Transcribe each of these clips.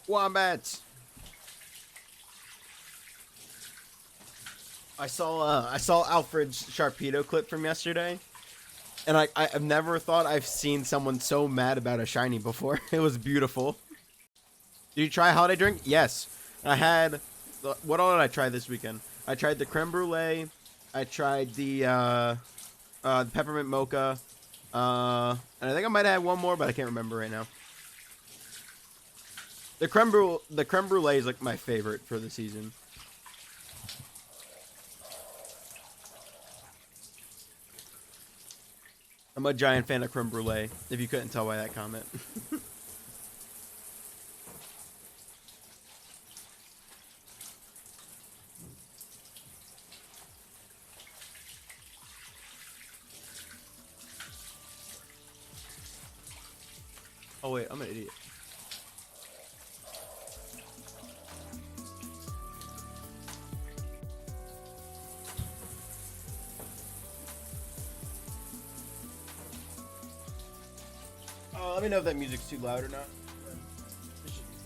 Wombats. I saw Alfred's Sharpedo clip from yesterday, and I've never thought I've seen someone so mad about a shiny before. It was beautiful. Did you try a holiday drink? Yes. I had, what all did I try this weekend? I tried the creme brulee. I tried the peppermint mocha. And I think I might have one more, but I can't remember right now. The creme brulee is like my favorite for the season. I'm a giant fan of creme brulee, if you couldn't tell by that comment. Oh wait, I'm an idiot. Let me know if that music's too loud or not. This should be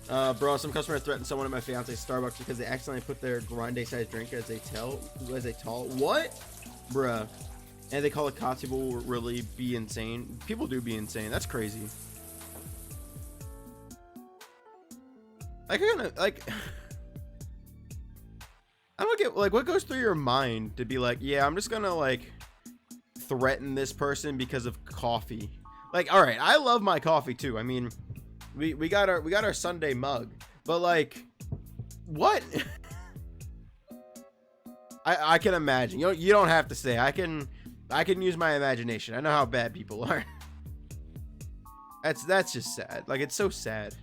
fine. Bro, some customer threatened someone at my fiance's Starbucks because they accidentally put their grande sized drink as a tall. What? Bruh. And they call it cops. People will really be insane. People do be insane. That's crazy. Like, I don't get, like, what goes through your mind to be like, yeah, I'm just gonna, like, threaten this person because of coffee. Like, all right, I love my coffee too. I mean, we got our Sunday mug, but like, what? I can imagine. You don't have to say. I can use my imagination. I know how bad people are. That's just sad. Like, it's so sad.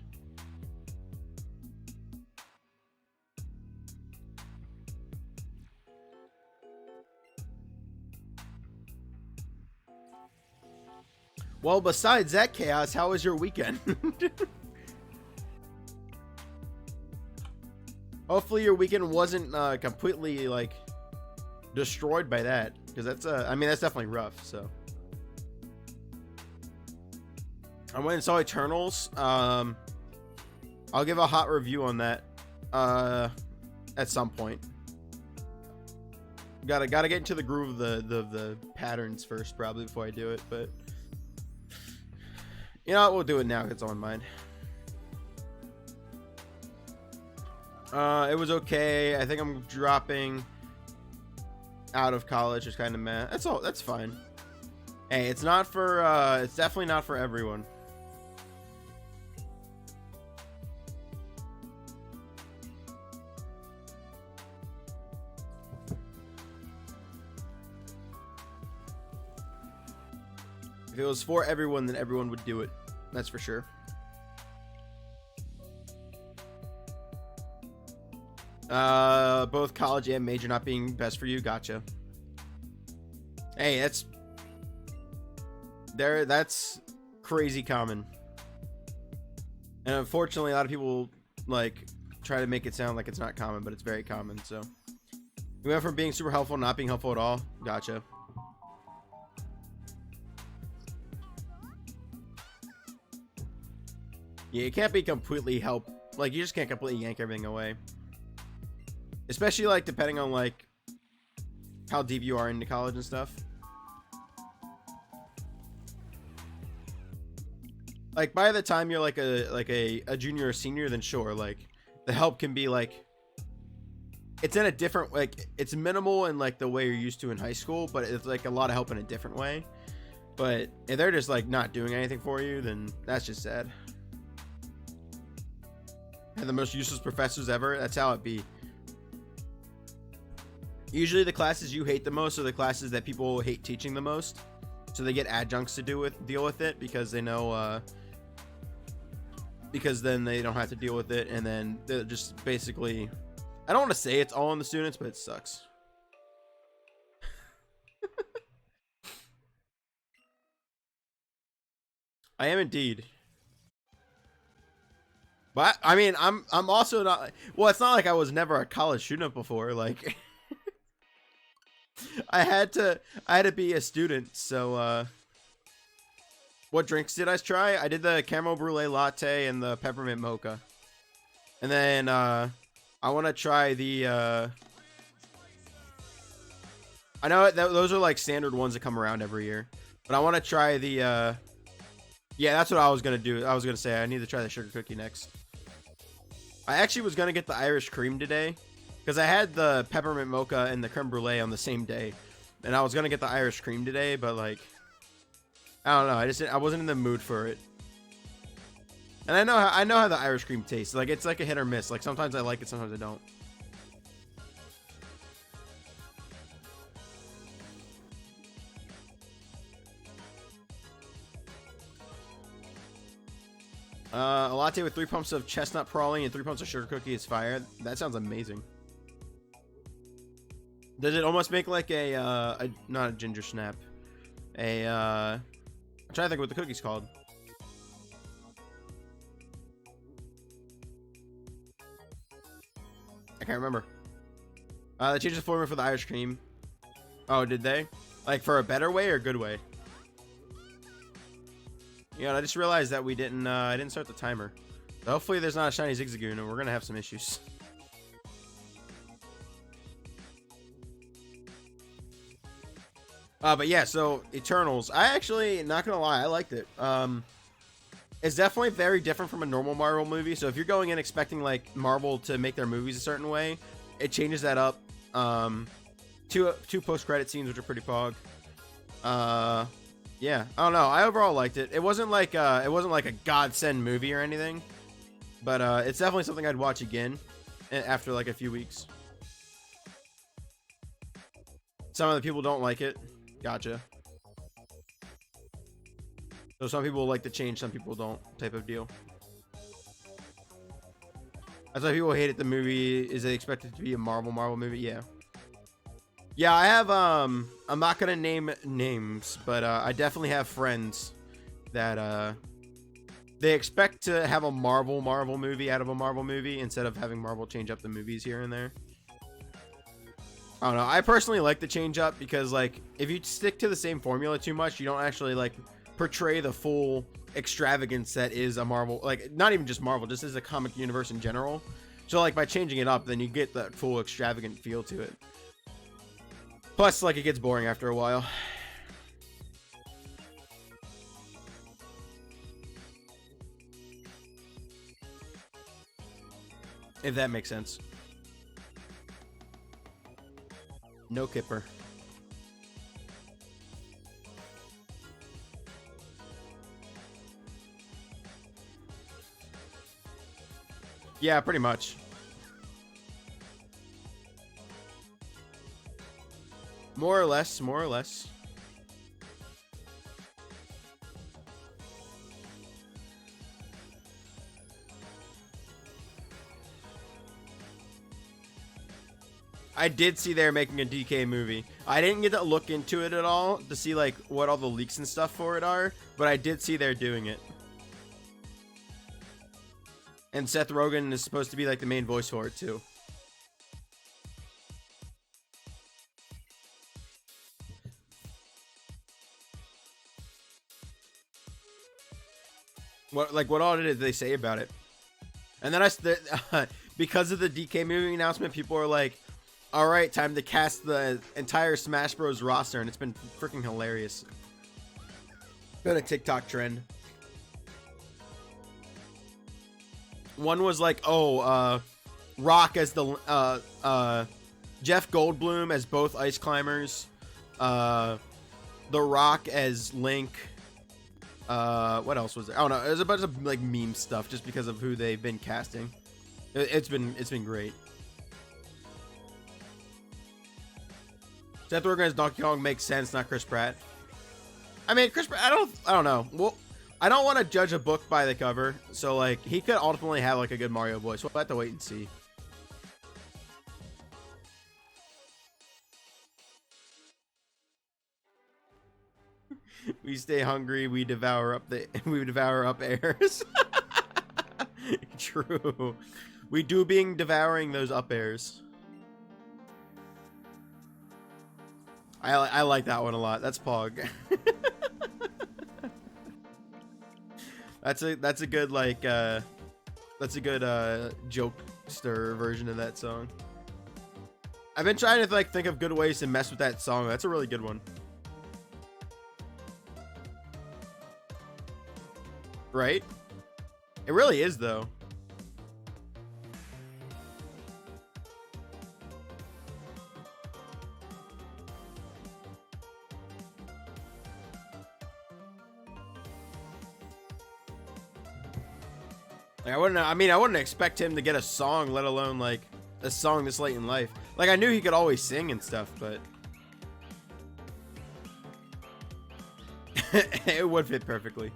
Well, besides that chaos, how was your weekend? Hopefully your weekend wasn't completely like destroyed by that, because that's I mean, that's definitely rough. So I went and saw Eternals. I'll give a hot review on that at some point. Gotta get into the groove of the patterns first, probably, before I do it. But you know what, we'll do it now. It's on mine. It was okay. I think I'm dropping out of college. It's kind of meh. That's all. That's fine. Hey, it's not for. It's definitely not for everyone. If it was for everyone, then everyone would do it. That's for sure. Both college and major not being best for you. Gotcha. Hey, that's crazy common. And unfortunately, a lot of people like try to make it sound like it's not common, but it's very common. So we went from being super helpful, not being helpful at all. Gotcha. Yeah, you can't be completely like, you just can't completely yank everything away. Especially, like, depending on, like, how deep you are into college and stuff. Like, by the time you're, like, a junior or senior, then sure, like, the help can be, like, it's in a different, like, it's minimal in, like, the way you're used to in high school, but it's, like, a lot of help in a different way. But if they're just, like, not doing anything for you, then that's just sad. And the most useless professors ever. That's how it be. Usually the classes you hate the most are the classes that people hate teaching the most. So they get adjuncts to deal with it because they know because then they don't have to deal with it, and then they're just basically, I don't want to say it's all on the students, but it sucks. I am indeed. But I mean, I'm also not, well, it's not like I was never a college student before. Like, I had to be a student. So, What drinks did I try? I did the caramel brulee latte and the peppermint mocha. And then I want to try the I know those are like standard ones that come around every year. But I want to try the yeah, that's what I was going to do. I was going to say I need to try the sugar cookie next. I actually was going to get the Irish cream today because I had the peppermint mocha and the creme brulee on the same day. And I was going to get the Irish cream today, but like I don't know. I wasn't in the mood for it. And I know how the Irish cream tastes. Like it's like a hit or miss. Like sometimes I like it, sometimes I don't. A latte with 3 pumps of chestnut praline and 3 pumps of sugar cookie is fire. That sounds amazing. Does it almost make like a not a ginger snap? I'm trying to think what the cookie's called. I can't remember. They changed the formula for the Irish cream. Oh, did they? Like for a better way or a good way? Yeah, I just realized that we didn't. I didn't start the timer. So hopefully, there's not a shiny Zigzagoon, and we're gonna have some issues. But yeah, so Eternals. I actually, not gonna lie, I liked it. It's definitely very different from a normal Marvel movie. So if you're going in expecting like Marvel to make their movies a certain way, it changes that up. Two post-credit scenes, which are pretty pog. Yeah, I don't know. I overall liked it. It wasn't like a godsend movie or anything, but it's definitely something I'd watch again after like a few weeks. Some of the people don't like it. Gotcha. So some people like the change, some people don't, type of deal. That's why people hated the movie. Is they expect it to be a Marvel movie? Yeah. Yeah, I have, I'm not gonna name names, but I definitely have friends that they expect to have a Marvel movie out of a Marvel movie instead of having Marvel change up the movies here and there. I don't know. I personally like the change up because like if you stick to the same formula too much, you don't actually like portray the full extravagance that is a Marvel, like not even just Marvel, just as a comic universe in general. So like by changing it up, then you get that full extravagant feel to it. Plus, like, it gets boring after a while. If that makes sense. No kipper. Yeah, pretty much. More or less, more or less. I did see they're making a DK movie. I didn't get to look into it at all to see like what all the leaks and stuff for it are, but I did see they're doing it. And Seth Rogen is supposed to be like the main voice for it too. What all did they say about it? And then because of the DK movie announcement, people are like, all right, time to cast the entire Smash Bros roster, and it's been freaking hilarious. Been a TikTok trend. One was like, oh, Rock as the Jeff Goldblum as both Ice Climbers, The Rock as Link. What else was there? I don't know. There's a bunch of like meme stuff just because of who they've been casting. It's been great. Seth Rogen as Donkey Kong makes sense, not Chris Pratt. I mean, Chris Pratt, I don't know. Well, I don't want to judge a book by the cover, so like he could ultimately have like a good Mario voice. We'll have to wait and see. We stay hungry, we devour up airs. True. We do being devouring those up airs. I like that one a lot. That's Pog. That's a good like that's a good jokester version of that song. I've been trying to like think of good ways to mess with that song. That's a really good one. Right? It really is though. Like I wouldn't expect him to get a song, let alone like a song this late in life. Like I knew he could always sing and stuff, but it would fit perfectly.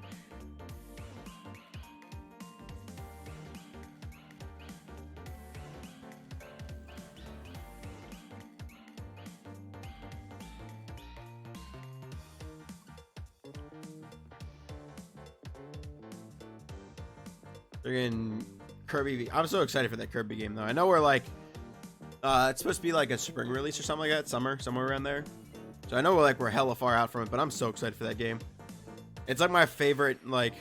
Friggin' Kirby. I'm so excited for that Kirby game though. I know we're like it's supposed to be like a spring release or something like that, summer, somewhere around there. So I know we're hella far out from it, but I'm so excited for that game. It's like my favorite like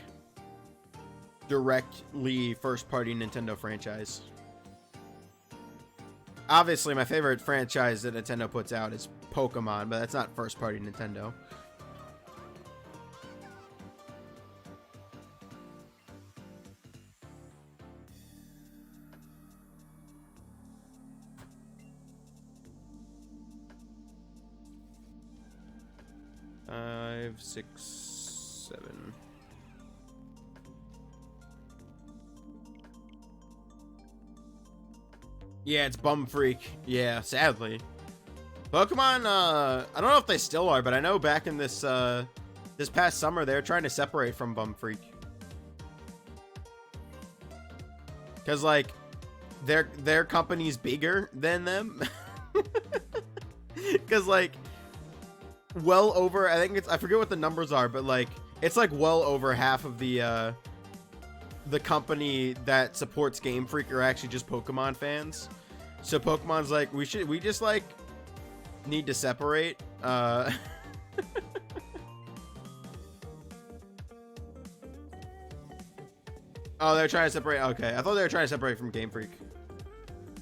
directly first party Nintendo franchise. Obviously my favorite franchise that Nintendo puts out is Pokemon, but that's not first party Nintendo. Five, 6, 7. Yeah, it's Bum Freak. Yeah, sadly. Pokemon, I don't know if they still are, but I know back in this this past summer they were trying to separate from Bum Freak. Cause like their company's bigger than them. Cause like well over, I think it's, I forget what the numbers are, but like it's like well over half of the company that supports Game Freak are actually just Pokemon fans. So Pokemon's like, we just like need to separate. Oh, they're trying to separate. Okay, I thought they were trying to separate from Game Freak.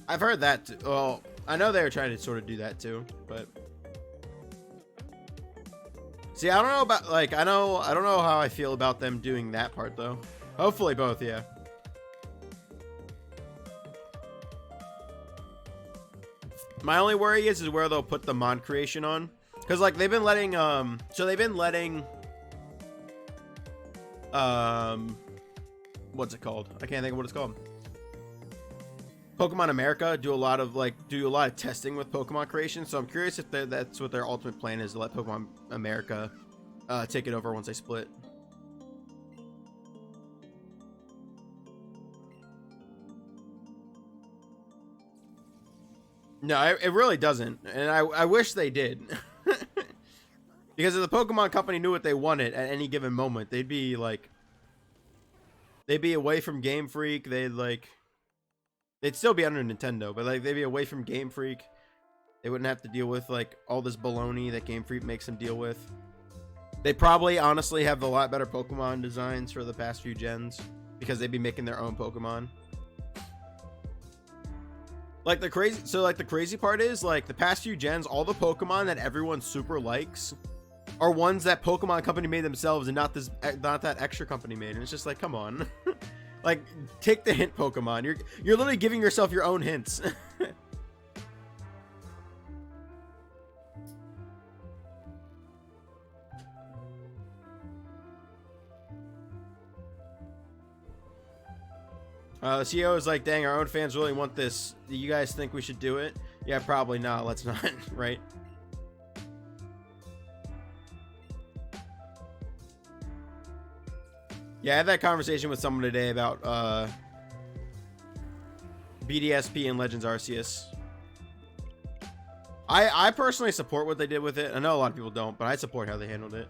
I've heard that too. Well, I know they were trying to sort of do that too, but see, I don't know about like I don't know how I feel about them doing that part though. Hopefully both, yeah. My only worry is where they'll put the Mon creation on, because like they've been letting what's it called? I can't think of what it's called. Pokemon America do a lot of testing with Pokemon creation, so I'm curious if that's what their ultimate plan is, to let Pokemon America take it over once they split. No, it really doesn't, and I wish they did. Because if the Pokemon company knew what they wanted at any given moment, they'd be away from Game Freak. They'd still be under Nintendo, but like they'd be away from Game Freak. They wouldn't have to deal with like all this baloney that Game Freak makes them deal with. They probably honestly have a lot better Pokemon designs for the past few gens because they'd be making their own Pokemon. Like the crazy part is like the past few gens, all the Pokemon that everyone super likes are ones that Pokemon company made themselves and not that extra company made. And it's just like, come on. Like, take the hint, Pokemon. You're literally giving yourself your own hints. CEO is like, dang, our own fans really want this. Do you guys think we should do it? Yeah, probably not. Let's not, right? Yeah, I had that conversation with someone today about BDSP and Legends Arceus. I personally support what they did with it. I know a lot of people don't, but I support how they handled it.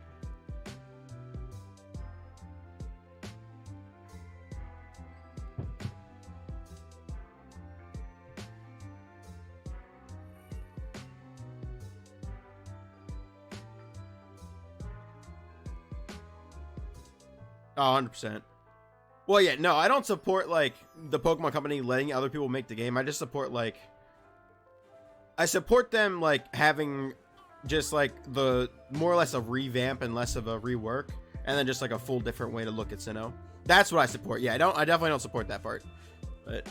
Oh, 100%. Well, yeah, no, I don't support like the Pokemon Company letting other people make the game. I just support like I support them like having just like the more or less a revamp and less of a rework, and then just like a full different way to look at Sinnoh. That's what I support. Yeah, I definitely don't support that part. But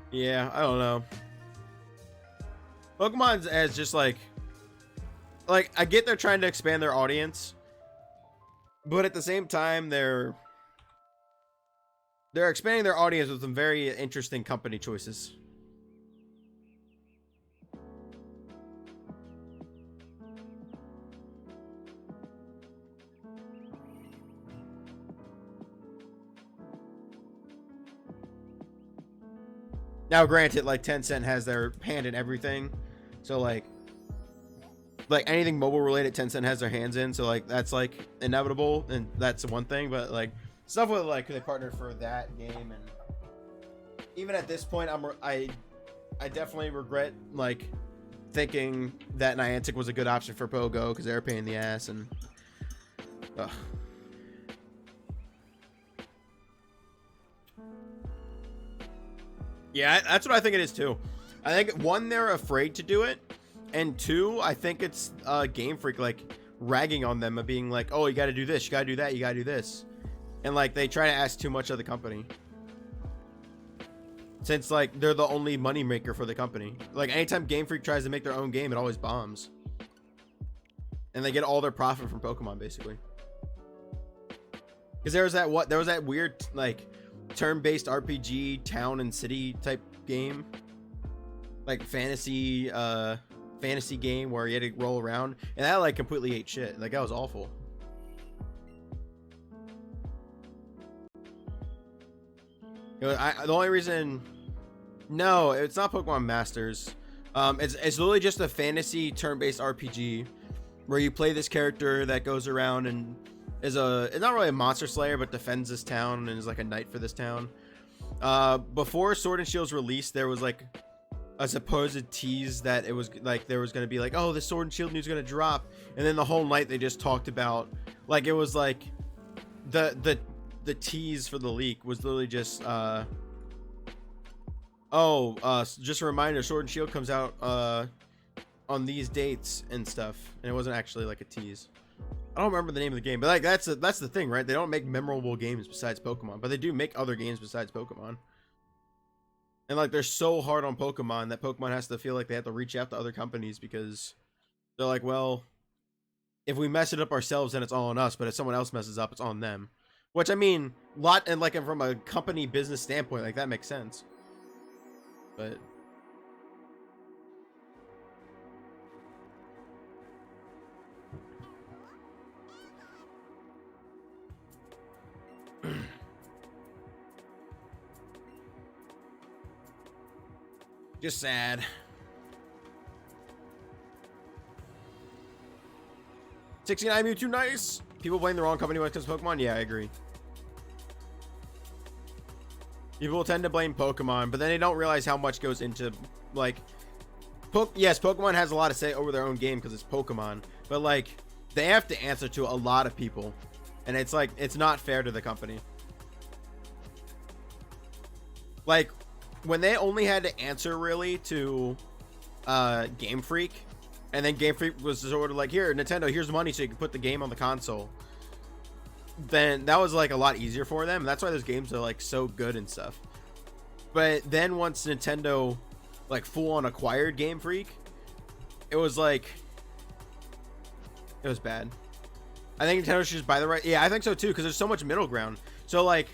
yeah, I don't know. Pokemon's as just like I get they're trying to expand their audience, but at the same time they're expanding their audience with some very interesting company choices. Now, granted, like Tencent has their hand in everything, so like anything mobile related, Tencent has their hands in. So like that's like inevitable, and that's one thing. But like stuff with like they partnered for that game, and even at this point, I definitely regret like thinking that Niantic was a good option for Pogo because they're a pain in the ass and. Ugh. Yeah, that's what I think it is too. I think one, they're afraid to do it, and two, I think it's Game Freak like ragging on them of being like, oh, you got to do this, you got to do that, you got to do this, and like they try to ask too much of the company. Since like they're the only money maker for the company. Like anytime Game Freak tries to make their own game, it always bombs, and they get all their profit from Pokemon basically. Because there was that weird like turn-based RPG town and city type game, like fantasy game where you had to roll around, and that like completely ate shit. Like that was awful. The only reason, no, it's not Pokemon Masters. It's literally just a fantasy turn-based RPG where you play this character that goes around and it's not really a monster slayer, but defends this town and is like a knight for this town. Before Sword and Shield's release, there was like a supposed tease that it was like there was going to be like, oh, the Sword and Shield news is going to drop, and then the whole night they just talked about like it was like the tease for the leak was literally just just a reminder, Sword and Shield comes out on these dates and stuff, and it wasn't actually like a tease. I don't remember the name of the game, but like that's the thing, right? They don't make memorable games besides Pokemon, but they do make other games besides Pokemon. And like they're so hard on Pokemon that Pokemon has to feel like they have to reach out to other companies because they're like, well, if we mess it up ourselves, then it's all on us. But if someone else messes up, it's on them. Which I mean, and like from a company business standpoint, like that makes sense. But just sad. $69 Mewtwo, nice. People blame the wrong company when it comes to Pokemon. Yeah, I agree. People tend to blame Pokemon, but then they don't realize how much goes into like. Yes, Pokemon has a lot to say over their own game because it's Pokemon, but like they have to answer to a lot of people, and it's like it's not fair to the company. Like when they only had to answer really to Game Freak, and then Game Freak was sort of like, here, Nintendo, here's the money so you can put the game on the console, then that was like a lot easier for them. That's why those games are like so good and stuff. But then once Nintendo like full on acquired Game Freak, it was like it was bad. I think Nintendo should just buy the right. Yeah, I think so too, because there's so much middle ground. So like,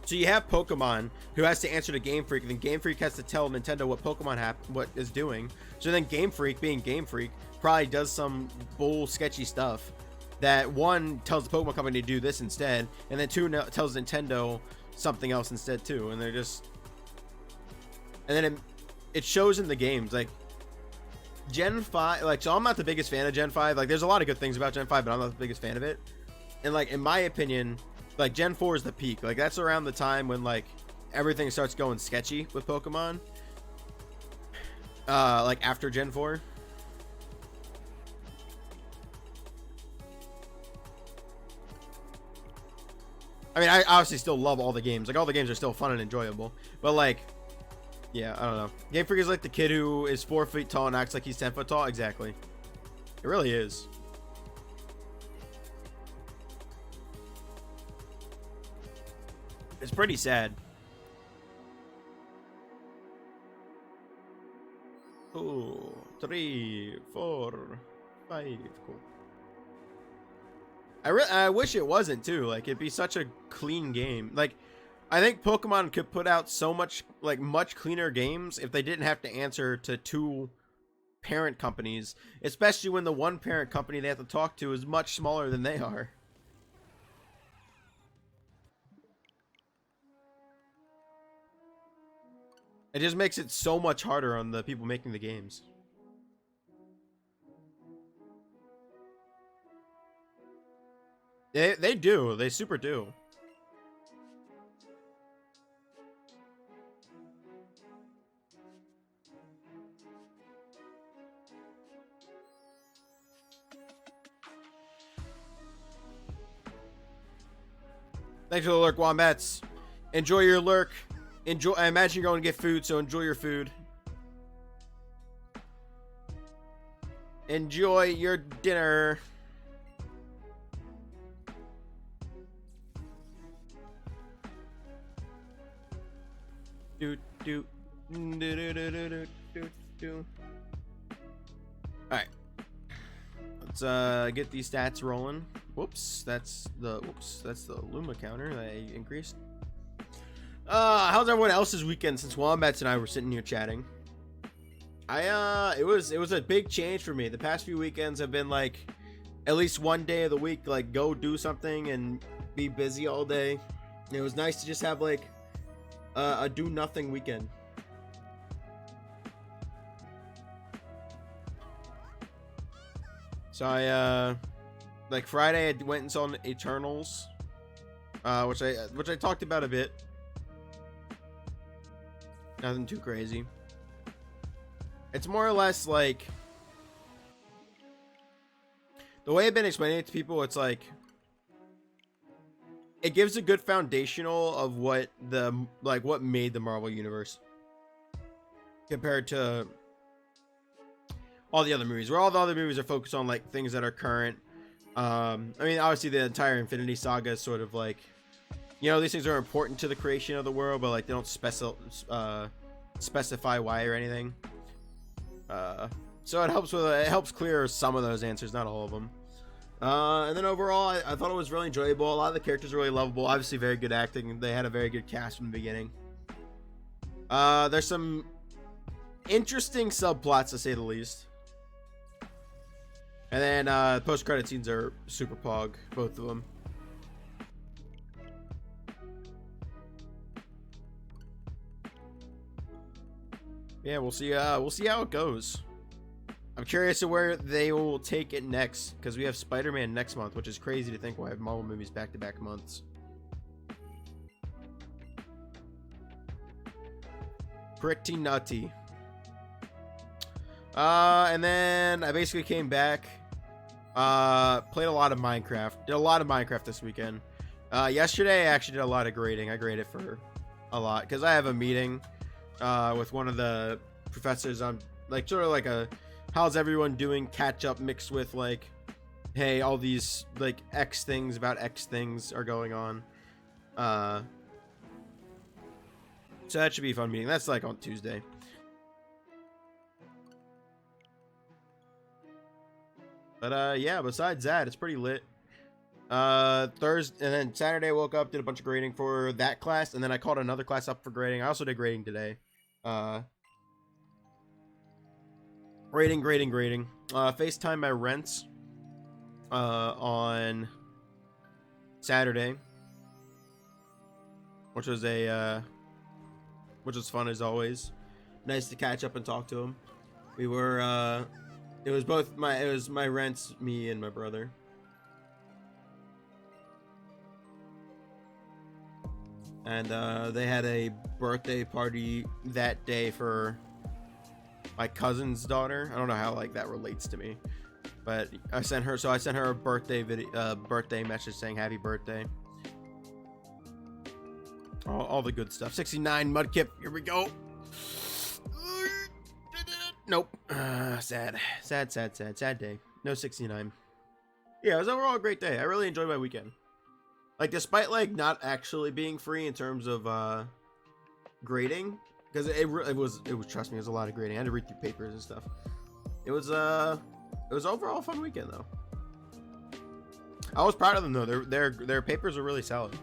so you have Pokemon who has to answer to Game Freak, and then Game Freak has to tell Nintendo what Pokemon what is doing. So then Game Freak, being Game Freak, probably does some bull sketchy stuff that one tells the Pokemon company to do this instead, and then two tells Nintendo something else instead too, and they're just, and then it shows in the games. Like Gen 5, like, so I'm not the biggest fan of Gen 5. Like there's a lot of good things about Gen 5, but I'm not the biggest fan of it. And like in my opinion, like Gen 4 is the peak. Like that's around the time when like everything starts going sketchy with Pokemon, Like after Gen 4. I mean, I obviously still love all the games. Like, all the games are still fun and enjoyable. But, like, yeah, I don't know. Game Freak is like the kid who is 4 feet tall and acts like he's 10 foot tall. Exactly. It really is. It's pretty sad. 2, 3, 4, 5. Cool. I wish it wasn't too. Like, it'd be such a clean game. Like, I think Pokemon could put out so much, like, much cleaner games if they didn't have to answer to 2 parent companies, especially when the one parent company they have to talk to is much smaller than they are. It just makes it so much harder on the people making the games. They do. They super do. Thanks for the lurk, Wombats. Enjoy your lurk. Enjoy. I imagine you're going to get food, so enjoy your food. Enjoy your dinner. Do. Alright. Let's get these stats rolling. Whoops, that's the Luma counter that I increased. How's everyone else's weekend since Wombats and I were sitting here chatting? It was a big change for me. The past few weekends have been like at least one day of the week, like go do something and be busy all day. It was nice to just have like a do nothing weekend. So I like Friday I went and saw Eternals, which I talked about a bit. Nothing too crazy. It's more or less like the way I've been explaining it to people. It's like it gives a good foundational of what made the Marvel universe compared to all the other movies, where all the other movies are focused on like things that are current. I mean, obviously the entire Infinity Saga is sort of like, you know, these things are important to the creation of the world, but like they don't specify why or anything. So it helps clear some of those answers, not all of them. And then overall, I thought it was really enjoyable. A lot of the characters are really lovable. Obviously, very good acting. They had a very good cast from the beginning. There's some interesting subplots, to say the least. And then post-credit scenes are super pog, both of them. Yeah, we'll see how it goes. I'm curious to where they will take it next, because we have Spider-Man next month, which is crazy to think we'll have Marvel movies back-to-back months. Pretty nutty. And then I basically came back, played a lot of Minecraft. Did a lot of Minecraft this weekend. Yesterday I actually did a lot of grading. I graded for a lot, because I have a meeting with one of the professors on like sort of like a how's everyone doing catch up mixed with like, hey, all these like X things about X things are going on. So that should be a fun meeting. That's like on Tuesday. But yeah, besides that, it's pretty lit. Thursday and then Saturday I woke up, did a bunch of grading for that class, and then I called another class up for grading. I also did grading today. Grading. FaceTime my rents on Saturday, which was fun as always. Nice to catch up and talk to him. We were it was my rents, me and my brother. And they had a birthday party that day for my cousin's daughter. I don't know how like that relates to me, but I sent her a birthday video, birthday message saying happy birthday. All the good stuff. 69 Mudkip. Here we go. Nope. Sad day. No 69. Yeah, it was overall a great day. I really enjoyed my weekend. Like, despite like not actually being free in terms of grading, because it was trust me, it was a lot of grading. I had to read through papers and stuff. It was overall a fun weekend though. I was proud of them though. Their papers are really solid.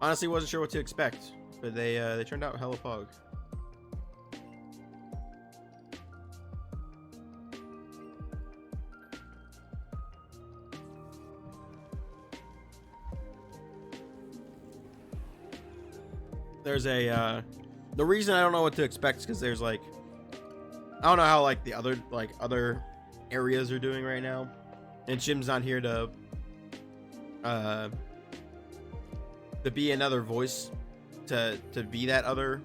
Honestly, wasn't sure what to expect, but they turned out hella pog. There's a the reason I don't know what to expect is because there's like, I don't know how like the other areas are doing right now, and Jim's not here to be another voice to be that other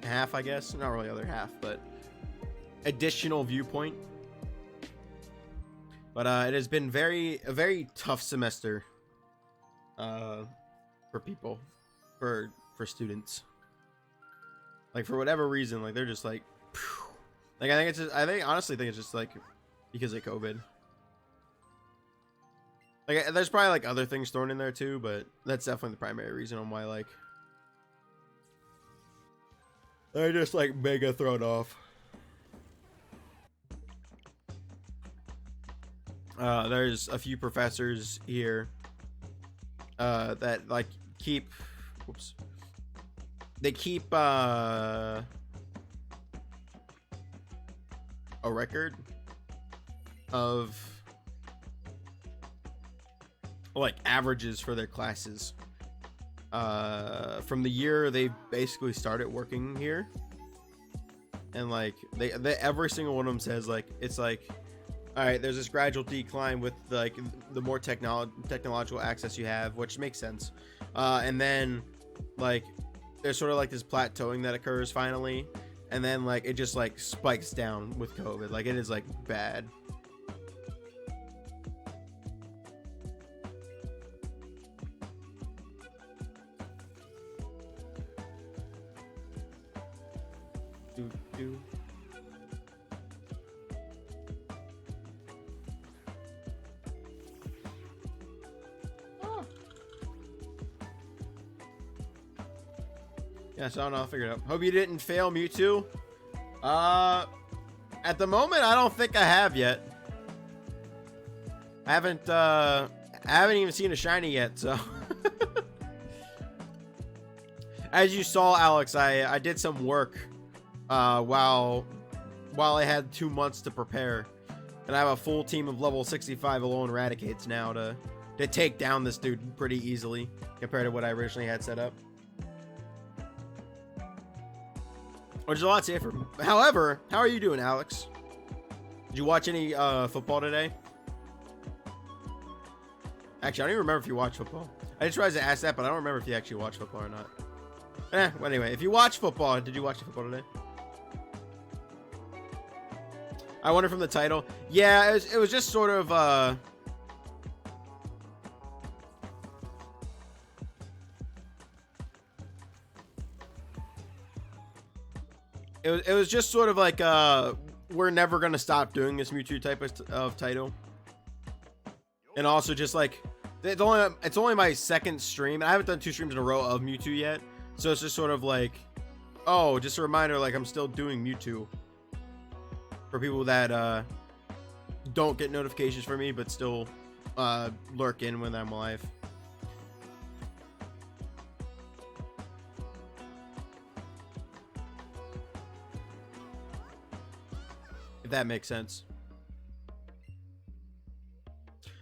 half, I guess. Not really other half, but additional viewpoint. But it has been a very tough semester for people, for students. Like, for whatever reason, like they're just like, phew. Like I honestly think it's just like because of COVID. Like, there's probably like other things thrown in there too, but that's definitely the primary reason on why like they're just like mega thrown off. There's a few professors here that like keep a record of like averages for their classes from the year they basically started working here, and like they every single one of them says like it's like, all right, there's this gradual decline with like the more technological access you have, which makes sense, and then like there's sort of like this plateauing that occurs finally, and then like it just like spikes down with COVID. Like, it is like bad. Yeah, so I don't know, I'll figure it out. Hope you didn't fail Mewtwo. At the moment, I don't think I have yet. I haven't even seen a shiny yet, so. As you saw, Alex, I did some work while I had 2 months to prepare, and I have a full team of level 65 alone Eradicates now to take down this dude pretty easily compared to what I originally had set up. Which is a lot safer. However, how are you doing, Alex? Did you watch any football today? Actually, I don't even remember if you watched football. I just realized to ask that, but I don't remember if you actually watched football or not. Well, anyway, if you watch football, did you watch the football today? I wonder from the title. Yeah, it was just sort of It was just sort of like we're never gonna stop doing this Mewtwo type of title, and also just like it's only my second stream, and I haven't done 2 streams in a row of Mewtwo yet, so it's just sort of like, oh, just a reminder, like I'm still doing Mewtwo for people that don't get notifications from me but still lurk in when I'm live. That makes sense.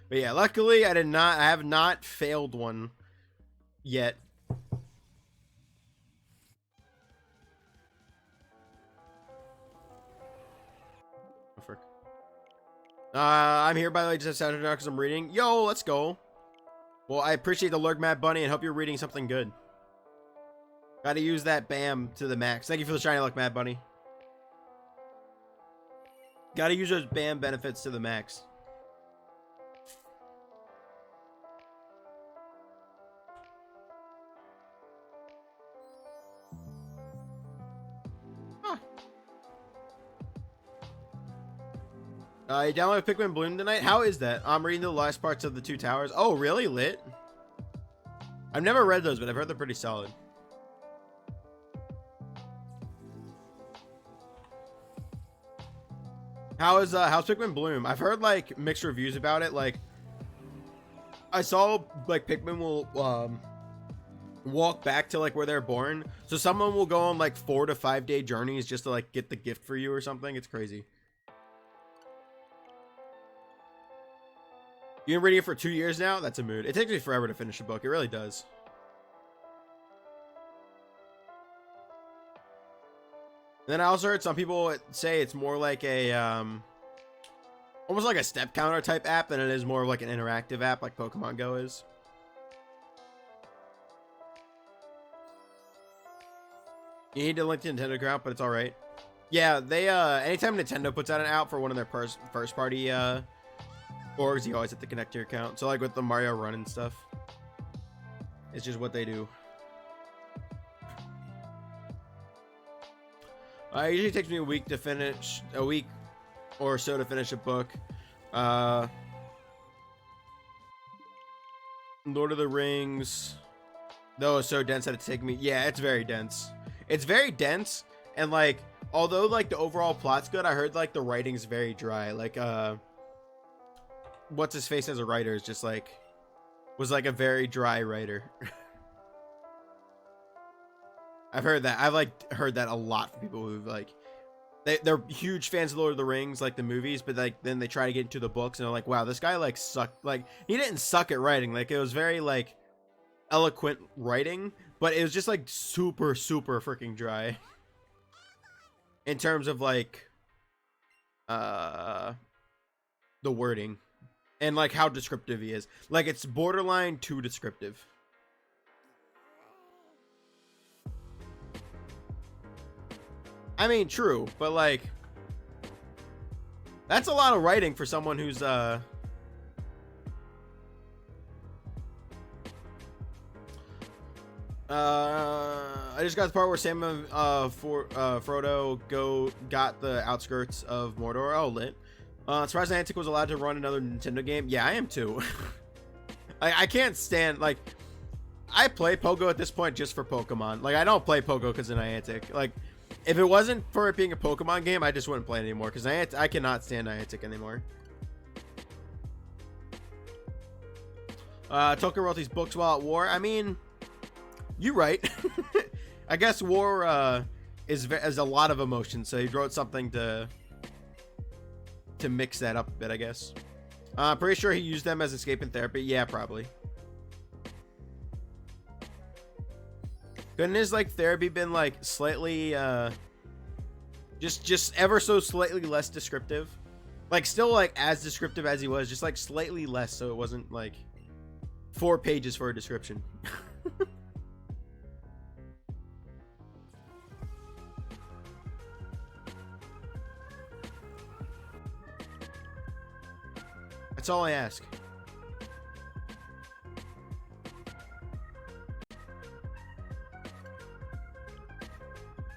But yeah, luckily I have not failed one yet. Oh, frick. I'm here, by the way, just Saturday because I'm reading. Yo, let's go. Well, I appreciate the lurk, Matt Bunny, and hope you're reading something good. Gotta use that BAM to the max. Thank you for the shiny luck, Matt Bunny. Gotta use those BAM benefits to the max. You downloaded Pikmin Bloom tonight? How is that? I'm reading the last parts of the Two Towers. Oh, really? Lit? I've never read those, but I've heard they're pretty solid. How's Pikmin Bloom? I've heard like mixed reviews about it. Like, I saw like Pikmin will walk back to like where they're born. So someone will go on like 4 to 5 day journeys just to like get the gift for you or something. It's crazy. You've been reading it for 2 years now? That's a mood. It takes me forever to finish a book. It really does. And then I also heard some people say it's more like a almost like a step counter type app than it is more like an interactive app like Pokemon Go is. You need to link to Nintendo account, but it's all right. Yeah, they anytime Nintendo puts out an app for one of their first party orgs, you always have to connect to your account. So like with the Mario Run and stuff, it's just what they do. It usually takes me a week or so to finish a book. Lord of the Rings, though, is so dense that it take me. Yeah, it's very dense. It's very dense, and like, although like the overall plot's good, I heard like the writing's very dry. Like, what's his face as a writer is just like was like a very dry writer. I've heard that. I've like heard that a lot from people who've like they're huge fans of Lord of the Rings, like the movies, but like then they try to get into the books and they're like, wow, this guy like sucked. Like he didn't suck at writing. Like it was very like eloquent writing, but it was just like super freaking dry in terms of like the wording and like how descriptive he is. Like it's borderline too descriptive. I mean, true, but like that's a lot of writing for someone who's I just got the part where Sam and Frodo got the outskirts of Mordor. Oh, lit. Surprised Niantic was allowed to run another Nintendo game. Yeah, I am too. I can't stand, like, I play Pogo at this point just for Pokemon. Like, I don't play Pogo because of Niantic. Like, if it wasn't for it being a Pokemon game, I just wouldn't play it anymore because I cannot stand Niantic anymore. Tolkien wrote these books while at war. I mean, you're right. I guess war is a lot of emotion, so he wrote something to mix that up a bit, I guess. Pretty sure he used them as escape and therapy. Yeah, probably. Couldn't his like therapy been like slightly just ever so slightly less descriptive? Like still like as descriptive as he was, just like slightly less, so it wasn't like 4 pages for a description. That's all I ask.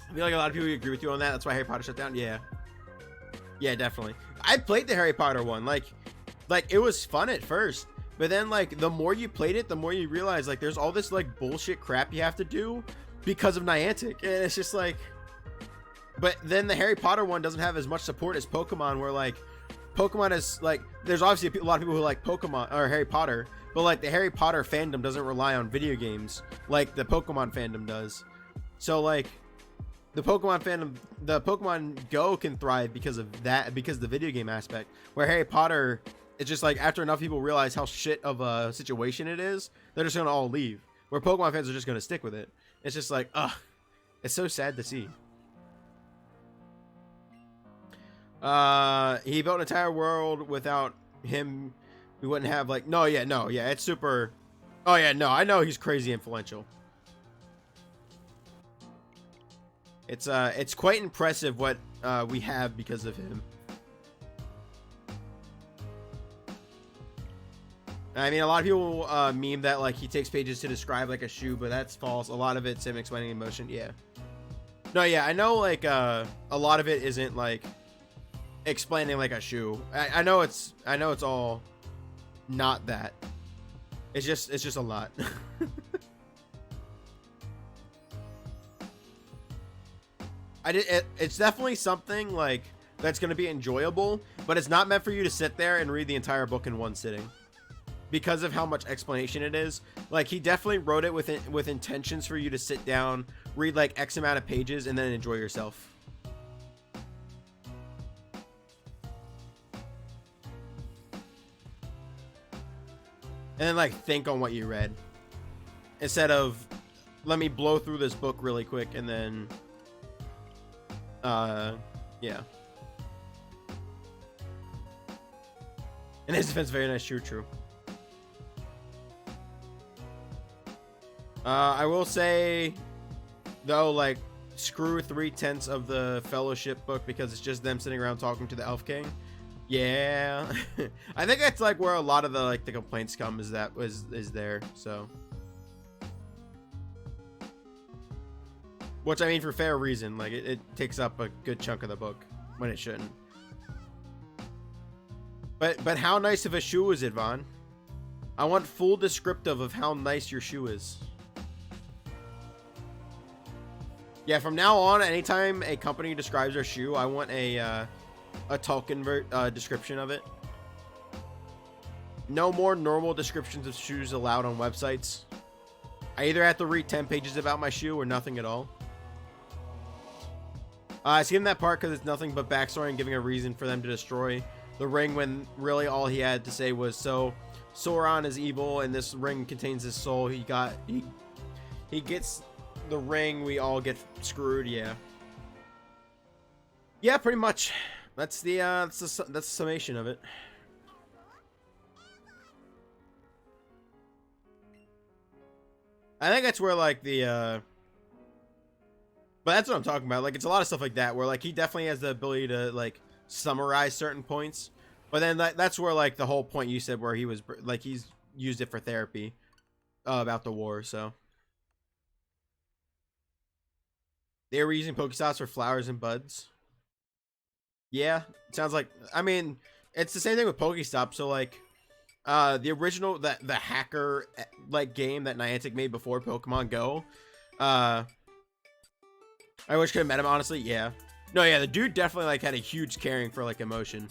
I feel like a lot of people agree with you on that. That's why Harry Potter shut down. Yeah. Yeah, definitely. I played the Harry Potter one. Like it was fun at first. But then, like, the more you played it, the more you realize, like, there's all this, like, bullshit crap you have to do because of Niantic. And it's just, like... But then the Harry Potter one doesn't have as much support as Pokemon, where, like, Pokemon is, like... There's obviously a lot of people who like Pokemon, or Harry Potter, but, like, the Harry Potter fandom doesn't rely on video games like the Pokemon fandom does. So, like... The Pokemon fandom, the Pokemon Go can thrive because of that, because of the video game aspect. Where Harry Potter, it's just like after enough people realize how shit of a situation it is, they're just gonna all leave. Where Pokemon fans are just gonna stick with it. It's just like, ugh, it's so sad to see. He built an entire world without him. We wouldn't have like, no, yeah, it's super. Oh yeah, no, I know he's crazy influential. It's quite impressive what we have because of him. I mean, a lot of people meme that like he takes pages to describe like a shoe, but that's false. A lot of it's him explaining emotion. Yeah. No, yeah, I know like a lot of it isn't like explaining like a shoe. I know it's all not that. It's just a lot. It's definitely something like that's gonna be enjoyable, but it's not meant for you to sit there and read the entire book in one sitting because of how much explanation it is. Like he definitely wrote it with intentions for you to sit down, read like X amount of pages, and then enjoy yourself. And then like think on what you read instead of let me blow through this book really quick and then yeah. In his defense, very nice. True. I will say though, like, screw 3/10 of the Fellowship book because it's just them sitting around talking to the Elf King. Yeah. I think that's like where a lot of the like the complaints come, is that is there. So, which I mean for fair reason. Like it takes up a good chunk of the book when it shouldn't. But how nice of a shoe is it, Vaughn? I want full descriptive of how nice your shoe is. Yeah, from now on, anytime a company describes their shoe, I want a Tolkien description of it. No more normal descriptions of shoes allowed on websites. I either have to read 10 pages about my shoe or nothing at all. I skimmed that part because it's nothing but backstory and giving a reason for them to destroy the ring when really all he had to say was, so Sauron is evil and this ring contains his soul. He gets the ring, we all get screwed. Yeah, pretty much. That's the summation of it. I think that's where like the but that's what I'm talking about. Like it's a lot of stuff like that where like he definitely has the ability to like summarize certain points, but then that's where like the whole point you said where he was like he's used it for therapy about the war. So they were using Pokestops for flowers and buds. Yeah, sounds like, I mean, it's the same thing with Pokestop. So like the original the hacker like game that Niantic made before Pokemon Go, I wish I could have met him, honestly. Yeah. No, yeah, the dude definitely like had a huge caring for like emotion.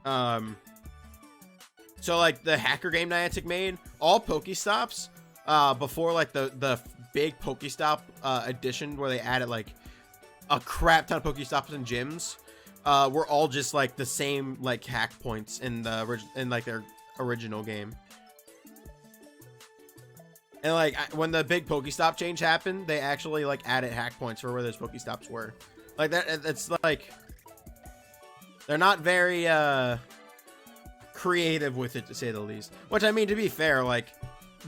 So like the hacker game Niantic made, all Pokestops before like the big Pokestop edition where they added like a crap ton of Pokestops and gyms, were all just like the same like hack points in like their original game. And like when the big Pokestop change happened, they actually like added hack points for where those Pokestops were. Like that, it's like they're not very creative with it, to say the least. Which I mean, to be fair, like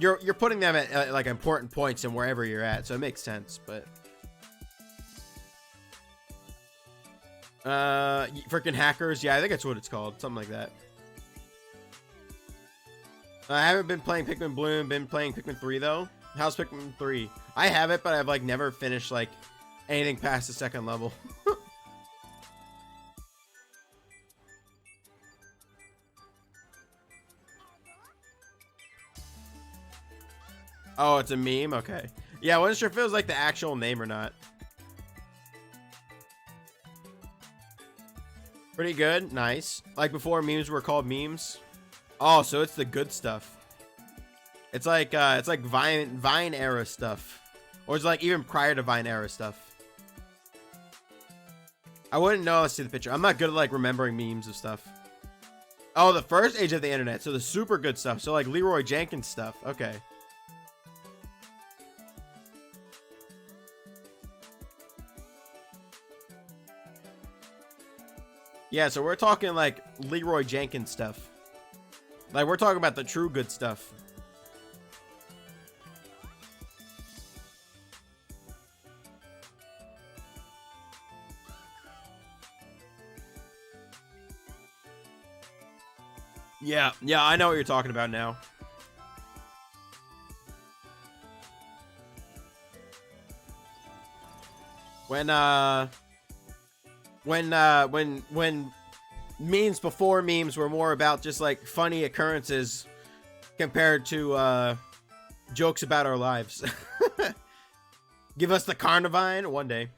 you're putting them at like important points and wherever you're at, so it makes sense. But freaking hackers, yeah, I think that's what it's called, something like that. I haven't been playing Pikmin Bloom, been playing Pikmin 3 though. How's Pikmin 3? I have it, but I've like never finished like anything past the second level. Oh, it's a meme? Okay. Yeah, I wasn't sure if it was like the actual name or not. Pretty good. Nice. Like before memes were called memes. Oh, so it's the good stuff. It's like Vine era stuff. Or it's like even prior to Vine era stuff. I wouldn't know. Let's see the picture. I'm not good at like remembering memes of stuff. Oh, the first age of the internet. So the super good stuff. So like Leroy Jenkins stuff. Okay. Yeah, so we're talking like Leroy Jenkins stuff. Like we're talking about the true good stuff. Yeah, I know what you're talking about now. When memes before memes were more about just like funny occurrences compared to jokes about our lives. Give us the Carnivine one day.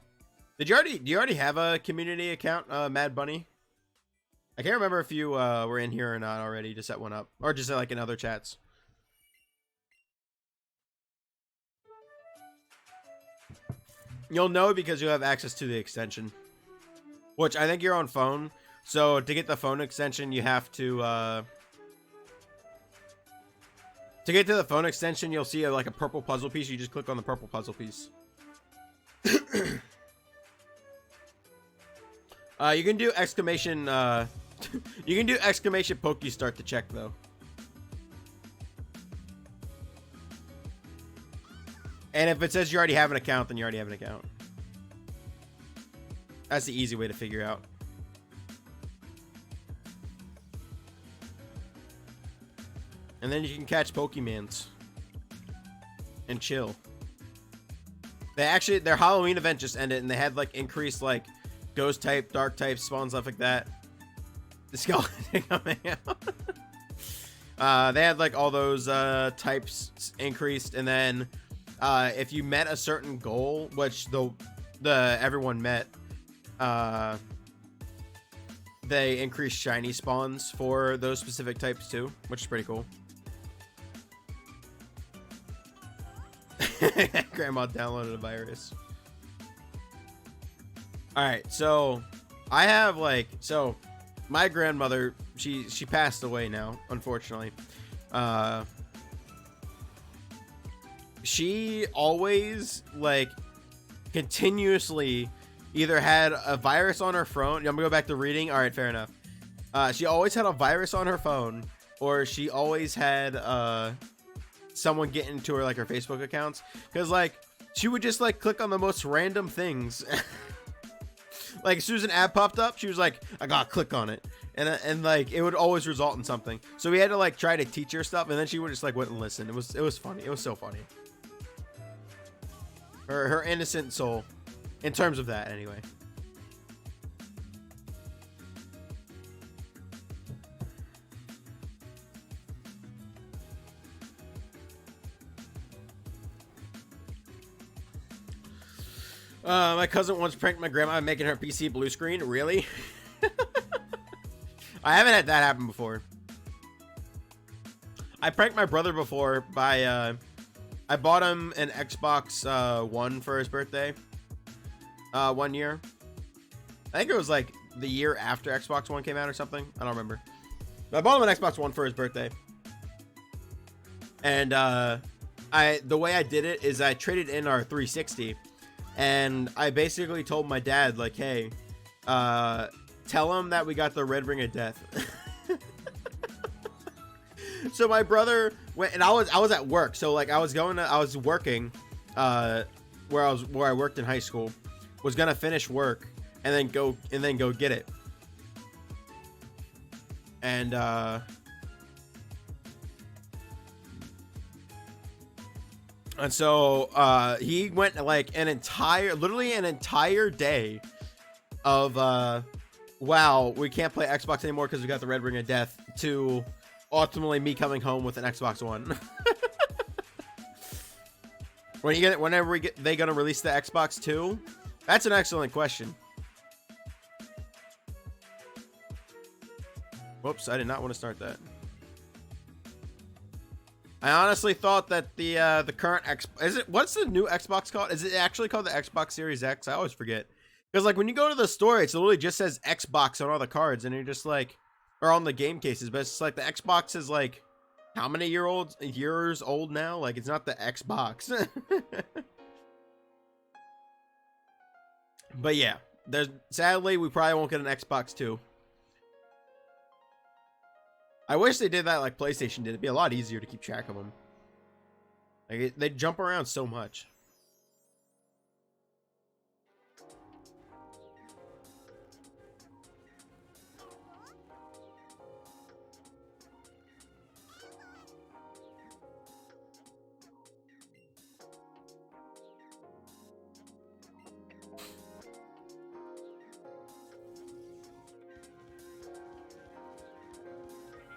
Do you already have a community account, Mad Bunny? I can't remember if you were in here or not already to set one up, or just like in other chats. You'll know because you have access to the extension, which I think you're on phone. So to get the phone extension, you have to get to the phone extension, you'll see like a purple puzzle piece. You just click on the purple puzzle piece. You can do exclamation. You can do exclamation Pokestart to check though. And if it says you already have an account, then you already have an account. That's the easy way to figure out. And then you can catch Pokemons and chill. Their Halloween event just ended, and they had like increased like ghost type, dark type spawns, stuff like that. The skeleton coming out. They had like all those types increased, and then if you met a certain goal, which the everyone met, they increased shiny spawns for those specific types too, which is pretty cool. Grandma downloaded a virus. All right, so I have like, so my grandmother, she passed away now, unfortunately. She always like continuously either had a virus on her phone. I'm gonna go back to reading. All right, fair enough. She always had a virus on her phone, or she always had someone get into her like her Facebook accounts, because like she would just like click on the most random things. Like as soon as an ad popped up, she was like, I gotta click on it, and like it would always result in something. So we had to like try to teach her stuff, and then she would just like wouldn't listen. It was funny. It was so funny. Her innocent soul, in terms of that anyway. My cousin once pranked my grandma making her PC blue screen. Really? I haven't had that happen before. I pranked my brother before by I bought him an Xbox One for his birthday. 1 year. I think it was like the year after Xbox One came out or something. I don't remember. But I bought him an Xbox One for his birthday. And the way I did it is I traded in our 360. And I basically told my dad, like, hey, tell him that we got the red ring of death. So my brother went, and I was at work. So like I was working where I worked in high school. Was gonna finish work and then go get it. And so he went like literally an entire day of wow, we can't play Xbox anymore because we got the red ring of death, to ultimately me coming home with an Xbox One. Whenever they gonna release the Xbox 2? That's an excellent question. Whoops, I did not want to start that. I honestly thought that the current what's the new Xbox called? Is it actually called the Xbox Series X? I always forget. Because like when you go to the store, it literally just says Xbox on all the cards, and you're just like, or on the game cases, but it's like the Xbox is like how many years old now? Like it's not the Xbox. But yeah, sadly we probably won't get an Xbox 2. I wish they did that like PlayStation did. It'd be a lot easier to keep track of them. Like they jump around so much.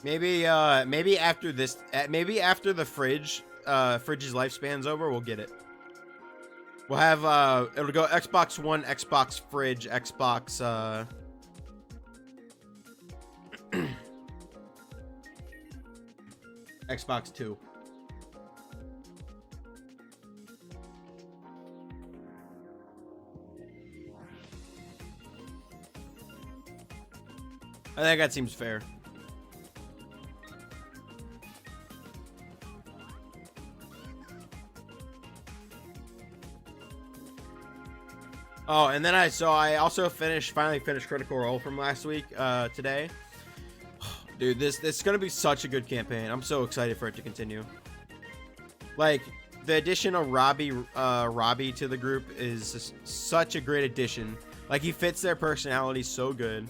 Maybe after this, maybe after the fridge's lifespan's over, we'll get it. We'll have, it'll go Xbox One, Xbox Fridge, Xbox, Xbox 2. I think that seems fair. Oh, and then I also finally finished Critical Role from last week, today. Dude, this is gonna be such a good campaign. I'm so excited for it to continue. Like, the addition of Robbie to the group is such a great addition. Like, he fits their personality so good.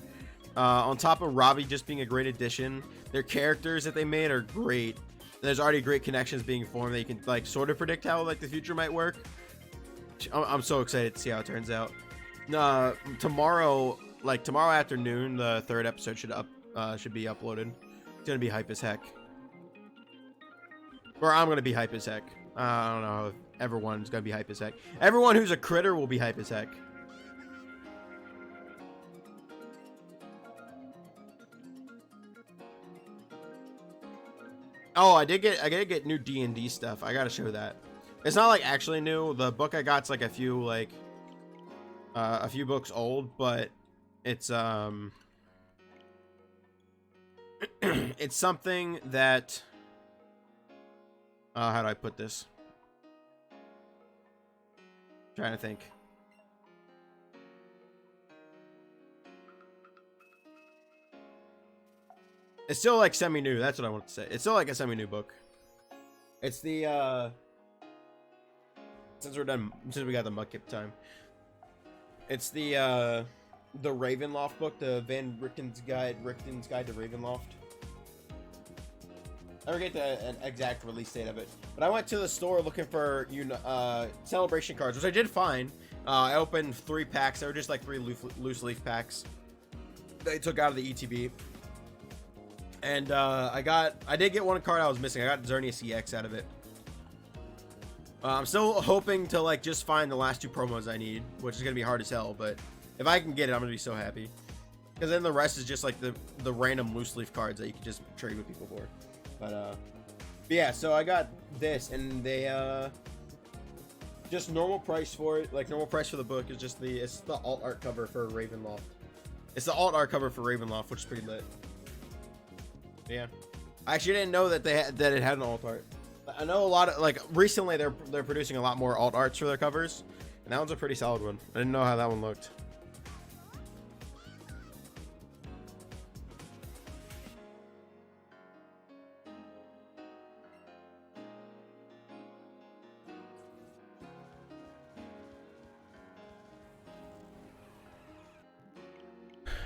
On top of Robbie just being a great addition, their characters that they made are great. There's already great connections being formed that you can like sort of predict how like the future might work. I'm so excited to see how it turns out. Tomorrow afternoon, the 3rd episode should be uploaded. It's gonna be hype as heck. Or I'm gonna be hype as heck. I don't know if everyone's gonna be hype as heck. Everyone who's a critter will be hype as heck. Oh, I did get new D&D stuff. I gotta show that. It's not like actually new. The book I got's like a few books old, but it's it's something that how do I put this? Trying to think. It's still like semi-new. That's what I want to say. It's still like a semi-new book. It's the since we got the Mudkip time. It's the Ravenloft book, the Van Richten's Guide to Ravenloft. I forget an exact release date of it, but I went to the store looking for celebration cards, which I did find. I opened 3 packs. They were just like 3 loose leaf packs they took out of the ETB. And I did get one card I was missing. I got Xerneas EX out of it. I'm still hoping to like just find the last 2 promos I need, which is gonna be hard as hell. But if I can get it, I'm gonna be so happy. Because then the rest is just like the random loose leaf cards that you can just trade with people for. But yeah. So I got this, and they just normal price for it. Like normal price for the book is just it's the alt art cover for Ravenloft. It's the alt art cover for Ravenloft, which is pretty lit. Yeah, I actually didn't know that that it had an alt art. I know a lot of like recently they're producing a lot more alt arts for their covers, and that one's a pretty solid one. I didn't know how that one looked.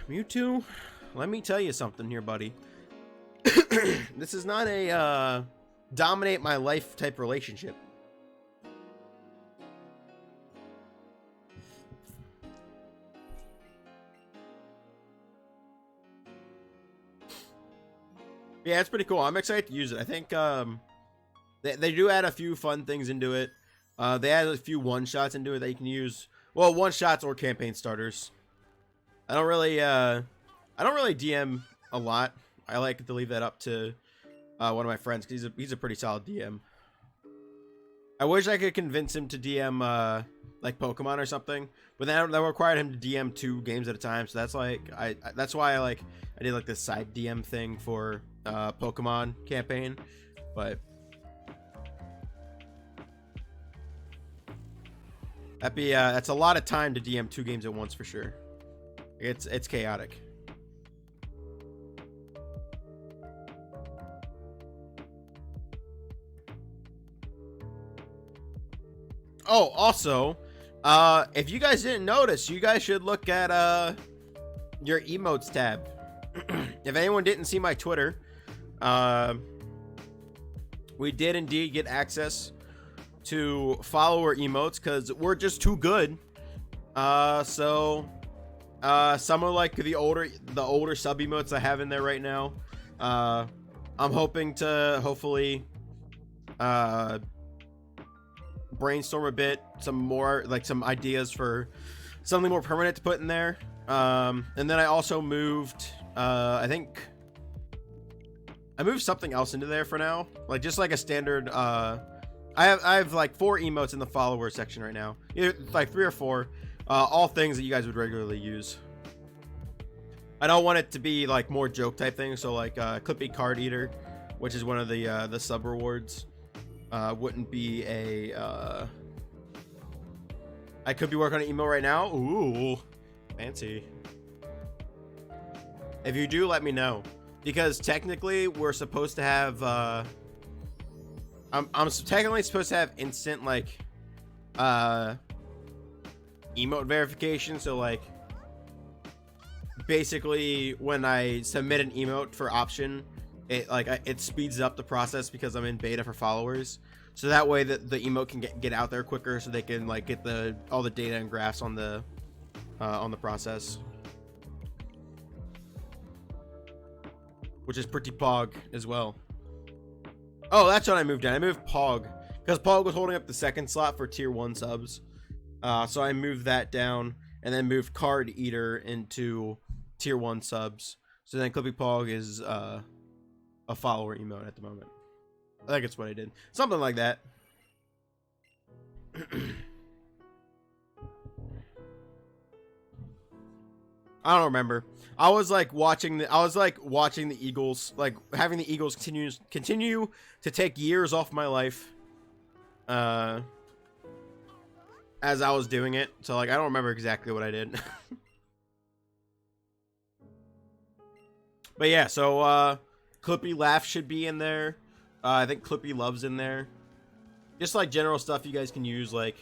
Mewtwo, let me tell you something here, buddy. This is not a dominate my life type relationship. Yeah, it's pretty cool. I'm excited to use it. I think they do add a few fun things into it. They add a few one-shots into it that you can use. Well, one-shots or campaign starters. I don't really DM a lot. I like to leave that up to one of my friends because he's a pretty solid DM. I wish I could convince him to DM like Pokemon or something, but that required him to DM 2 games at a time. So that's like that's why I did like this side DM thing for Pokemon campaign, but that's a lot of time to DM 2 games at once for sure. It's chaotic. Oh, also, if you guys didn't notice, you guys should look at your emotes tab. If anyone didn't see my Twitter, we did indeed get access to follower emotes because we're just too good. So some of like the older sub emotes I have in there right now, I'm hoping to hopefully brainstorm a bit, some more like some ideas for something more permanent to put in there. And then I also moved I think I moved something else into there for now, like just like a standard I have like 4 emotes in the follower section right now, either like 3 or 4, all things that you guys would regularly use. I don't want it to be like more joke type things, so like Clippy Card Eater, which is one of the sub rewards, wouldn't be a I could be working on an email right now. Ooh, fancy. If you do, let me know, because technically we're supposed to have I'm technically supposed to have instant like emote verification. So like basically when I submit an emote for option, it speeds up the process because I'm in beta for followers, so that way that the emote can get out there quicker, so they can like get all the data and graphs on the process, which is pretty pog as well. Oh, that's what I moved down. I moved Pog because Pog was holding up the 2nd slot for tier 1 subs. So I moved that down and then moved Card Eater into tier 1 subs. So then Clippy Pog is a follower emote at the moment. I think it's what I did. Something like that. I don't remember. I was like watching the Eagles, like having the Eagles continue to take years off my life as I was doing it. So like I don't remember exactly what I did. But yeah, so Clippy Laugh should be in there. I think Clippy Love's in there. Just like general stuff you guys can use, like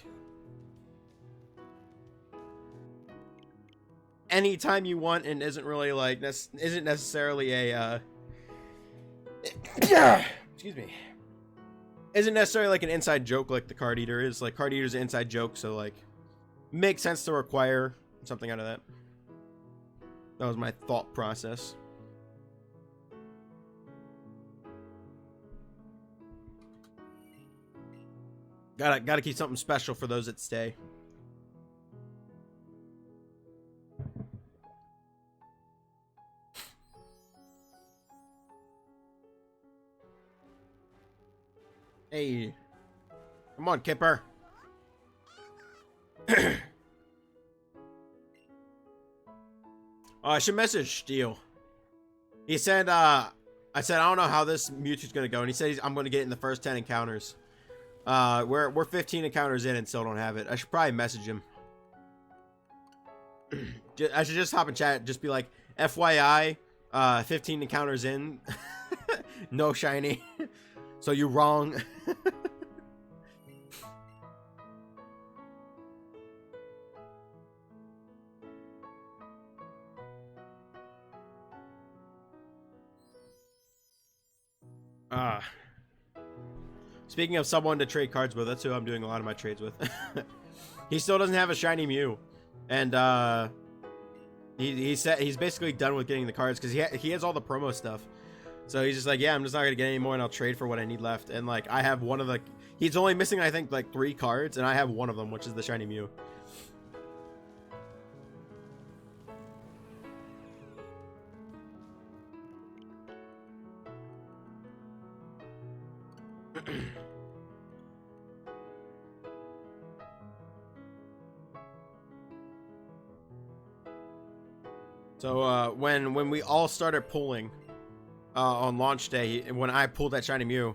anytime you want, and isn't really like isn't necessarily a excuse me, isn't necessarily like an inside joke like the Card Eater is. Like Card Eater's an inside joke, so like makes sense to require something out of that. That was my thought process. Gotta keep something special for those that stay. Hey, come on, Kipper. I should message Steel. He said, I said, I don't know how this Mewtwo's gonna go, and he said I'm gonna get it in the first 10 encounters. We're 15 encounters in and still don't have it. I should probably message him. I should just hop in chat, just be like, FYI, 15 encounters in, no shiny. So you're wrong. Speaking of someone to trade cards with, that's who I'm doing a lot of my trades with. He still doesn't have a shiny Mew, and he said he's basically done with getting the cards because he has all the promo stuff. So he's just like, yeah, I'm just not gonna get any more, and I'll trade for what I need left. And like, I have one of the. He's only missing, I think, like 3 cards, and I have one of them, which is the shiny Mew. So when we all started pulling on launch day, when I pulled that shiny Mew,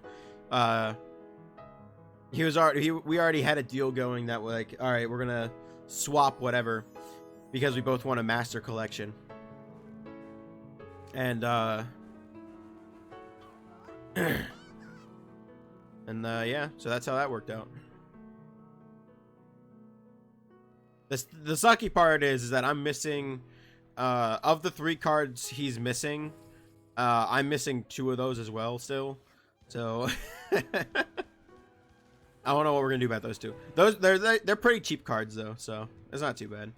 we already had a deal going that like, all right, we're gonna swap whatever because we both want a master collection. And yeah, so that's how that worked out. The sucky part is that I'm missing of the 3 cards he's missing. I'm missing 2 of those as well still. So I don't know what we're gonna do about those 2. Those they're pretty cheap cards though, so it's not too bad.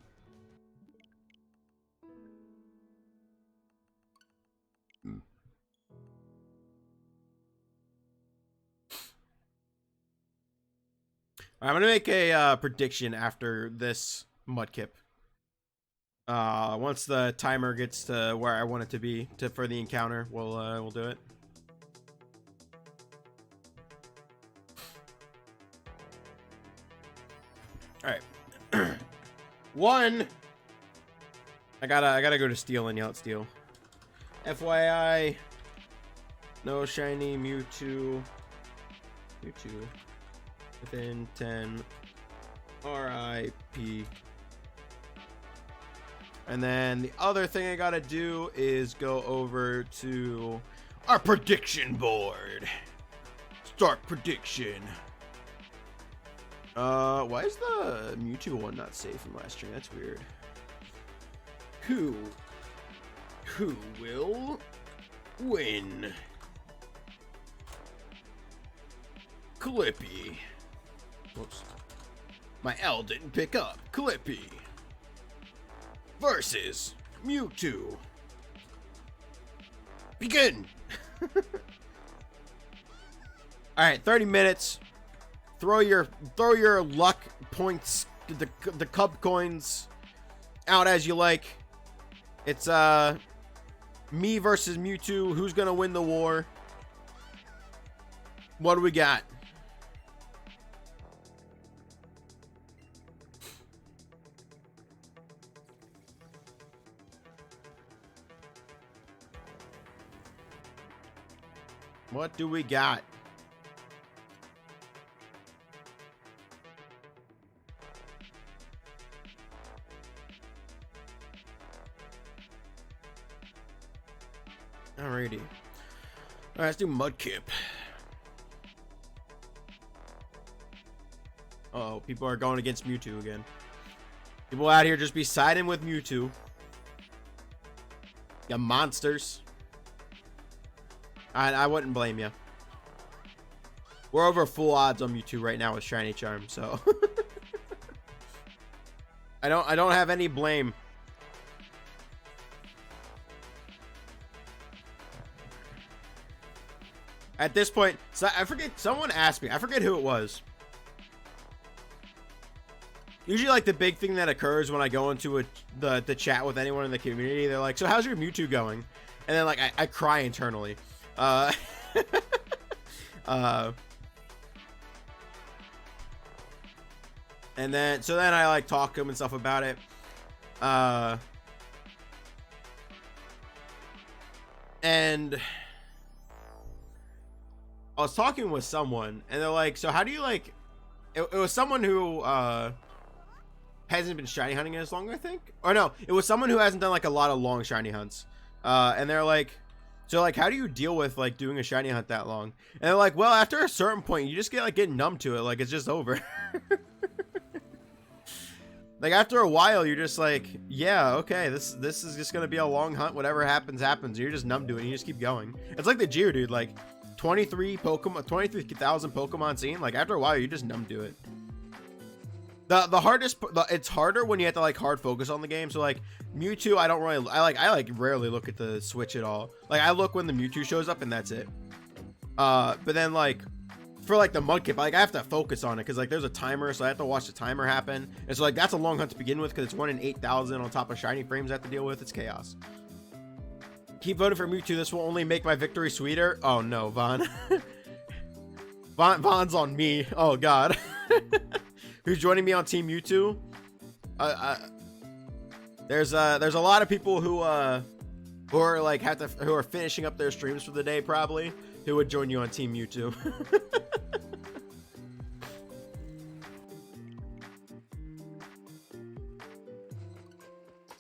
I'm gonna make a prediction after this Mudkip. Once the timer gets to where I want it to be for the encounter, we'll do it. All right. One. I gotta go to Steel and yell at Steel. FYI, no shiny Mewtwo within 10 RIP. And then the other thing I gotta do is go over to our prediction board. Start prediction. Why is the Mewtwo one not saved from last stream? That's weird. Who will win? Clippy. Whoops. My L didn't pick up. Clippy versus Mewtwo. Begin. All right, 30 minutes. Throw your luck points, the cup coins out as you like. It's me versus Mewtwo. Who's gonna win the war? What do we got? What do we got? Alrighty. Alright, let's do Mudkip. Oh, people are going against Mewtwo again. People out here just be siding with Mewtwo. You monsters. I wouldn't blame you. We're over full odds on Mewtwo right now with Shiny Charm, so I don't have any blame. At this point, so I forget, someone asked me, I forget who it was. Usually, like, the big thing that occurs when I go into the chat with anyone in the community, they're like, so how's your Mewtwo going? And then, like, I cry internally. And then, so then I, like, talk to him and stuff about it. And I was talking with someone, and they're like, so how do you, like, it was someone who, hasn't been shiny hunting as long, I think. Or no, it was someone who hasn't done, like, a lot of long shiny hunts. And they're like, so, like, how do you deal with, like, doing a shiny hunt that long? And they're like, well, after a certain point, you just get numb to it. Like, it's just over. Like, after a while, you're just like, yeah, okay, this is just gonna be a long hunt. Whatever happens, happens. You're just numb to it, and you just keep going. It's like the Geodude, like, 23,000 Pokemon seen. Like, after a while, you're just numb to it. The hardest, it's harder when you have to, like, hard focus on the game. So, like, Mewtwo, I rarely look at the Switch at all. Like, I look when the Mewtwo shows up, and that's it. But then, like, for, like, the Mudkip, like, I have to focus on it because, like, there's a timer, so I have to watch the timer happen. And so, like, that's a long hunt to begin with because it's 1 in 8,000 on top of shiny frames I have to deal with. It's chaos. Keep voting for Mewtwo. This will only make my victory sweeter. Oh no, Vaughn. Vaughn's on me. Oh god. Who's joining me on Team Mewtwo? There's a lot of people who are like who are finishing up their streams for the day probably who would join you on Team Mewtwo.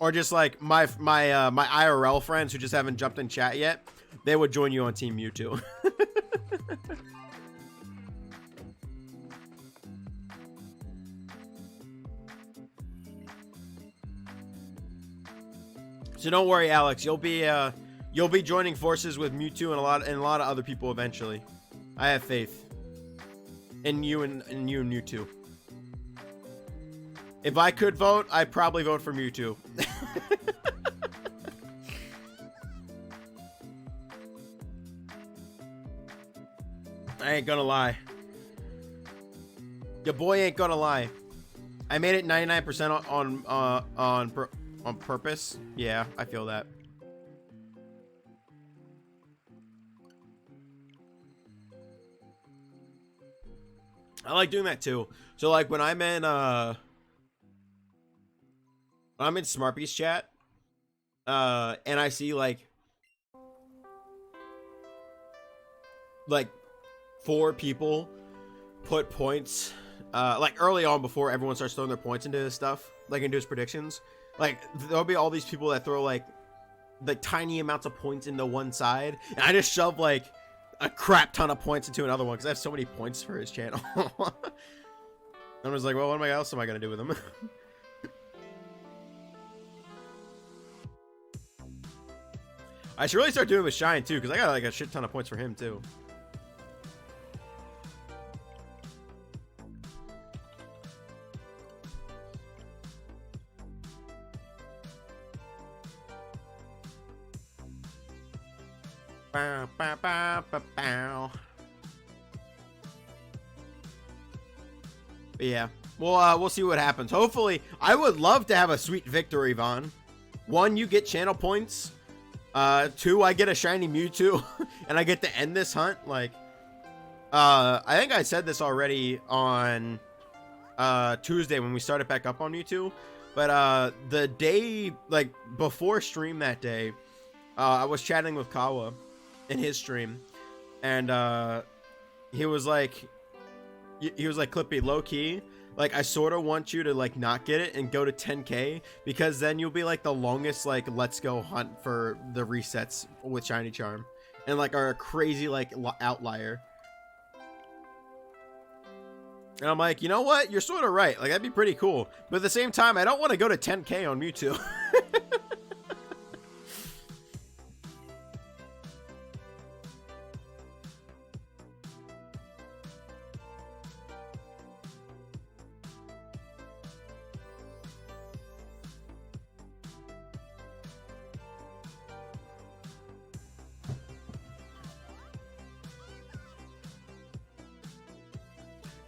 Or just like my IRL friends who just haven't jumped in chat yet, they would join you on Team Mewtwo. So don't worry, Alex. You'll be joining forces with Mewtwo and a lot of other people eventually. I have faith in you and Mewtwo. If I could vote, I'd probably vote for Mewtwo. I ain't gonna lie. Your boy ain't gonna lie. I made it 99% on purpose. Yeah, I feel that. I like doing that too. So like when I'm in Smartbeast chat, and I see like 4 people put points like early on before everyone starts throwing their points into his stuff, like into his predictions. Like there'll be all these people that throw like the tiny amounts of points into one side, and I just shove like a crap ton of points into another one because I have so many points for his channel. I was like, well, what else am I gonna do with him? I should really start doing with Shine too, because I got like a shit ton of points for him too. Bow, bow, bow, bow, bow. But yeah, we'll see what happens. Hopefully, I would love to have a sweet victory, Vaughn. 1, you get channel points. 2, I get a shiny Mewtwo, and I get to end this hunt. Like, I think I said this already on Tuesday when we started back up on Mewtwo. But the day like before stream that day, I was chatting with Kawa in his stream, and he was like, Clippy, low key, like I sort of want you to like not get it and go to 10k, because then you'll be like the longest like let's go hunt for the resets with shiny charm, and like are a crazy like outlier. And I'm like, you know what, you're sort of right, like that'd be pretty cool, but at the same time I don't want to go to 10k on Mewtwo.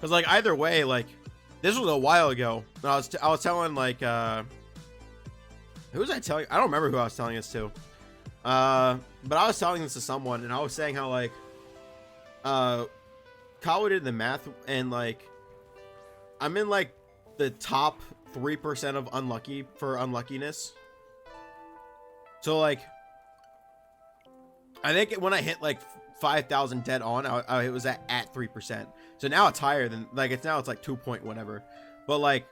Cause like either way, like this was a while ago. I was telling like who was I telling? I don't remember who I was telling this to. But I was telling this to someone, and I was saying how like Kawa did the math, and like I'm in like the top 3% of unlucky for unluckiness. So like I think when I hit like 5,000 dead on, I was at 3%. So now it's higher than like it's like 2 point whatever. But like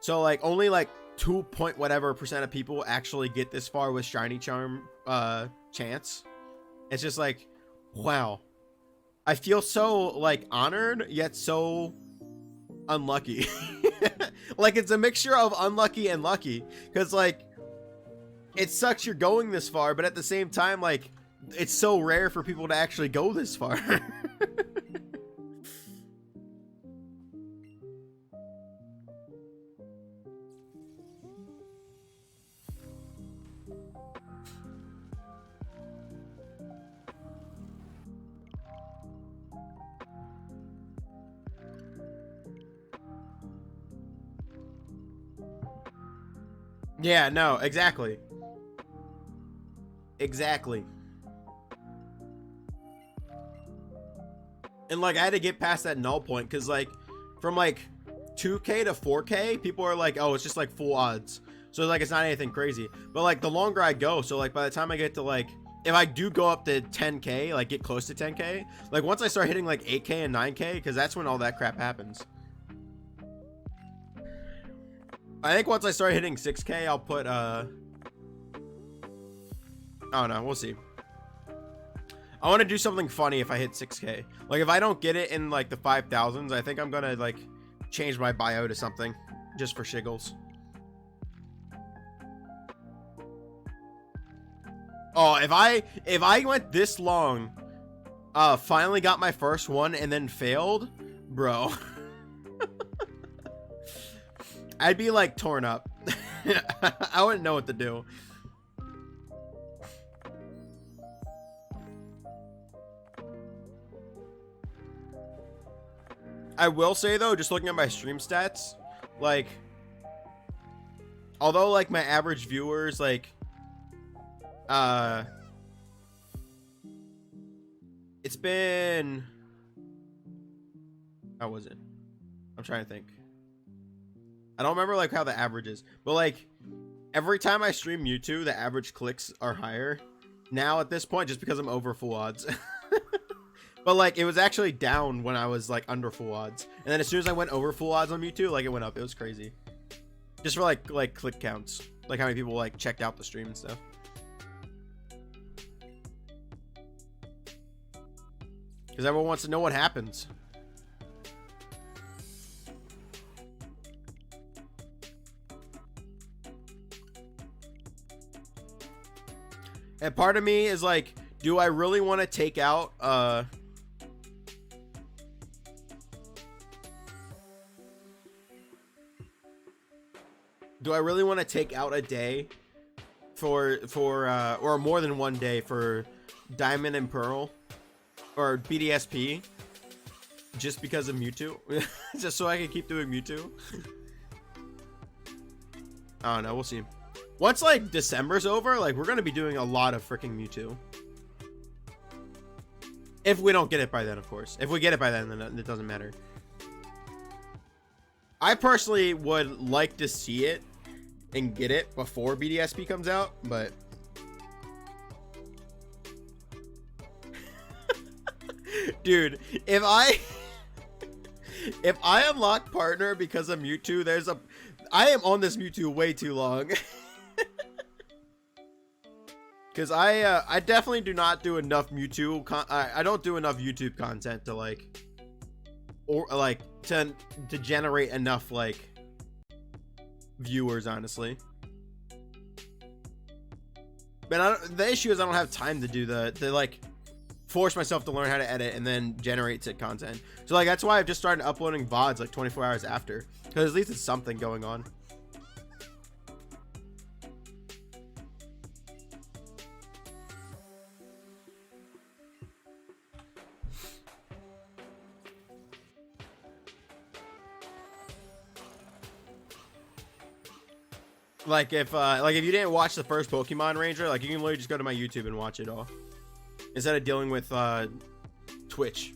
so like only like 2 point whatever percent of people actually get this far with shiny charm chance. It's just like, wow. I feel so like honored yet so unlucky. Like it's a mixture of unlucky and lucky, because like it sucks you're going this far, but at the same time like it's so rare for people to actually go this far. Yeah, no, exactly. Exactly. And like I had to get past that null point, because like from like 2k to 4k people are like, oh, it's just like full odds, so like it's not anything crazy. But like the longer I go, so like by the time I get to like, if I do go up to 10k, like get close to 10k, like once I start hitting like 8k and 9k, because that's when all that crap happens. I think once I start hitting 6k I'll put I don't know, we'll see. I want to do something funny if I hit 6k. Like if I don't get it in like the 5,000s, I think I'm gonna like change my bio to something just for shiggles. Oh, if I went this long, finally got my first one and then failed, bro, I'd be like torn up. I wouldn't know what to do. I will say though, just looking at my stream stats, like, although like my average viewers, like, it's been, how was it? I'm trying to think. I don't remember like how the average is, but like every time I stream Mewtwo, the average clicks are higher now at this point, just because I'm over full odds. But like it was actually down when I was like under full odds, and then as soon as I went over full odds on Mewtwo, like it went up. It was crazy, just for like click counts, like how many people like checked out the stream and stuff. Because everyone wants to know what happens. And part of me is like, do I really want to take out do I really want to take out a day for or more than one day for Diamond and Pearl or BDSP just because of Mewtwo? Just so I can keep doing Mewtwo? I don't know, we'll see. Once like December's over, like we're gonna be doing a lot of freaking Mewtwo. If we don't get it by then, of course. If we get it by then it doesn't matter. I personally would like to see it and get it before BDSP comes out, but dude, if I unlock partner because of Mewtwo, I am on this Mewtwo way too long. Because I definitely do not do enough Mewtwo I don't do enough YouTube content to like, or like to generate enough like viewers, honestly. But the issue is I don't have time to do to like force myself to learn how to edit and then generate said content. So like that's why I've just started uploading VODs like 24 hours after, because at least it's something going on. Like if you didn't watch the first Pokemon Ranger, like you can literally just go to my YouTube and watch it all instead of dealing with Twitch.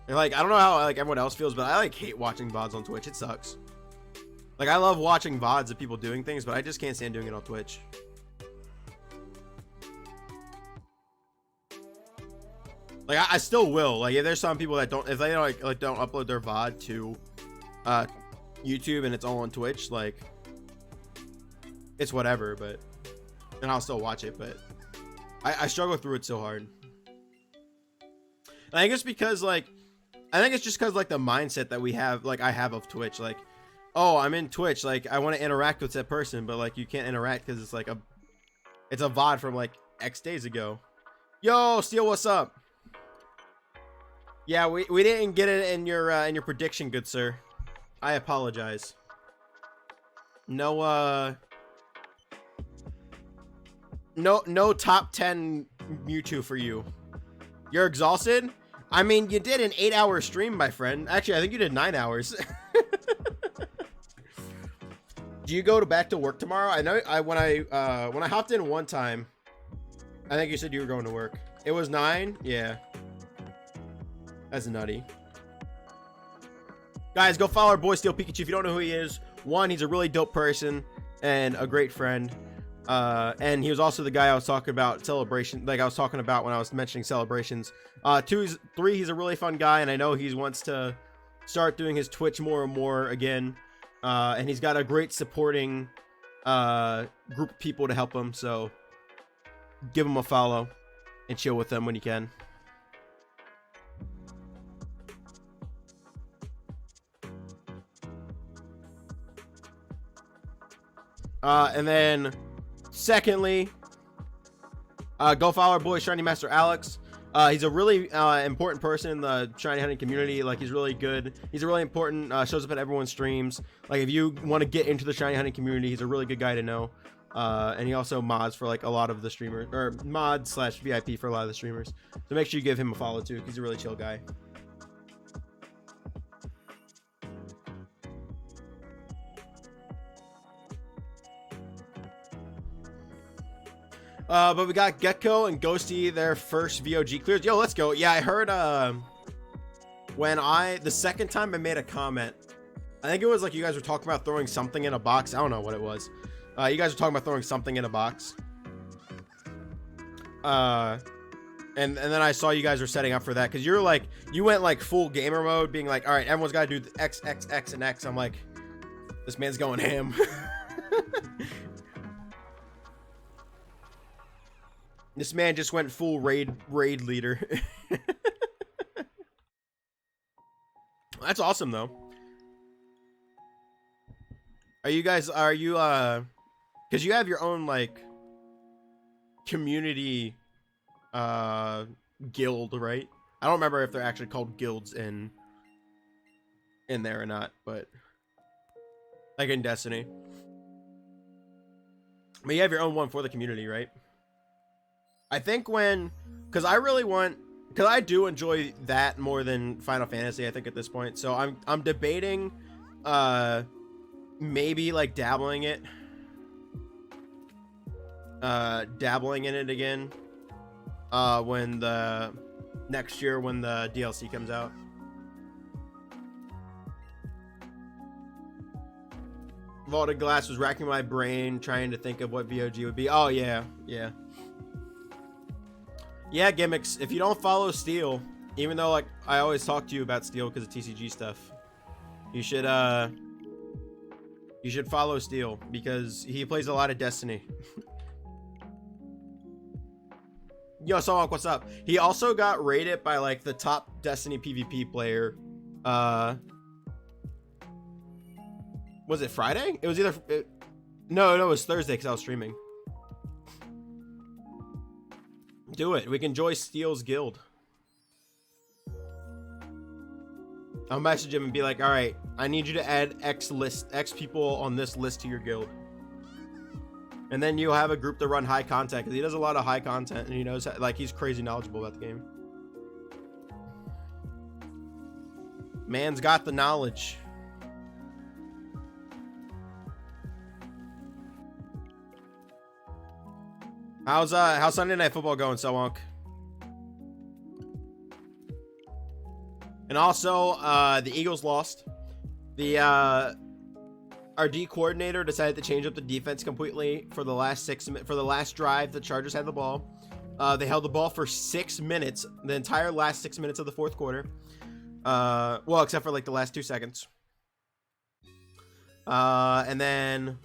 And like I don't know how like everyone else feels, but I like hate watching VODs on Twitch. It sucks. Like I love watching VODs of people doing things, but I just can't stand doing it on Twitch. Like I still will. Like if there's some people that don't, if they don't like don't upload their VOD to YouTube and it's all on Twitch, like it's whatever, but and I'll still watch it, but I struggle through it so hard. And I think it's because like it's just because like the mindset that we have, like I have of Twitch, like, oh, I'm in Twitch, like I want to interact with that person, but like you can't interact because it's like it's a VOD from like X days ago. Yo, Steel, what's up? Yeah, we didn't get it in your prediction, good sir. I apologize. No top 10 Mewtwo for you. You're exhausted? I mean, you did an 8-hour stream, my friend. Actually, I think you did 9 hours. Do you go back to work tomorrow? I know when I hopped in one time, I think you said you were going to work. It was 9? Yeah. That's nutty. Guys, go follow our boy Steel Pikachu if you don't know who he is. One, he's a really dope person and a great friend. And he was also the guy I was talking about celebration, like I was talking about when I was mentioning celebrations. 3, he's a really fun guy, and I know he wants to start doing his Twitch more and more again. And he's got a great supporting group of people to help him, so give him a follow and chill with them when you can. And then secondly, go follow our boy Shiny Master Alex. He's a really important person in the shiny hunting community. Like he's really good. He's a really important, shows up at everyone's streams. Like if you want to get into the shiny hunting community, he's a really good guy to know. And he also mods for like a lot of the streamers, or mod/VIP for a lot of the streamers. So make sure you give him a follow too, 'cause he's a really chill guy. But we got Gecko and Ghosty, their first VOG clears. Yo, let's go. Yeah, I heard when the second time I made a comment, I think it was like you guys were talking about throwing something in a box. I don't know what it was. You guys were talking about throwing something in a box. And then I saw you guys were setting up for that because you're like, you went like full gamer mode, being like, all right, everyone's got to do X, X, X, and X. I'm like, this man's going ham. This man just went full raid leader. That's awesome though. Are you because you have your own like community guild, right? I don't remember if they're actually called guilds in there or not, but like in Destiny. But you have your own one for the community, right? I think because I do enjoy that more than Final Fantasy, I think at this point. So I'm debating maybe like dabbling in it again when the next year when the DLC comes out. Vaulted Glass was racking my brain trying to think of what VOG would be. Oh yeah, Gimmicks. If you don't follow Steel, even though like I always talk to you about Steel because of TCG stuff, you should follow Steel because he plays a lot of Destiny. Yo, Sawak, what's up? He also got rated by like the top Destiny PvP player. Was it Friday? It was either no, it was Thursday because I was streaming. Do it. We can join Steel's guild. I'll message him and be like, all right, I need you to add X people on this list to your guild. And then you'll have a group to run high content because he does a lot of high content and he knows like he's crazy knowledgeable about the game. Man's got the knowledge. How's Sunday Night Football going, Sawonk? And also, the Eagles lost. Our D coordinator decided to change up the defense completely for the last drive. The Chargers had the ball. They held the ball for 6 minutes, the entire last 6 minutes of the fourth quarter. Well, except for like the last 2 seconds. And then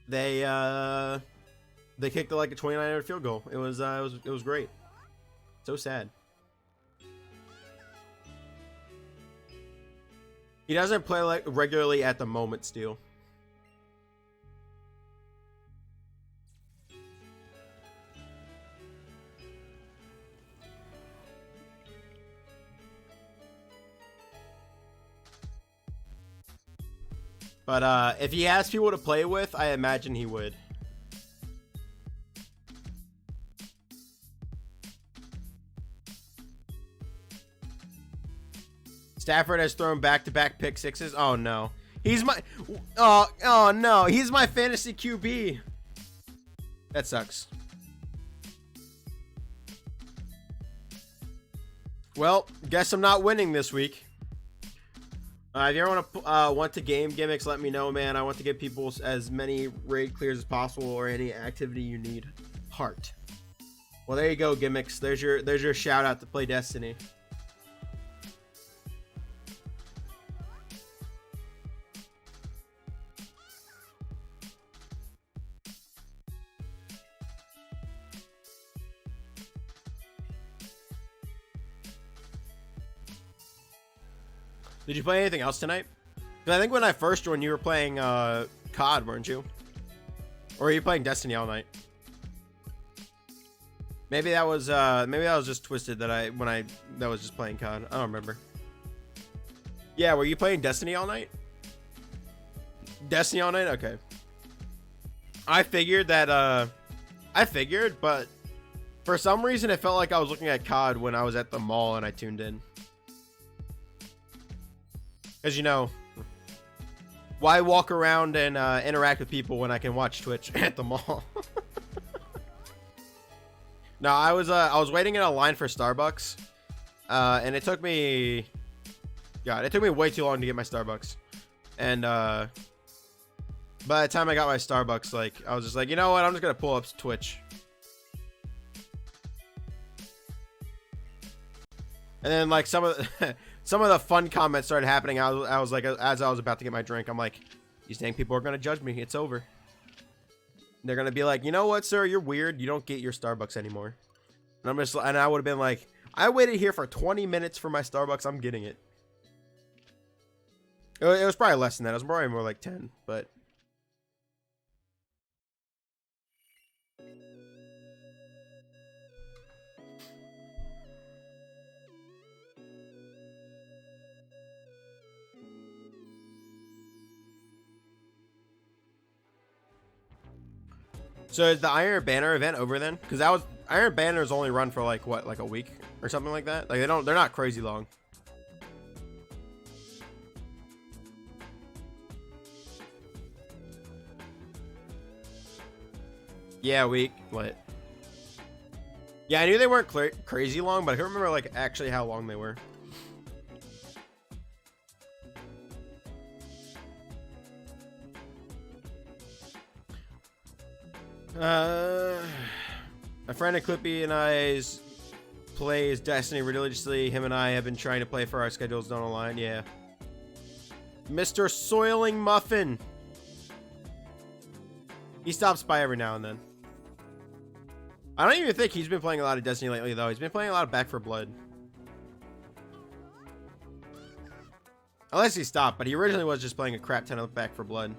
they kicked like a 29-yard field goal. It was great. So sad. He doesn't play like regularly at the moment, Steel. But if he has people to play with, I imagine he would. Stafford has thrown back-to-back pick sixes. Oh no, he's my oh no, he's my fantasy QB. That sucks. Well, guess I'm not winning this week. If you ever want to game Gimmicks, let me know, man. I want to give people as many raid clears as possible or any activity you need. Heart. Well, there you go, Gimmicks. There's your shout out to play Destiny. Did you play anything else tonight? Because I think when I first joined, you were playing COD, weren't you? Or were you playing Destiny all night? Maybe that was just twisted that was just playing COD. I don't remember. Yeah, were you playing Destiny all night? Destiny all night? Okay. I figured, but for some reason it felt like I was looking at COD when I was at the mall and I tuned in. Because, you know, why walk around and interact with people when I can watch Twitch at the mall? No, I was waiting in a line for Starbucks, and it took me, God, it took me way too long to get my Starbucks, and by the time I got my Starbucks, like I was just like, you know what, I'm just gonna pull up Twitch, and then like some of the some of the fun comments started happening. I was like, as I was about to get my drink, I'm like, these dang people are gonna judge me. It's over. They're gonna be like, you know what, sir, you're weird. You don't get your Starbucks anymore. And I'm just, and I would have been like, I waited here for 20 minutes for my Starbucks. I'm getting it. It was probably less than that. It was probably more like 10, but. So is the Iron Banner event over then? Because that was Iron Banners only run for like what, like a week or something like that. Like they're not crazy long. Yeah, week. What? Yeah, I knew they weren't crazy long, but I can't remember like actually how long they were. My friend Eclippi and I's plays Destiny religiously. Him and I have been trying to play for our schedules don't align. Yeah. Mr. Soiling Muffin. He stops by every now and then. I don't even think he's been playing a lot of Destiny lately, though. He's been playing a lot of Back 4 Blood. Unless he stopped, but he originally was just playing a crap ton of Back 4 Blood.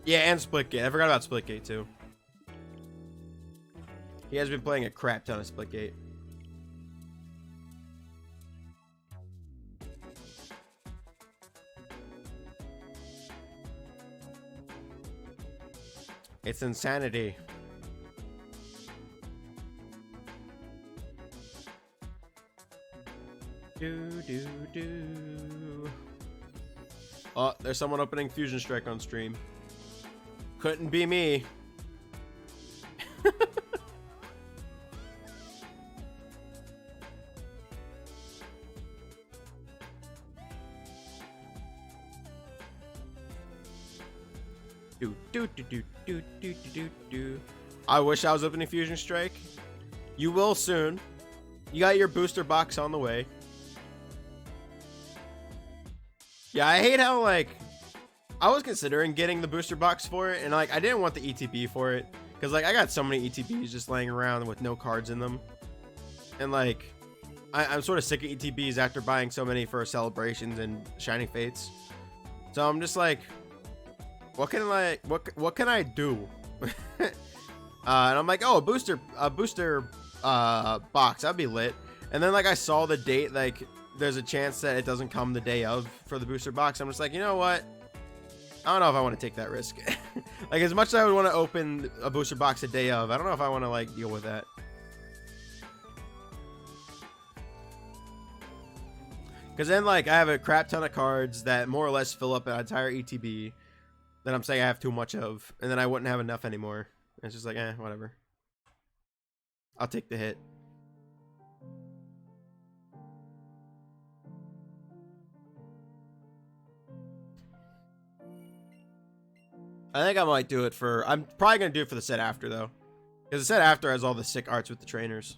Yeah, and Splitgate. I forgot about Splitgate, too. He has been playing a crap ton of Splitgate. It's insanity. Do. Oh, there's someone opening Fusion Strike on stream. Couldn't be me. Do. I wish I was opening Fusion Strike. You will soon. You got your booster box on the way. Yeah, I hate how, like, I was considering getting the booster box for it, and, like, I didn't want the ETB for it, because, like, I got so many ETBs just laying around with no cards in them. And, like, I'm sort of sick of ETBs after buying so many for Celebrations and Shining Fates. So I'm just like, what can I do? And I'm like, oh, a booster box, that'd be lit. And then, like, I saw the date, like, there's a chance that it doesn't come the day of for the booster box. I'm just like, you know what? I don't know if I want to take that risk. Like, as much as I would want to open a booster box a day of, I don't know if I want to, like, deal with that. Because then, like, I have a crap ton of cards that more or less fill up an entire ETB that I'm saying I have too much of, and then I wouldn't have enough anymore. It's just like, whatever. I'll take the hit. I think I might do it for... I'm probably going to do it for the set after, though. Because the set after has all the sick arts with the trainers.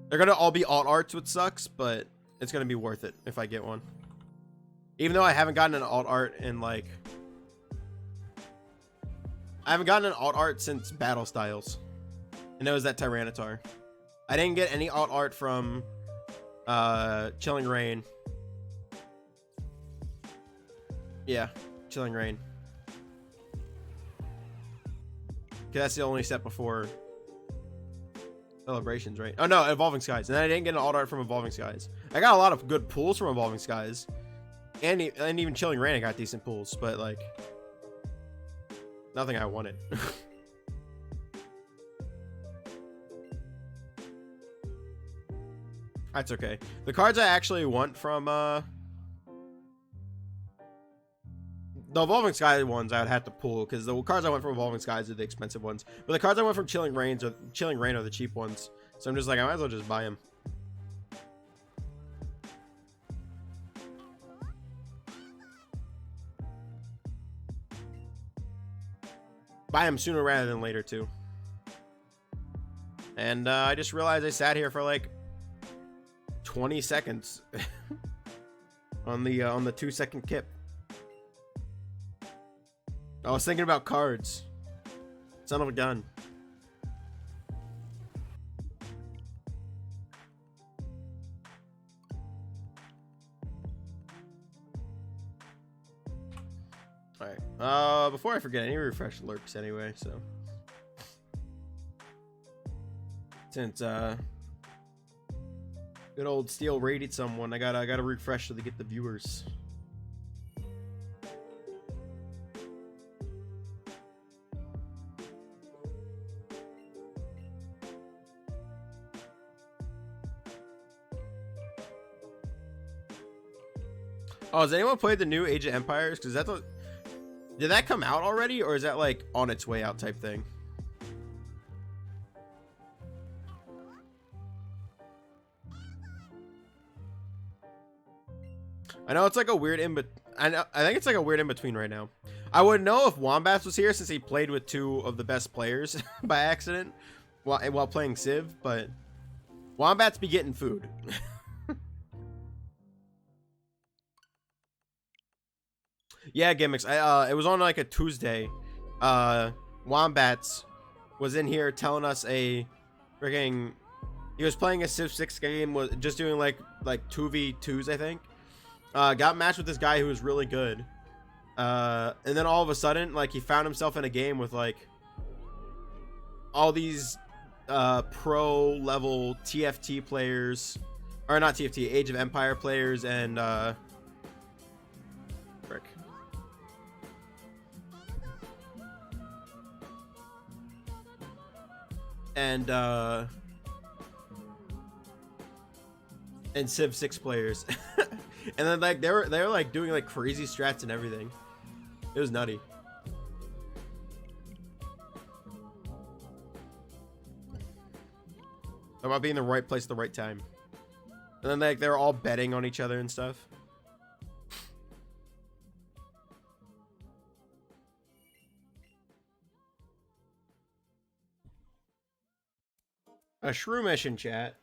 They're going to all be alt arts, which sucks, but it's going to be worth it if I get one. Even though I haven't gotten an alt art in, like... I haven't gotten an alt art since Battle Styles. And it was that Tyranitar. I didn't get any alt art from Chilling Reign. Yeah, Chilling Reign. That's the only set before Celebrations, right? Oh no, Evolving Skies. And then I didn't get an alt art from Evolving Skies. I got a lot of good pulls from Evolving Skies. And even Chilling Reign, I got decent pulls, but like nothing I wanted. That's okay. The cards I actually want from The Evolving Skies ones I would have to pull because the cards I went from Evolving Skies are the expensive ones. But the cards I went from Chilling Rain are the cheap ones. So I'm just like, I might as well just buy them. Buy them sooner rather than later too. And I just realized I sat here for like 20 seconds on the 2-second kip. I was thinking about cards. Son of a gun. Alright. Before I forget, I need to refresh lurks anyway, so. Since good old Steel raided someone, I gotta refresh so they get the viewers. Oh, has anyone played the new Age of Empires? Because that's what, did that come out already, or is that like on its way out type thing? I know it's like a weird I think it's like a weird in between right now. I would know if Wombats was here since he played with 2 of the best players by accident while playing Civ, but Wombats be getting food. Yeah, gimmicks. It was on like a Tuesday. Wombats was in here telling us a freaking. He was playing a Civ 6 game, was just doing like 2v2s, I think. Got matched with this guy who was really good. And then all of a sudden, like, he found himself in a game with like all these pro level TFT players, or not TFT, Age of Empire players, and frick. And Civ 6 players. And then like they were like doing like crazy strats and everything. It was nutty. About being in the right place at the right time. And then like they were all betting on each other and stuff. A shroomish in chat.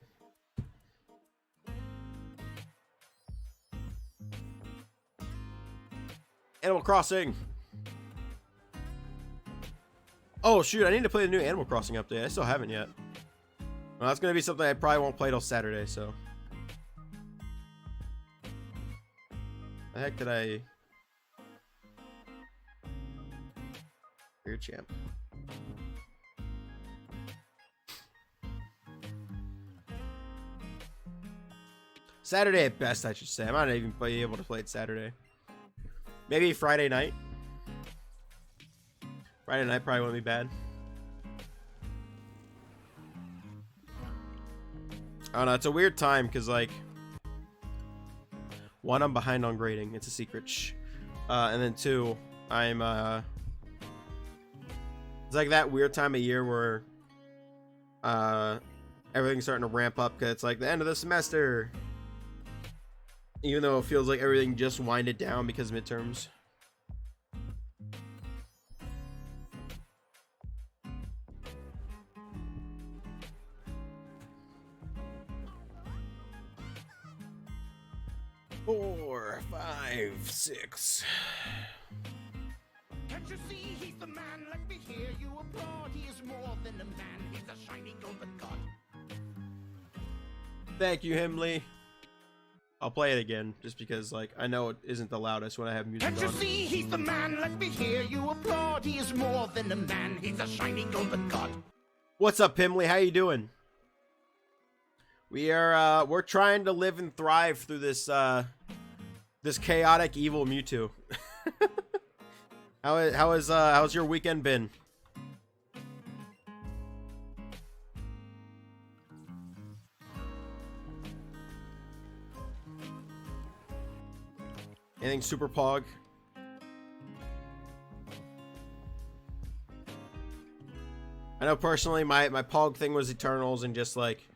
Animal Crossing. Oh shoot, I need to play the new Animal Crossing update. I still haven't yet. Well, that's gonna be something I probably won't play till Saturday, so. The heck did I? Weird champ. Saturday at best, I should say. I might not even be able to play it Saturday. Maybe Friday night. Friday night probably won't be bad. I don't know. It's a weird time because, like, one, I'm behind on grading. It's a secret. And then 2, I'm it's like that weird time of year where everything's starting to ramp up because it's like the end of the semester. Even though it feels like everything just winded down because of midterms. Four, 5, 6. Can't you see he's the man? Let me hear you applaud. He is more than a man. He's a shiny golden god. Thank you, Himley. I'll play it again, just because, like, I know it isn't the loudest when I have music on. Can't you see he's the man? Let me hear you applaud. He is more than a man. He's a shiny golden god. What's up, Himley? How you doing? We're trying to live and thrive through this, this chaotic, evil Mewtwo. How's your weekend been? Anything super pog? I know personally my Pog thing was Eternals and just like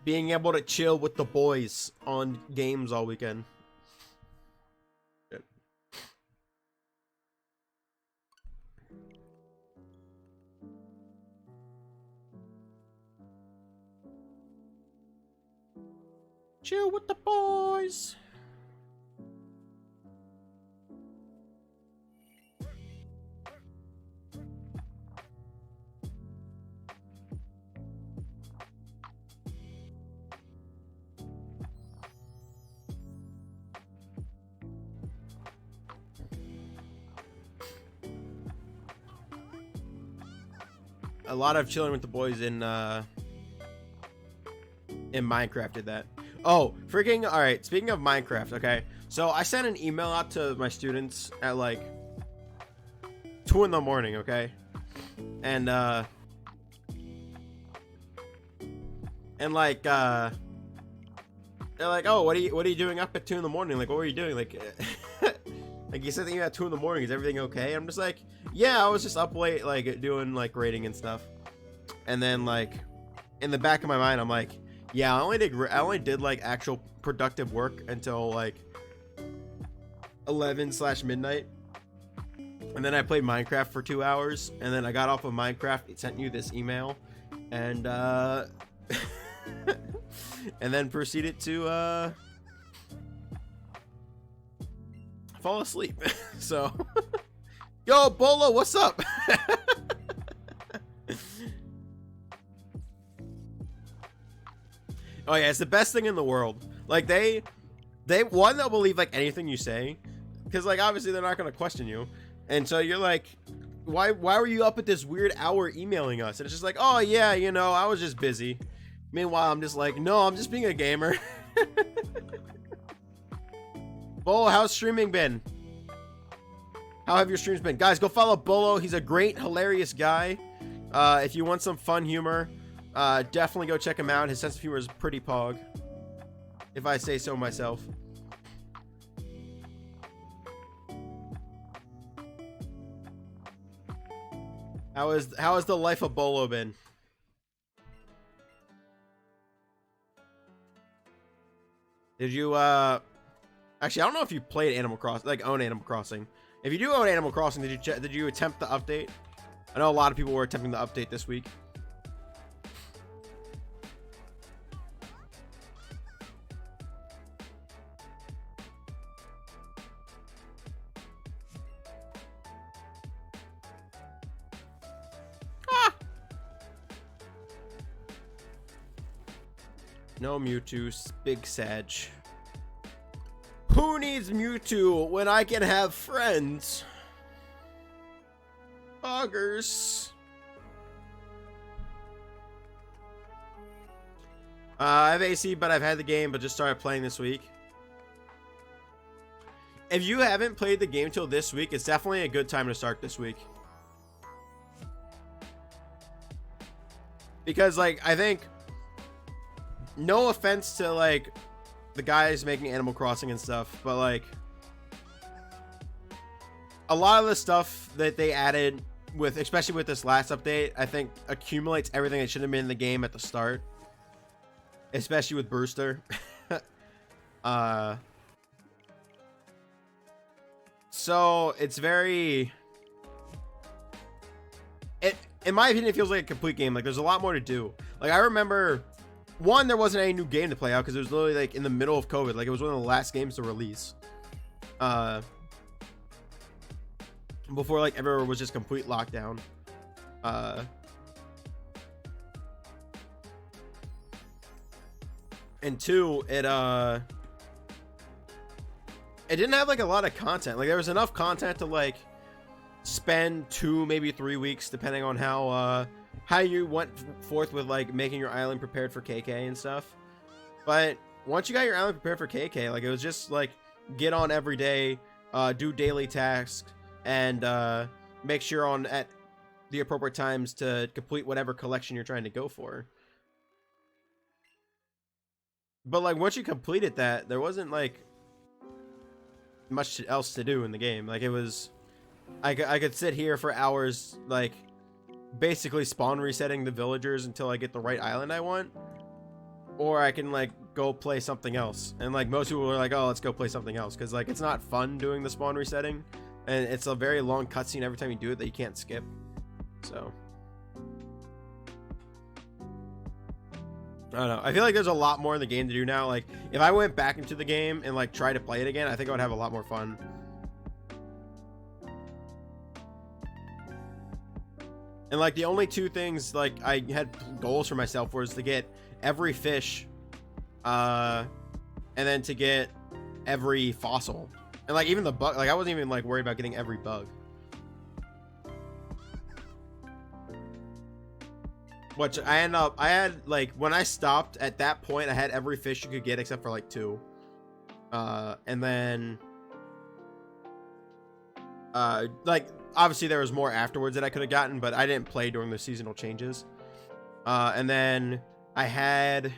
being able to chill with the boys on games all weekend. Good. Chill with the boys. A lot of chilling with the boys in Minecraft did that. Oh, freaking, all right, speaking of Minecraft, okay, so I sent an email out to my students at like 2 in the morning, okay, and like they're like, oh, what are you doing up at 2 in the morning? Like, what were you doing? Like like you said that you at 2 in the morning, is everything okay? I'm just like, yeah, I was just up late, like doing like grading and stuff. And then like in the back of my mind, I'm like, yeah, I only did like actual productive work until like 11/midnight. And then I played Minecraft for 2 hours, and then I got off of Minecraft, it sent you this email, and and then proceeded to fall asleep. So yo, Bolo, what's up? Oh yeah, it's the best thing in the world. Like they'll believe like anything you say, because like obviously they're not gonna question you, and so you're like, why were you up at this weird hour emailing us? And it's just like, oh yeah, you know, I was just busy. Meanwhile, I'm just like, no, I'm just being a gamer. Bolo, how's streaming been? How have your streams been? Guys, go follow Bolo. He's a great, hilarious guy. If you want some fun humor, definitely go check him out. His sense of humor is pretty pog, if I say so myself. How has the life of Bolo been? Did you actually, I don't know if you played Animal Crossing, like own Animal Crossing. If you do own Animal Crossing, did you attempt the update? I know a lot of people were attempting the update this week. No Mewtwo, big Sag. Who needs Mewtwo when I can have friends? Poggers. I have AC, but I've had the game, but just started playing this week. If you haven't played the game till this week, it's definitely a good time to start this week. Because, like, I think, no offense to, like, the guys making Animal Crossing and stuff, but, like, a lot of the stuff that they added with, especially with this last update, I think accumulates everything that should have been in the game at the start. Especially with Brewster. So it's very, in my opinion, it feels like a complete game. Like there's a lot more to do. Like I remember, one, there wasn't any new game to play out because it was literally like in the middle of COVID. Like it was one of the last games to release. Before like everywhere was just complete lockdown. And two, it didn't have like a lot of content. Like there was enough content to like spend 2, maybe 3 weeks, depending on how you went forth with like making your island prepared for KK and stuff. But once you got your island prepared for KK, like it was just like get on every day, do daily tasks, and make sure on at the appropriate times to complete whatever collection you're trying to go for. But like once you completed that, there wasn't like much else to do in the game. Like it was, I could sit here for hours like basically spawn resetting the villagers until I get the right island I want, or I can like go play something else. And like most people are like, oh, let's go play something else, because like it's not fun doing the spawn resetting, and it's a very long cutscene every time you do it that you can't skip. So I don't know. I feel like there's a lot more in the game to do now. Like if I went back into the game and like tried to play it again, I think I would have a lot more fun. And like the only two things like I had goals for myself was to get every fish, and then to get every fossil, and like even the bug. Like I wasn't even like worried about getting every bug. Which I had like when I stopped at that point, I had every fish you could get except for like 2, and then like obviously there was more afterwards that I could have gotten, but I didn't play during the seasonal changes. And then I had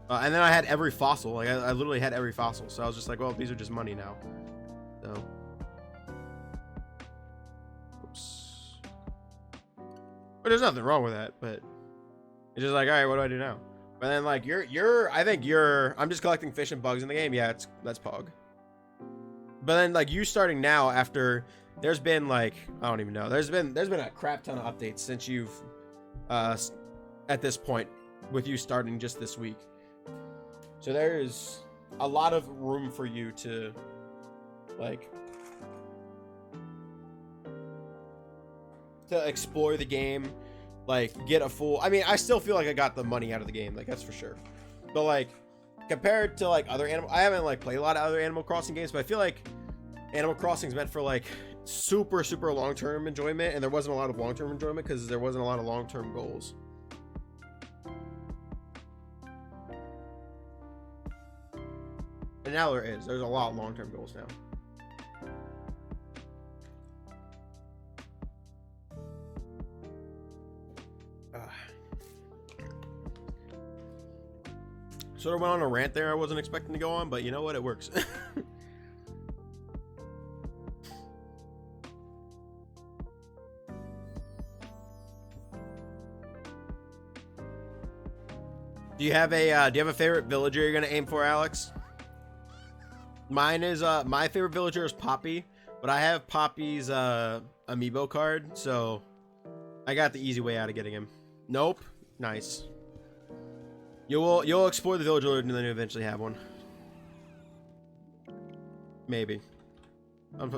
every fossil. Like I literally had every fossil, so I was just like, well, these are just money now. So oops. But there's nothing wrong with that, but it's just like, all right, what do I do now? But then like I'm just collecting fish and bugs in the game. Yeah, that's Pog. But then like you starting now after there's been like, I don't even know, there's been a crap ton of updates since you've at this point with you starting just this week. So there's a lot of room for you to like to explore the game, like get a full, I mean, I still feel like I got the money out of the game, like that's for sure. But like compared to like other I haven't like played a lot of other Animal Crossing games, but I feel like Animal Crossing is meant for like super long-term enjoyment, and there wasn't a lot of long-term enjoyment because there wasn't a lot of long-term goals. And now there's a lot of long-term goals now. Sort of went on a rant there I wasn't expecting to go on, but you know what, it works. Do you have a favorite villager you're gonna aim for, Alex? Mine is my favorite villager is Poppy, but I have Poppy's amiibo card, so I got the easy way out of getting him. Nope. Nice. You'll explore the villager and then you eventually have one. Maybe.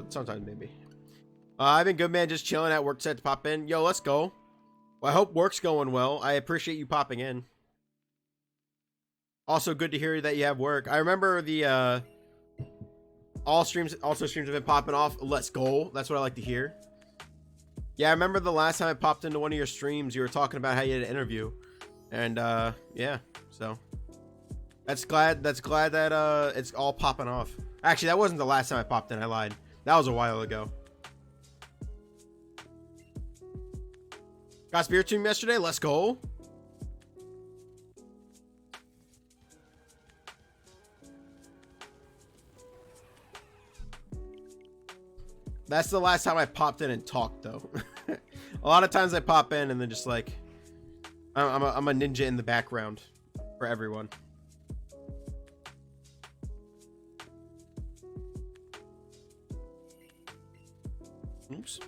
Sometimes maybe. I've been good, man. Just chilling at work. Set to pop in. Yo, let's go. Well, I hope work's going well. I appreciate you popping in. Also, good to hear that you have work. I remember the streams have been popping off. Let's go. That's what I like to hear. Yeah, I remember the last time I popped into one of your streams, you were talking about how you had an interview, and yeah, so that's glad that it's all popping off. Actually, that wasn't the last time I popped in. I lied. That was a while ago. Got Spirit Team yesterday. Let's go. That's the last time I popped in and talked, though. A lot of times I pop in and then just like I'm a ninja in the background for everyone. Oops.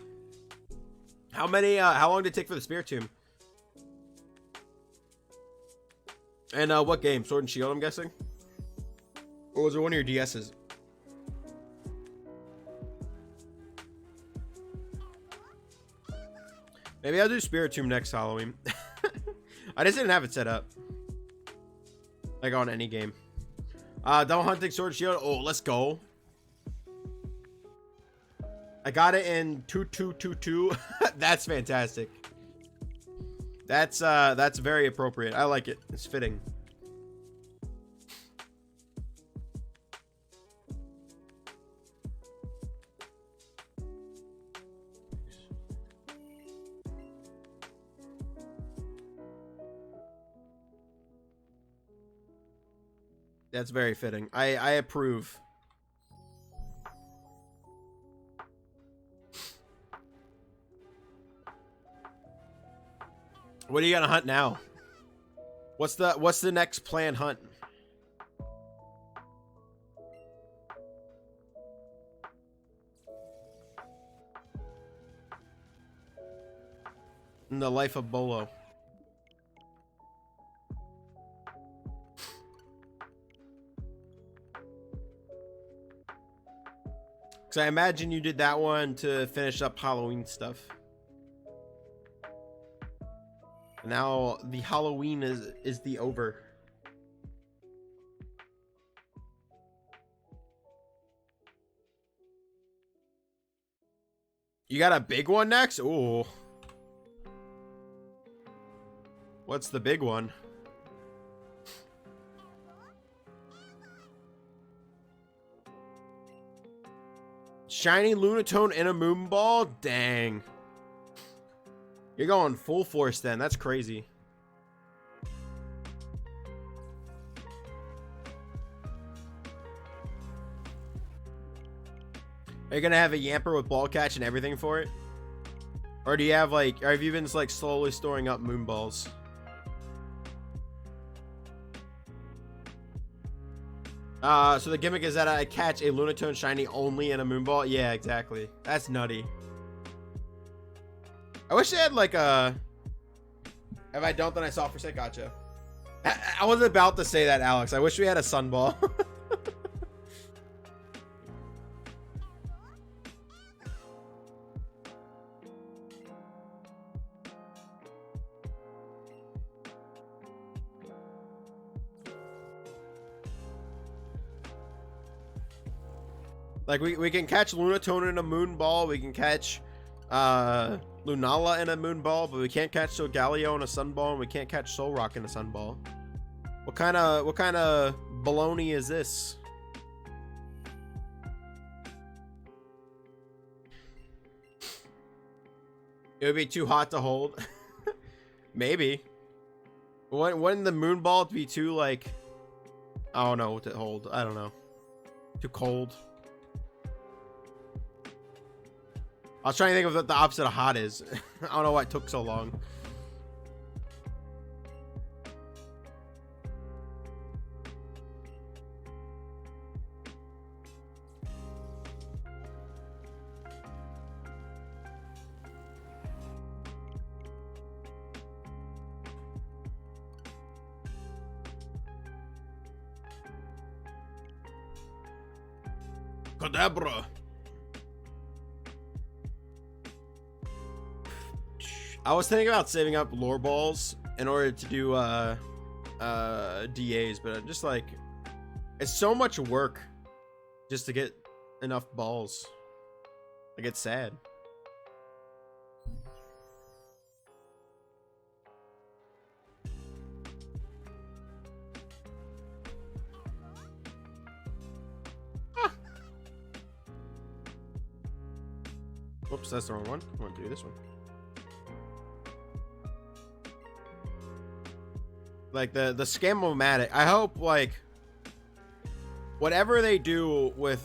How long did it take for the Spirit Tomb? And what game? Sword and Shield, I'm guessing? Or was it one of your DS's? Maybe I'll do Spirit Tomb next Halloween. I just didn't have it set up. Like on any game. Double hunting Sword and Shield. Oh, let's go. I got it in 2222. That's fantastic. That's very appropriate. I like it. It's fitting. That's very fitting. I approve. What are you gonna hunt now? What's the next planned hunt? In the life of Bolo. Because I imagine you did that one to finish up Halloween stuff. Now the Halloween is the over. You got a big one next? Ooh. What's the big one? Shiny Lunatone and a Moonball? Dang. You're going full force then. That's crazy. Are you gonna have a Yamper with ball catch and everything for it? Or do you have like, or have you been just like slowly storing up Moonballs? So the gimmick is that I catch a Lunatone shiny only in a Moonball? Yeah, exactly. That's nutty. I wish they had like a... If I don't, then I saw for say gotcha. I was about to say that, Alex. I wish we had a Sunball. Like, we can catch Lunatone in a Moonball. We can catch Lunala in a Moonball, but we can't catch Solgaleo in a Sunball, and we can't catch Solrock in a Sunball. What kind of baloney is this? It would be too hot to hold. Maybe. Wouldn't the Moonball be too, like... I don't know what to hold. I don't know. Too cold. I was trying to think of what the opposite of hot is. I don't know why it took so long. Kadabra. I was thinking about saving up lore balls in order to do DAs, but I'm just like, it's so much work just to get enough balls. Like, it's sad. Ah. Whoops, that's the wrong one. I want to do this one. Like the Scam-O-Matic, I hope like whatever they do with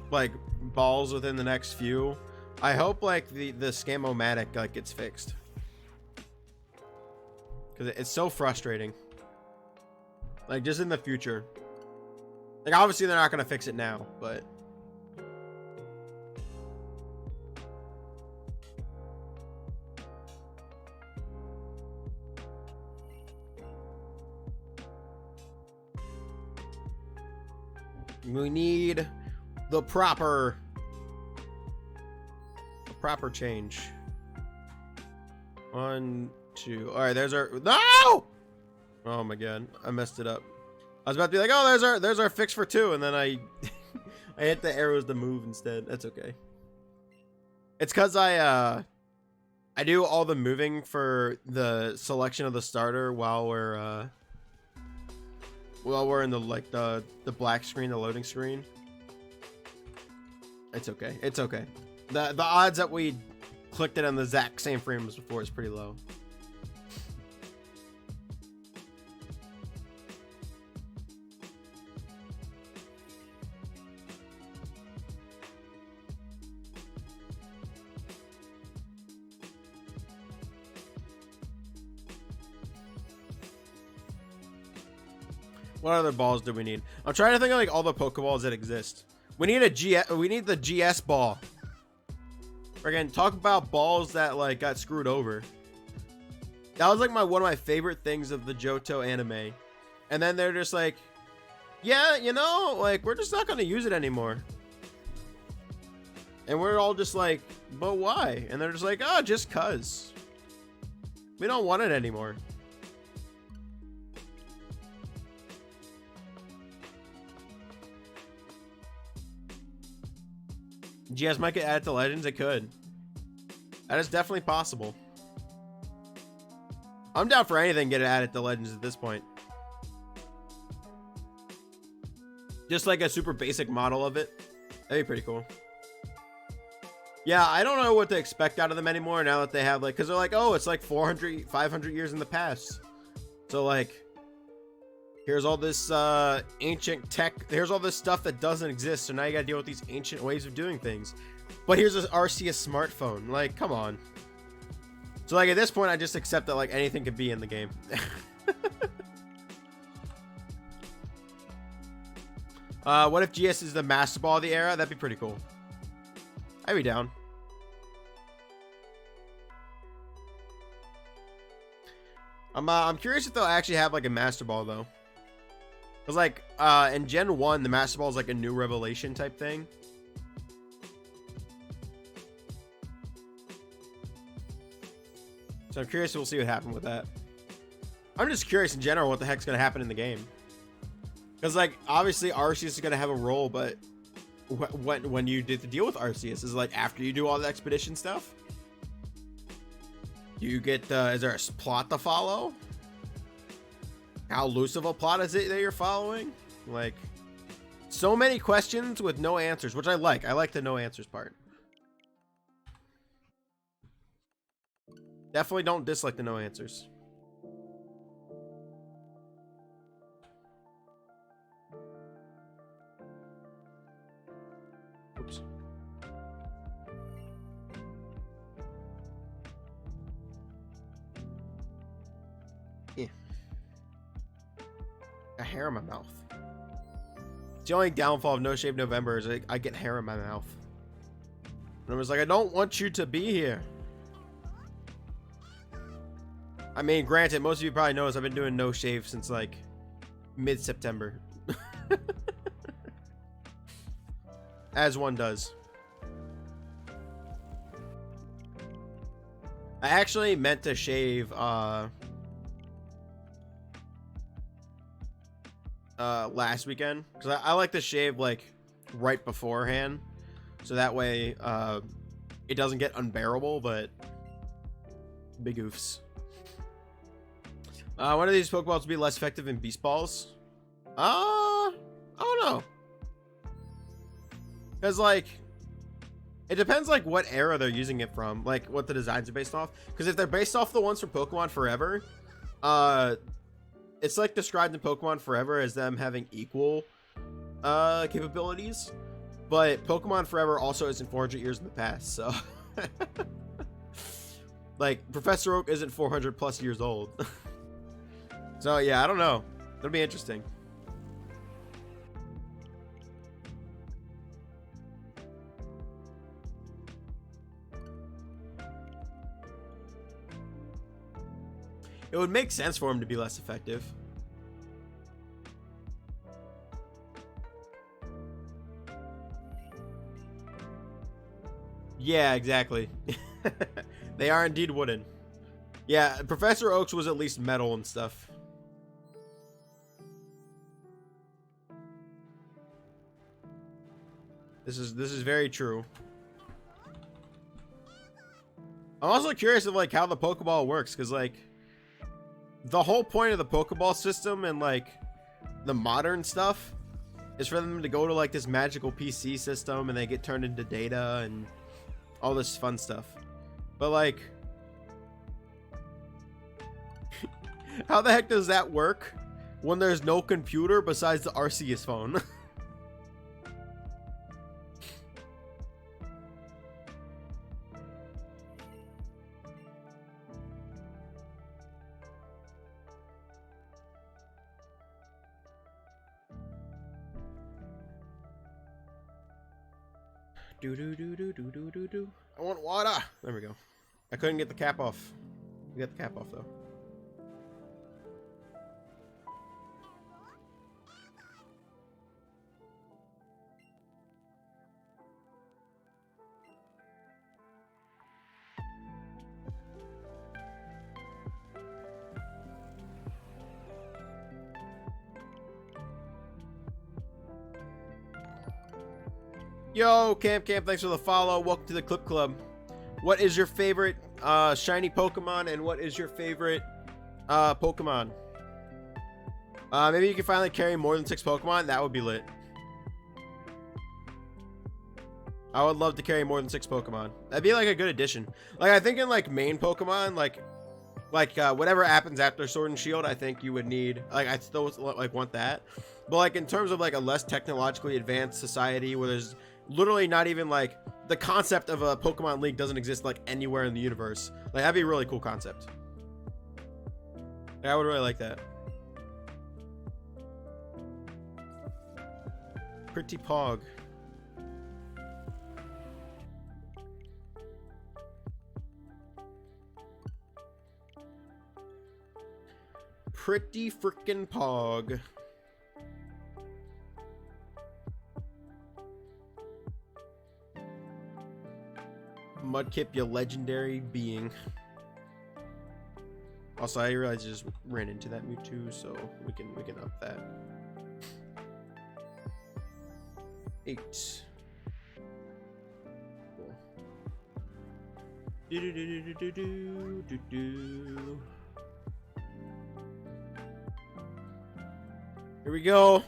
like balls within the next few, I hope like the Scam-O-Matic like gets fixed, because it's so frustrating. Like just in the future, like obviously they're not gonna fix it now, but we need the proper change. 1, 2. All right, there's our no. Oh my god, I messed it up. I was about to be like, oh, there's our fix for 2, and then I I hit the arrows to move instead. That's okay. It's because I do all the moving for the selection of the starter while we're in the like the black screen, the loading screen. It's okay. It's okay. The odds that we clicked it on the exact same frame as before is pretty low. What other balls do we need? I'm trying to think of like all the Pokeballs that exist. We need a GS. We need the GS ball. Again, talk about balls that like got screwed over. That was like one of my favorite things of the Johto anime. And then they're just like, yeah, you know, like we're just not gonna use it anymore. And we're all just like, but why? And they're just like, oh, just cuz. We don't want it anymore. GS might get added to Legends. It could. That is definitely possible. I'm down for anything getting added to Legends at this point. Just like a super basic model of it. That'd be pretty cool. Yeah, I don't know what to expect out of them anymore now that they have like, because they're like, oh, it's like 400, 500 years in the past. So like, here's all this ancient tech. Here's all this stuff that doesn't exist. So now you gotta deal with these ancient ways of doing things. But here's this Arceus smartphone. Like, come on. So like at this point, I just accept that like anything could be in the game. What if GS is the Master Ball of the era? That'd be pretty cool. I'd be down. I'm curious if they'll actually have like a Master Ball though. Cause like in Gen 1, the Master Ball is like a new revelation type thing. So I'm curious if we'll see what happens with that. I'm just curious in general what the heck's gonna happen in the game. Cause like obviously Arceus is gonna have a role, but when you did the deal with Arceus, is it like after you do all the expedition stuff? Do you get is there a plot to follow? How loose of a plot is it that you're following? Like, so many questions with no answers, which I like. I like the no answers part. Definitely don't dislike the no answers. Oops. Yeah. A hair in my mouth. It's the only downfall of No Shave November is I get hair in my mouth. And I was like, I don't want you to be here. I mean, granted, most of you probably know I've been doing no shave since like mid-September. As one does. I actually meant to shave last weekend because I like to shave like right beforehand, so that way it doesn't get unbearable. But big oofs. One of these Pokeballs would be less effective in Beast Balls. I don't know. Because, like, it depends, like, what era they're using it from. Like, what the designs are based off. Because if they're based off the ones from Pokemon Forever, it's, like, described in Pokemon Forever as them having equal capabilities. But Pokemon Forever also isn't 400 years in the past, so... like, Professor Oak isn't 400 plus years old. So, yeah, I don't know. It'll be interesting. It would make sense for him to be less effective. Yeah, exactly. They are indeed wooden. Yeah, Professor Oak's was at least metal and stuff. This is very true. I'm also curious of like how the Pokeball works, because like the whole point of the Pokeball system and like the modern stuff is for them to go to like this magical PC system and they get turned into data and all this fun stuff. But like, how the heck does that work when there's no computer besides the Arceus phone? Do do do do do do do do. I want water. There we go. I couldn't get the cap off. We got the cap off though. Yo, Camp, thanks for the follow. Welcome to the Clip Club. What is your favorite shiny Pokemon, and what is your favorite Pokemon? Maybe you can finally carry more than 6 Pokemon. That would be lit. I would love to carry more than 6 Pokemon. That'd be like a good addition. Like, I think in like main Pokemon, like whatever happens after Sword and Shield, I think you would need, like, I still like want that. But like in terms of like a less technologically advanced society where there's literally not even like the concept of a Pokemon League doesn't exist like anywhere in the universe. Like, that'd be a really cool concept. I would really like that. Pretty Pog. Pretty freaking Pog. Mudkip, you legendary being. Also, I realized I just ran into that Mewtwo, so we can up that. 8. Cool. Do do do do do do do do. Here we go.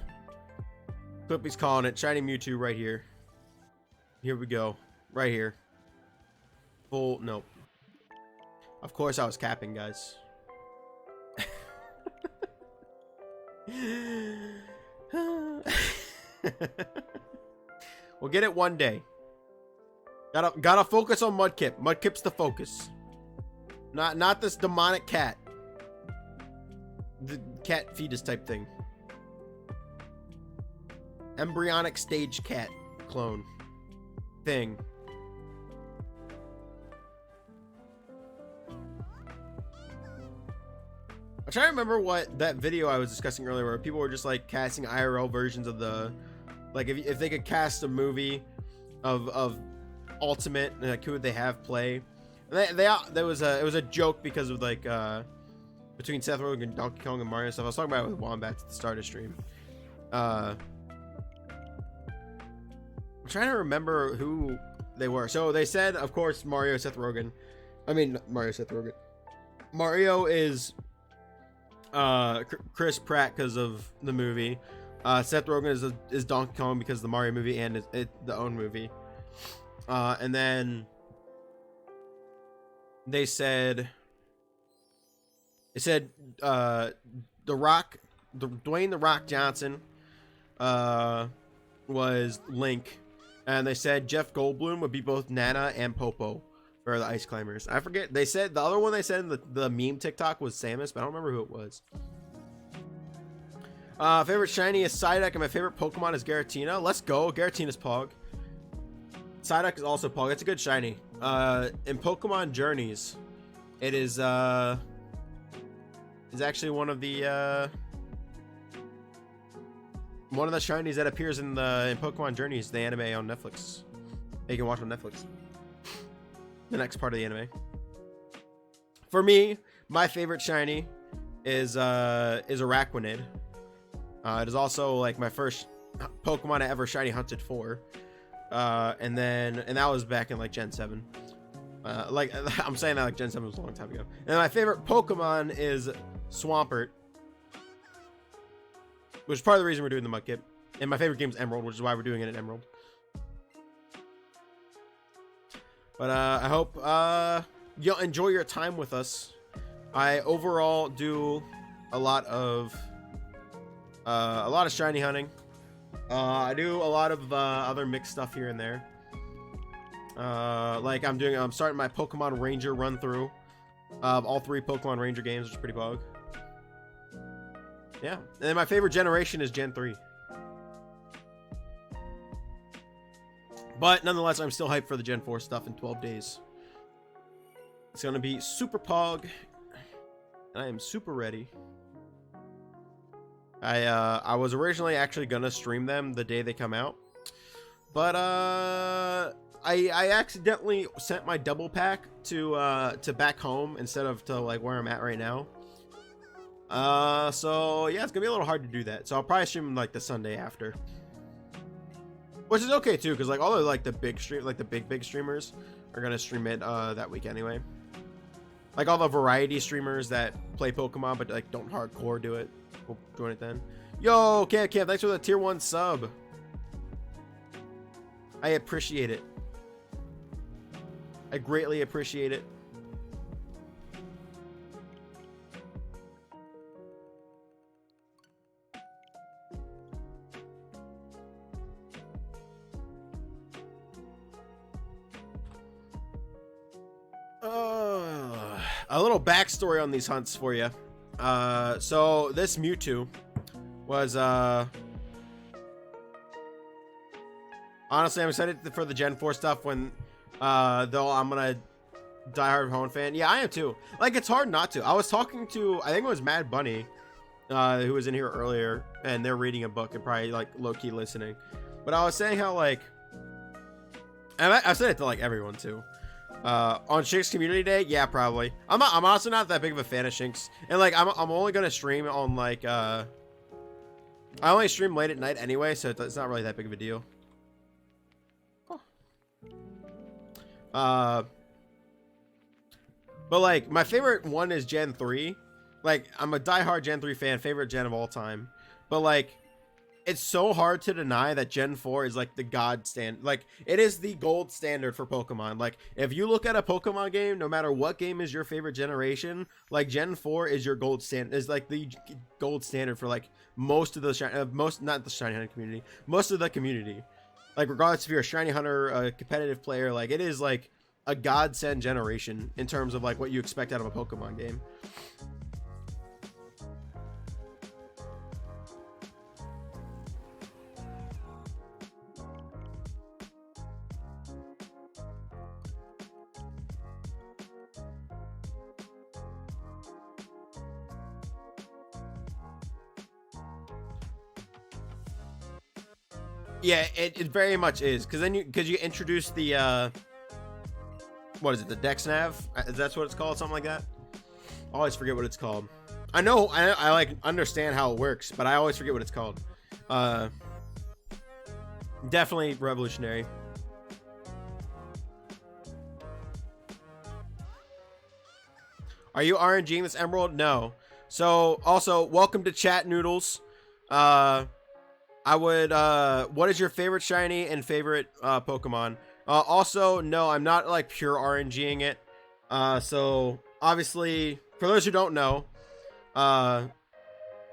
Clippy's calling it. Shiny Mewtwo right here. Here we go. Right here. Full. Nope. Of course I was capping, guys. We'll get it one day. Gotta focus on Mudkip. Mudkip's the focus. Not this demonic cat. The cat fetus type thing. Embryonic stage cat clone thing. I'm trying to remember what that video I was discussing earlier where people were just like casting IRL versions of the, like, if they could cast a movie of Ultimate, like, who would they have play? And there was it was a joke because of like between Seth Rogen and Donkey Kong and Mario stuff. I was talking about it with Wombat at the start of stream. I'm trying to remember who they were. So they said, of course, Mario, Seth Rogen. I mean, Mario, Seth Rogen. Mario is Chris Pratt because of the movie. Seth Rogen is Donkey Kong because of the Mario movie and the own movie. And then they said, The Rock, Dwayne The Rock Johnson was Link, and they said Jeff Goldblum would be both Nana and Popo for the Ice Climbers. I forget, they said the other one they said in the meme TikTok was Samus, but I don't remember who it was. Favorite shiny is Psyduck, and my favorite Pokemon is Giratina. Let's go. Giratina's Pog. Psyduck is also Pog. It's a good shiny. In Pokemon Journeys, it is actually one of the shinies that appears in Pokemon Journeys, the anime on Netflix. You can watch on Netflix. The next part of the anime. For me, my favorite shiny is Araquanid. It is also like my first Pokemon I ever shiny hunted for. And that was back in like Gen 7. Like, I'm saying that like Gen 7 was a long time ago. And my favorite Pokemon is Swampert, which is part of the reason we're doing the Mudkip. And my favorite game is Emerald, which is why we're doing it in Emerald. But I hope you'll enjoy your time with us. I overall do a lot of shiny hunting. I do a lot of other mixed stuff here and there. Like I'm starting my Pokemon Ranger run through of all 3 Pokemon Ranger games, which is pretty bug. Yeah, and then my favorite generation is Gen 3. But nonetheless, I'm still hyped for the Gen 4 stuff in 12 days. It's gonna be super pog, and I am super ready. I was originally actually gonna stream them the day they come out, but I accidentally sent my double pack to back home instead of to like where I'm at right now. So yeah, it's gonna be a little hard to do that. So I'll probably stream like the Sunday after, which is okay too, because like all of like the big big streamers are gonna stream it that week anyway. Like all the variety streamers that play Pokemon but like don't hardcore do it, we'll join it then. Yo, Cam, thanks for the tier 1 sub. I appreciate it. I greatly appreciate it. A little backstory on these hunts for you. So this Mewtwo was honestly, I'm excited for the Gen 4 stuff when though I'm gonna diehard Hoenn fan. Yeah, I am too. Like, it's hard not to. I was talking to, I think it was Mad Bunny, who was in here earlier, and they're reading a book and probably like low-key listening. But I was saying how like, and I've said it to like everyone too. On Shinx Community Day, yeah, probably. I'm honestly not that big of a fan of Shinx, and like I'm only gonna stream on like I only stream late at night anyway, so it's not really that big of a deal. But like my favorite one is Gen 3. Like, I'm a diehard Gen 3 fan, favorite gen of all time. But like, it's so hard to deny that Gen 4 is like the god stand. Like, it is the gold standard for Pokemon. Like, if you look at a Pokemon game, no matter what game is your favorite generation, like Gen 4 is your gold standard. Is like the gold standard for like most of the not the shiny hunter community, most of the community. Like, regardless if you're a shiny hunter, a competitive player, like it is like a godsend generation in terms of like what you expect out of a Pokemon game. Yeah, it very much is, because then you introduce the what is it, the Dex Nav? That's what it's called, something like that. I always forget what it's called. I know I like understand how it works, but I always forget what it's called. Definitely revolutionary. Are you RNGing this Emerald? No. So also, welcome to Chat Noodles. I would, what is your favorite shiny and favorite Pokemon? Also, no, I'm not like pure RNGing it. So obviously, for those who don't know,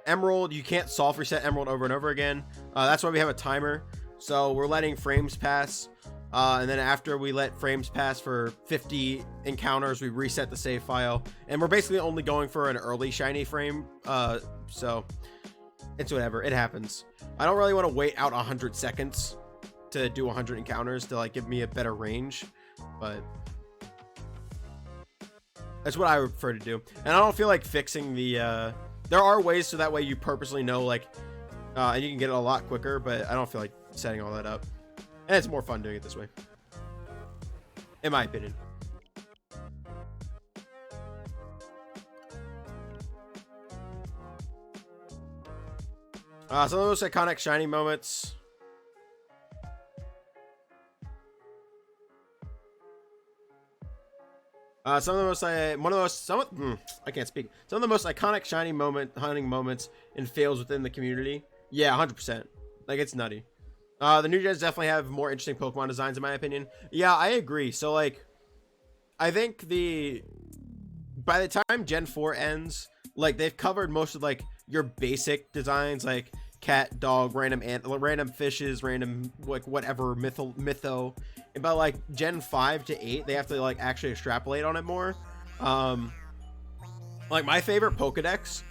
Emerald, you can't soft reset Emerald over and over again. That's why we have a timer. So we're letting frames pass. And then after we let frames pass for 50 encounters, we reset the save file. And we're basically only going for an early shiny frame. So it's whatever, it happens. I don't really want to wait out 100 seconds to do 100 encounters to like give me a better range, but that's what I would prefer to do. And I don't feel like fixing the there are ways so that way you purposely know, like and you can get it a lot quicker, but I don't feel like setting all that up, and it's more fun doing it this way, in my opinion. Some of the most iconic shiny moments. Some of the most I can't speak. Some of the most iconic shiny hunting moments and fails within the community. Yeah, 100%. Like, it's nutty. The new gens definitely have more interesting Pokemon designs, in my opinion. Yeah, I agree. So like, I think by the time Gen 4 ends, like they've covered most of like your basic designs, like cat, dog, random fishes, random like whatever mytho. And by like Gen 5 to 8, they have to like actually extrapolate on it more. Like my favorite Pokedex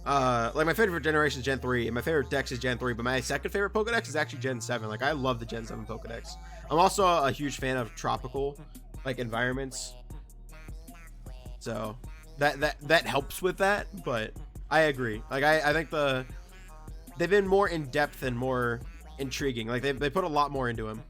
Like my favorite generation is Gen 3, and my favorite dex is Gen 3, but my second favorite Pokedex is actually Gen 7. Like I love the Gen 7 Pokedex. I'm also a huge fan of tropical like environments. So that helps with that, but I agree. Like I think they've been more in depth and more intriguing. Like they put a lot more into him.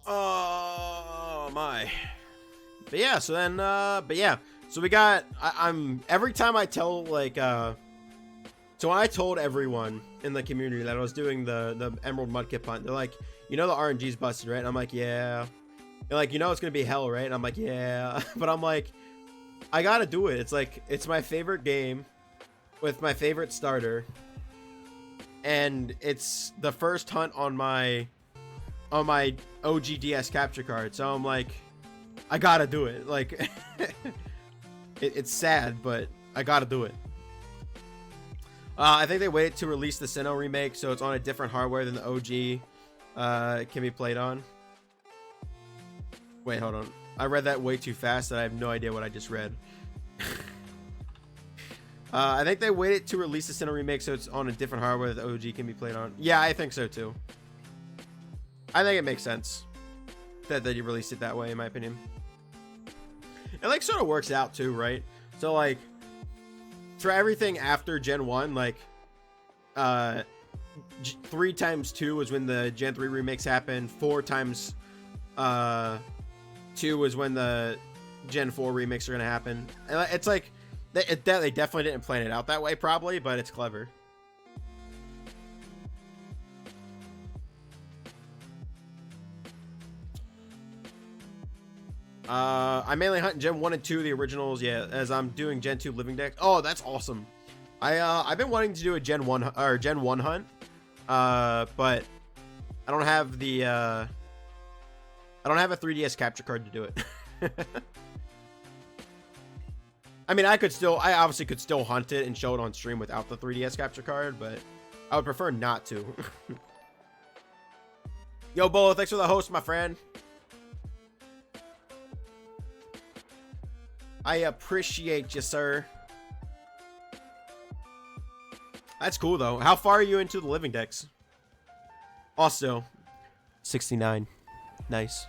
Oh my. But yeah, so then so we got I'm every time I tell like so when I told everyone in the community that I was doing the Emerald Mudkip hunt, they're like, you know the RNG's busted, right? And I'm like, yeah. They're like, you know it's gonna be hell, right? And I'm like, yeah. But I'm like, I gotta do it. It's like it's my favorite game with my favorite starter, and it's the first hunt on my OG DS capture card, so I'm like, I gotta do it. Like it's sad, but I gotta do it. I think they waited to release the Sinnoh remake, so it's on a different hardware than the OG can be played on. Wait, hold on, I read that way too fast that I have no idea what I just read. I think they waited to release the Sinnoh remake, so it's on a different hardware that the OG can be played on. Yeah, I think so too. I think it makes sense that you released it that way, in my opinion. It like sort of works out too, right? So like for everything after Gen 1, like 3 times 2 was when the Gen 3 remakes happened. 4 times 2 was when the Gen 4 remakes are gonna happen. And it's like they definitely didn't plan it out that way, probably, but it's clever. I mainly hunt Gen 1 and 2, the originals, yeah, as I'm doing Gen 2 living deck. Oh, that's awesome. I've been wanting to do a Gen 1 or Gen 1 hunt, but I don't have the I don't have a 3DS capture card to do it. I mean, I obviously could still hunt it and show it on stream without the 3DS capture card, but I would prefer not to. Yo, Bolo, thanks for the host, my friend. I appreciate you, sir. That's cool, though. How far are you into the living decks? Also, 69. Nice.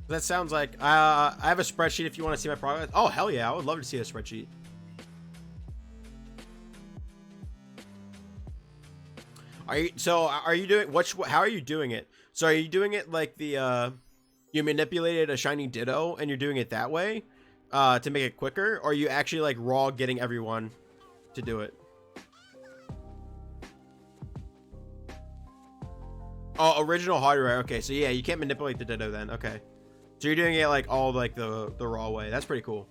That sounds like I have a spreadsheet if you want to see my progress. Oh, hell yeah. I would love to see a spreadsheet. Are you doing how are you doing it? So are you doing it like the you manipulated a shiny Ditto and you're doing it that way to make it quicker, or are you actually like raw getting everyone to do it? Oh, original hardware. Okay, so yeah, you can't manipulate the Ditto then. Okay, so you're doing it like all like the raw way. That's pretty cool.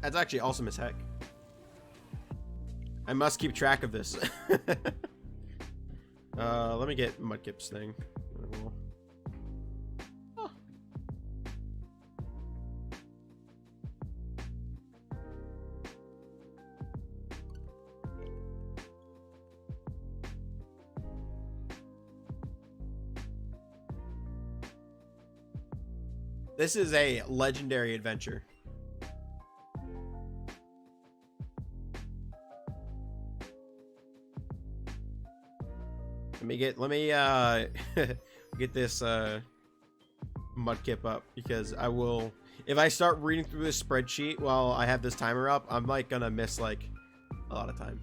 That's actually awesome as heck. I must keep track of this. Let me get Mudkip's thing. Oh. This is a legendary adventure. Let me get this Mudkip up, because I will, if I start reading through this spreadsheet while I have this timer up, I'm like gonna miss like a lot of time.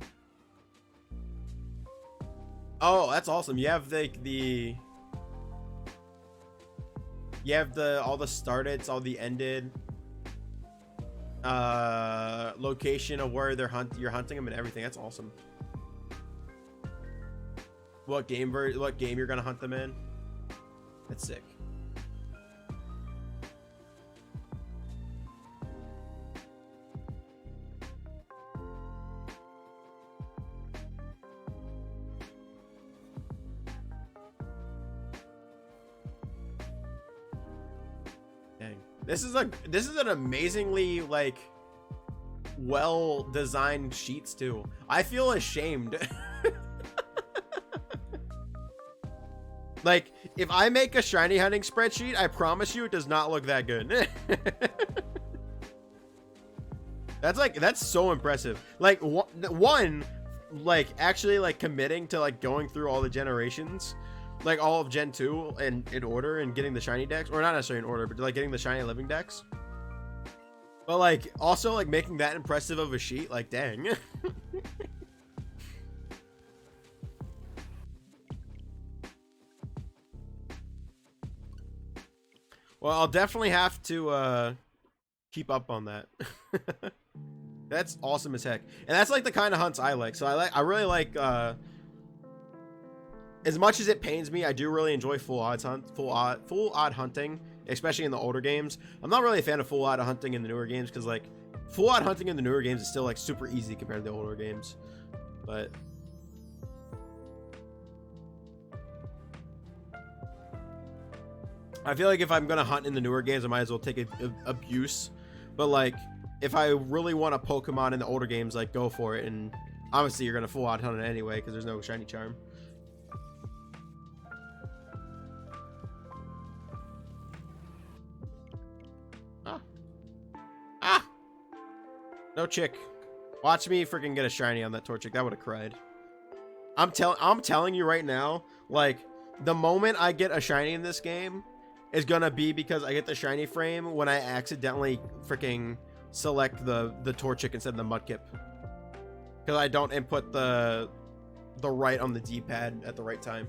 Oh, that's awesome. You have the you have all the started, all the ended. location of where you're hunting them and everything. That's awesome. What game you're gonna hunt them in? That's sick. Dang. This is an amazingly like well designed sheets too. I feel ashamed. Like, if I make a shiny hunting spreadsheet, I promise you it does not look that good. That's so impressive. Like, one, like, actually, like, committing to, like, going through all the generations, like, all of Gen 2 in order and getting the shiny decks, or not necessarily in order, but, like, getting the shiny living decks. But, like, also, like, making that impressive of a sheet, like, dang. Well, I'll definitely have to keep up on that. That's awesome as heck. And that's like the kind of hunts I like. So I really like as much as it pains me, I do really enjoy full odd hunting, especially in the older games. I'm not really a fan of full odd hunting in the newer games because like full odd hunting in the newer games is still like super easy compared to the older games. But I feel like if I'm gonna hunt in the newer games, I might as well take abuse. But like, if I really want a Pokemon in the older games, like go for it. And obviously, you're gonna full out hunt it anyway because there's no shiny charm. No chick. Watch me freaking get a shiny on that Torchic. That would have cried. I'm telling you right now, like the moment I get a shiny in this game is gonna be because I get the shiny frame when I accidentally freaking select the Torchic instead of the Mudkip, because I don't input the right on the D-pad at the right time.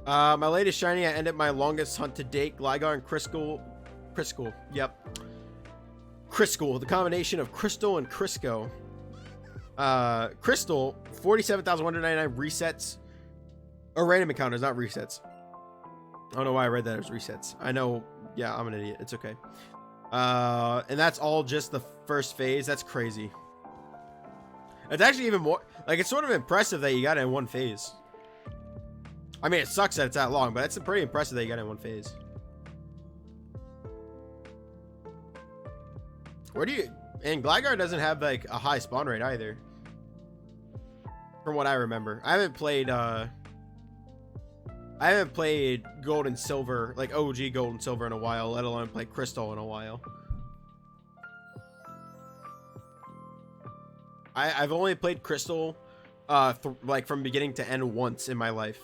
My latest shiny, I ended my longest hunt to date, Gligar and Crisco. Yep, Crisco, the combination of Crystal and Crisco. Crystal, 47,199 resets, or random encounters, not resets. I don't know why I read that as resets. I know, yeah, I'm an idiot. It's okay. And that's all just the first phase. That's crazy. It's actually even more, like, it's sort of impressive that you got it in one phase. I mean, it sucks that it's that long, but it's pretty impressive that you got it in one phase. Where do you... And Gligar doesn't have, like, a high spawn rate either. From what I remember. I haven't played Gold and Silver, like OG Gold and Silver in a while, let alone play Crystal in a while. I've only played Crystal, like, from beginning to end once in my life.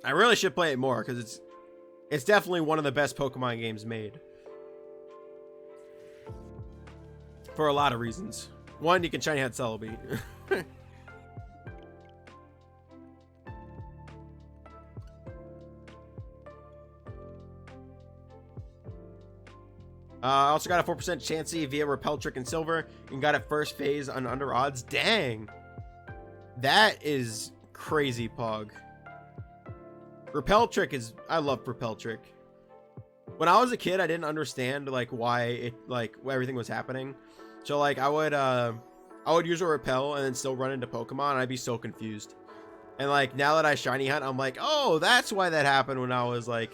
I really should play it more, because it's definitely one of the best Pokemon games made. For a lot of reasons. One, you can shiny hunt Celebi. I also got a 4% Chansey via Repel Trick in Silver, and got it first phase on under odds. Dang! That is crazy, Pog. Repel Trick is... I love Repel Trick. When I was a kid, I didn't understand, like, why it, like, everything was happening. So, like, I would use a Repel and then still run into Pokemon, and I'd be so confused. And, like, now that I shiny hunt, I'm like, oh, that's why that happened when I was, like,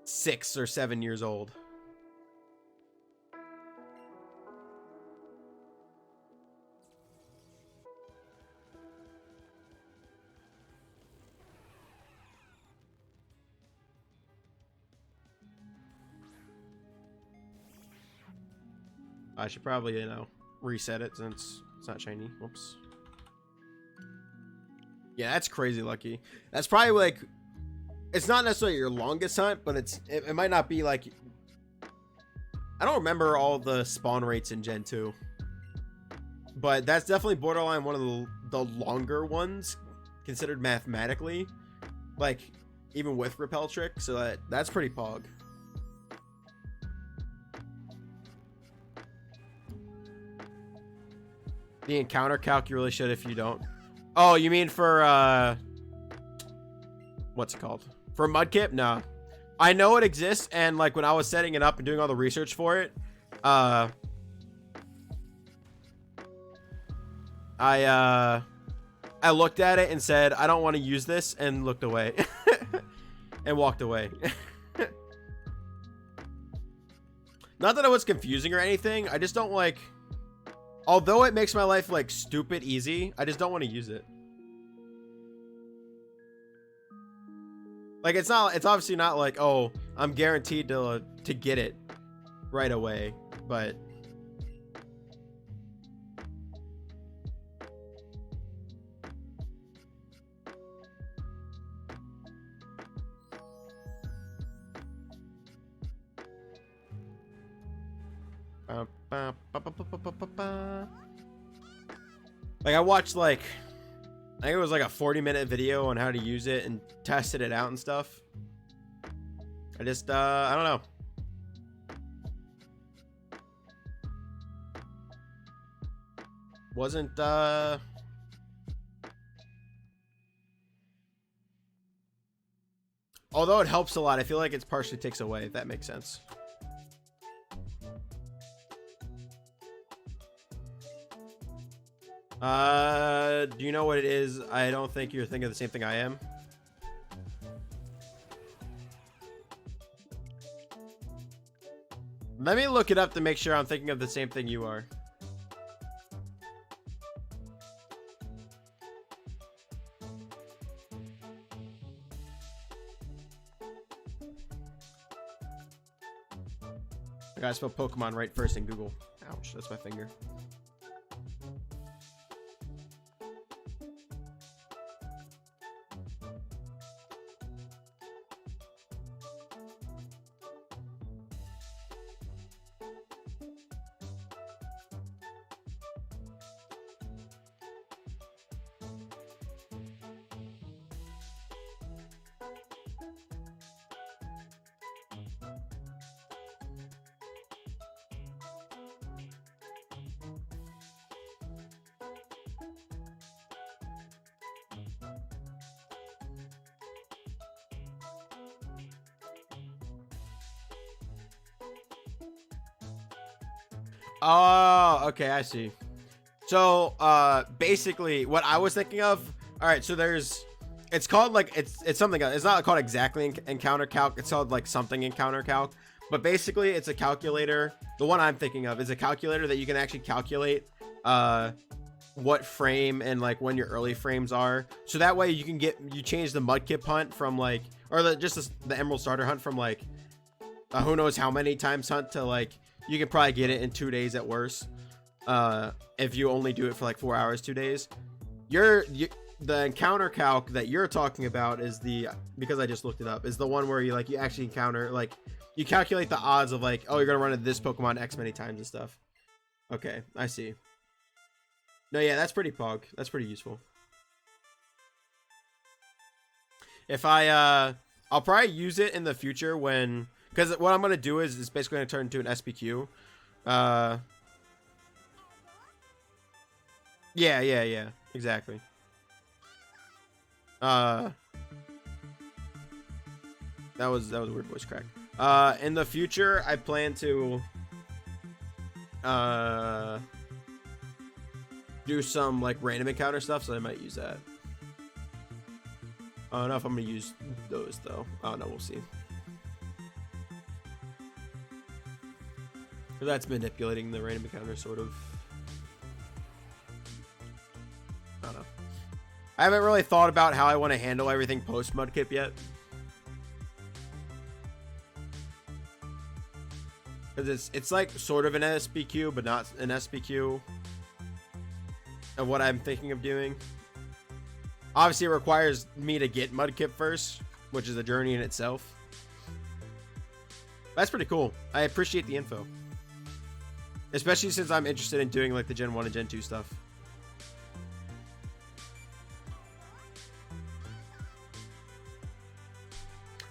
6 or 7 years old. I should probably, you know, reset it since it's not shiny. Whoops. Yeah, that's crazy lucky. That's probably like, it's not necessarily your longest hunt, but it might not be like, I don't remember all the spawn rates in Gen 2, but that's definitely borderline one of the the longer ones considered mathematically, like even with repel trick, so that's pretty pog. The encounter calc you really should if you don't. Oh, you mean for what's it called? For Mudkip? No. I know it exists, and like when I was setting it up and doing all the research for it, I looked at it and said, I don't want to use this, and looked away. And walked away. Not that it was confusing or anything, I just don't like, although it makes my life like stupid easy, I just don't want to use it. Like it's obviously not like, oh, I'm guaranteed to get it right away, but like I watched like, I think it was like a 40-minute video on how to use it and tested it out and stuff. I just I don't know. Wasn't although it helps a lot, I feel like it partially takes away, if that makes sense. Do you know what it is? I don't think you're thinking the same thing I am. Let me look it up to make sure I'm thinking of the same thing you are. I gotta spell Pokemon right first in Google. Ouch, that's my finger. Oh, okay, I see. So, basically, what I was thinking of. All right, so it's called like it's something else. It's not called exactly encounter calc. It's called like something encounter calc. But basically, it's a calculator. The one I'm thinking of is a calculator that you can actually calculate what frame and like when your early frames are. So that way you change the Mudkip hunt from like, or the Emerald Starter hunt from like who knows how many times hunt to like. You can probably get it in 2 days at worst. If you only do it for like 4 hours, 2 days. The encounter calc that you're talking about is because I just looked it up, is the one where you actually encounter, like you calculate the odds of like, oh, you're gonna run into this Pokemon X many times and stuff. Okay, I see. No, yeah, that's pretty pog. That's pretty useful. If I'll probably use it in the future when. Because what I'm going to do is it's basically going to turn into an SPQ. Yeah. Exactly. That was a weird voice crack. In the future, I plan to do some like random encounter stuff, so I might use that. I don't know if I'm going to use those though. Oh no, we'll see. That's manipulating the random encounter, sort of. I don't know. I haven't really thought about how I want to handle everything post Mudkip yet. Because it's like sort of an SPQ, but not an SPQ of what I'm thinking of doing. Obviously, it requires me to get Mudkip first, which is a journey in itself. That's pretty cool. I appreciate the info. Especially since I'm interested in doing like the Gen 1 and Gen 2 stuff.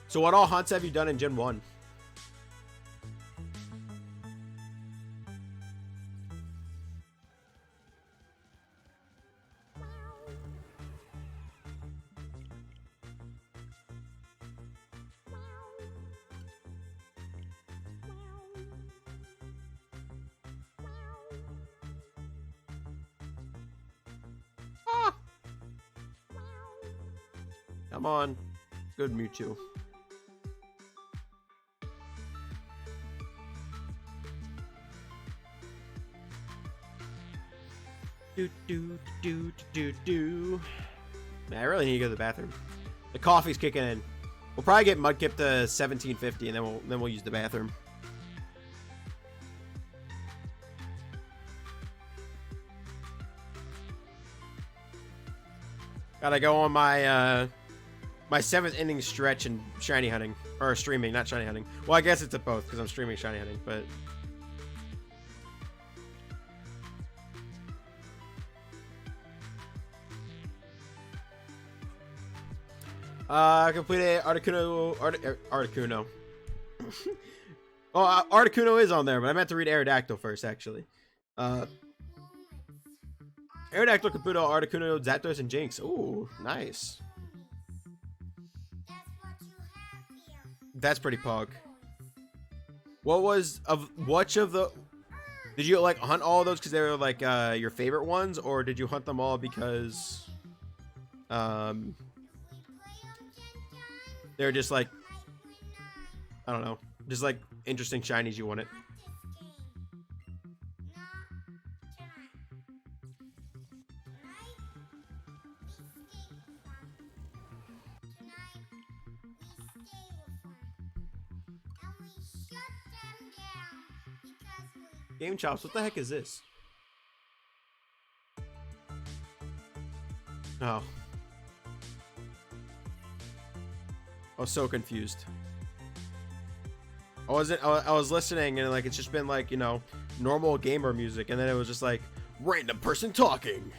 So what all hunts have you done in Gen 1? Ah! Come on. Good Mewtwo. Do. Man, I really need to go to the bathroom. The coffee's kicking in. We'll probably get Mudkip to 1750, and then we'll use the bathroom. Gotta go on my my 7th inning stretch in shiny hunting, or streaming, not shiny hunting. Well, I guess it's at both because I'm streaming shiny hunting, but. Completed Articuno. Oh, Articuno is on there, but I meant to read Aerodactyl first, actually. Aerodactyl, Caputo, Articuno, Zapdos, and Jinx. Ooh, nice. That's pretty pog. Which of the... Did you, like, hunt all of those because they were, like, your favorite ones? Or did you hunt them all because... They're just like, I don't know, just like interesting shinies you wanted. Game Chops, what the heck is this? Oh. I was so confused. I was listening and like it's just been like, you know, normal gamer music, and then it was just like random person talking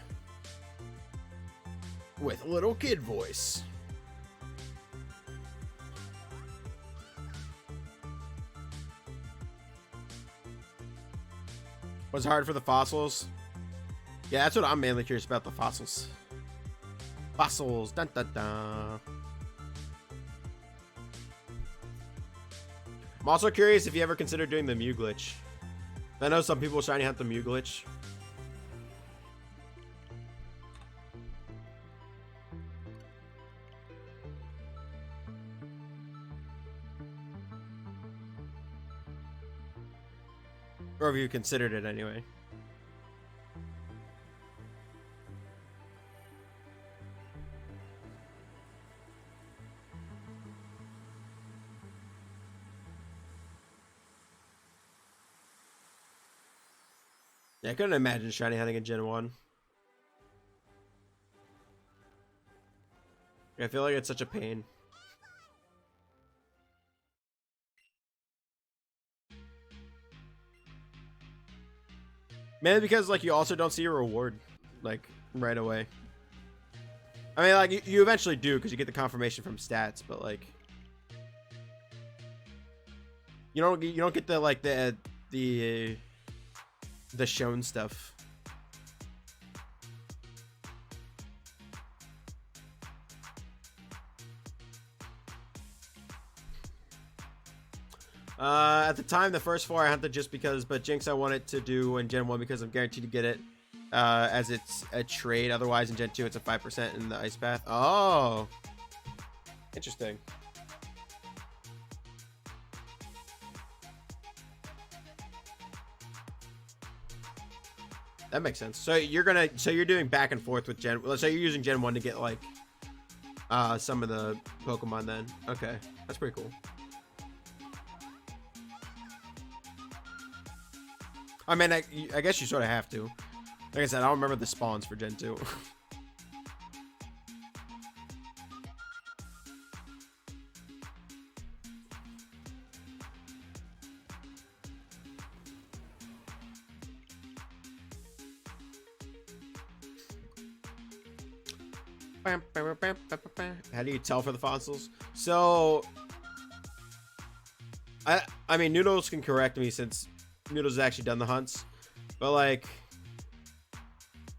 with a little kid voice. Was it hard for the fossils? Yeah, that's what I'm mainly curious about, the fossils. Fossils, dun dun dun. I'm also curious if you ever considered doing the Mew glitch. I know some people shiny hunt the Mew glitch. Or have you considered it anyway? Yeah, I couldn't imagine shiny hunting in Gen 1. I feel like it's such a pain. Mainly because like you also don't see a reward like right away. I mean, like you eventually do because you get the confirmation from stats, but like you don't get the like the shown stuff. At the time, the first 4 I hunted just because, but Jinx I wanted to do in Gen 1 because I'm guaranteed to get it as it's a trade. Otherwise, in Gen 2, it's a 5% in the Ice Path. Oh, interesting. That makes sense. So you're doing back and forth with Gen. So you're using Gen 1 to get like some of the Pokemon then. Okay, that's pretty cool. I mean, I guess you sort of have to. Like I said, I don't remember the spawns for Gen 2. How do you tell for the fossils? So I mean, Noodles can correct me since Noodles has actually done the hunts, but like,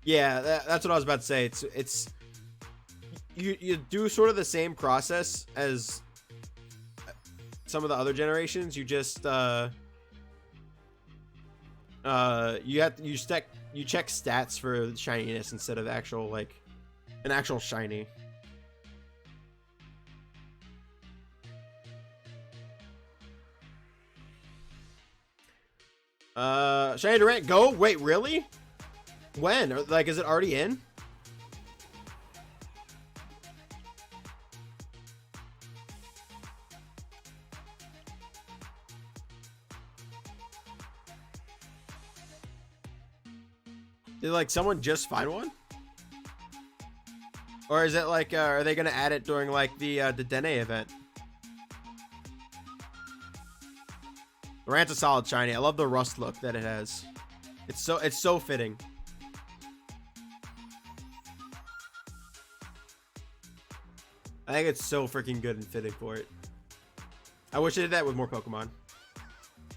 yeah, that's what I was about to say. It's you do sort of the same process as some of the other generations. You just you check stats for shininess instead of actual like an actual shiny. Shiny Durant, go. Wait, really? When? Or, like, is it already in? Did like someone just find one? Or is it like are they gonna add it during like the Dene event? Durant's a solid shiny. I love the rust look that it has. It's so fitting. I think it's so freaking good and fitting for it. I wish they did that with more Pokemon.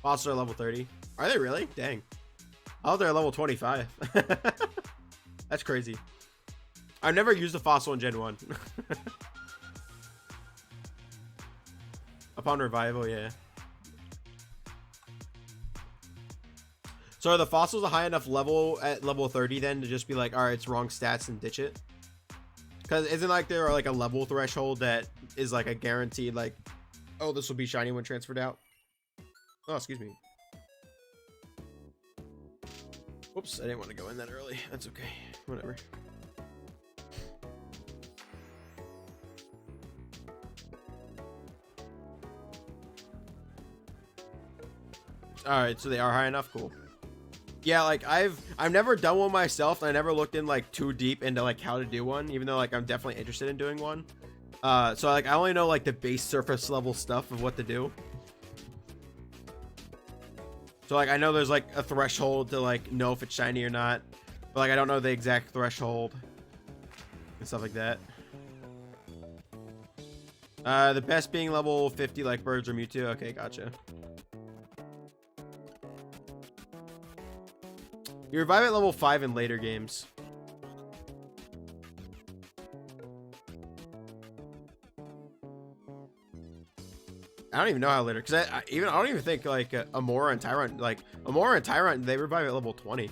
Fossils are level 30. Are they really? Dang. I thought they're level 25. That's crazy. I've never used a fossil in Gen 1. Upon revival, yeah. So are the fossils a high enough level at level 30 then to just be like, all right, it's wrong stats and ditch it? Because isn't like there like a level threshold that is like a guaranteed like, oh, this will be shiny when transferred out? Oh, excuse me. Whoops, I didn't want to go in that early. That's okay. Whatever. All right, so they are high enough. Cool. Yeah, like I've never done one myself, and I never looked in like too deep into like how to do one, even though like I'm definitely interested in doing one. So like I only know like the base surface level stuff of what to do. So like I know there's like a threshold to like know if it's shiny or not, but like I don't know the exact threshold and stuff like that. The best being level 50 like birds or Mewtwo. Okay, gotcha. You revive at level 5 in later games. I don't even know how later, because I don't even think like Amora and Tyrant, like Amora and Tyrant, they revive at level 20.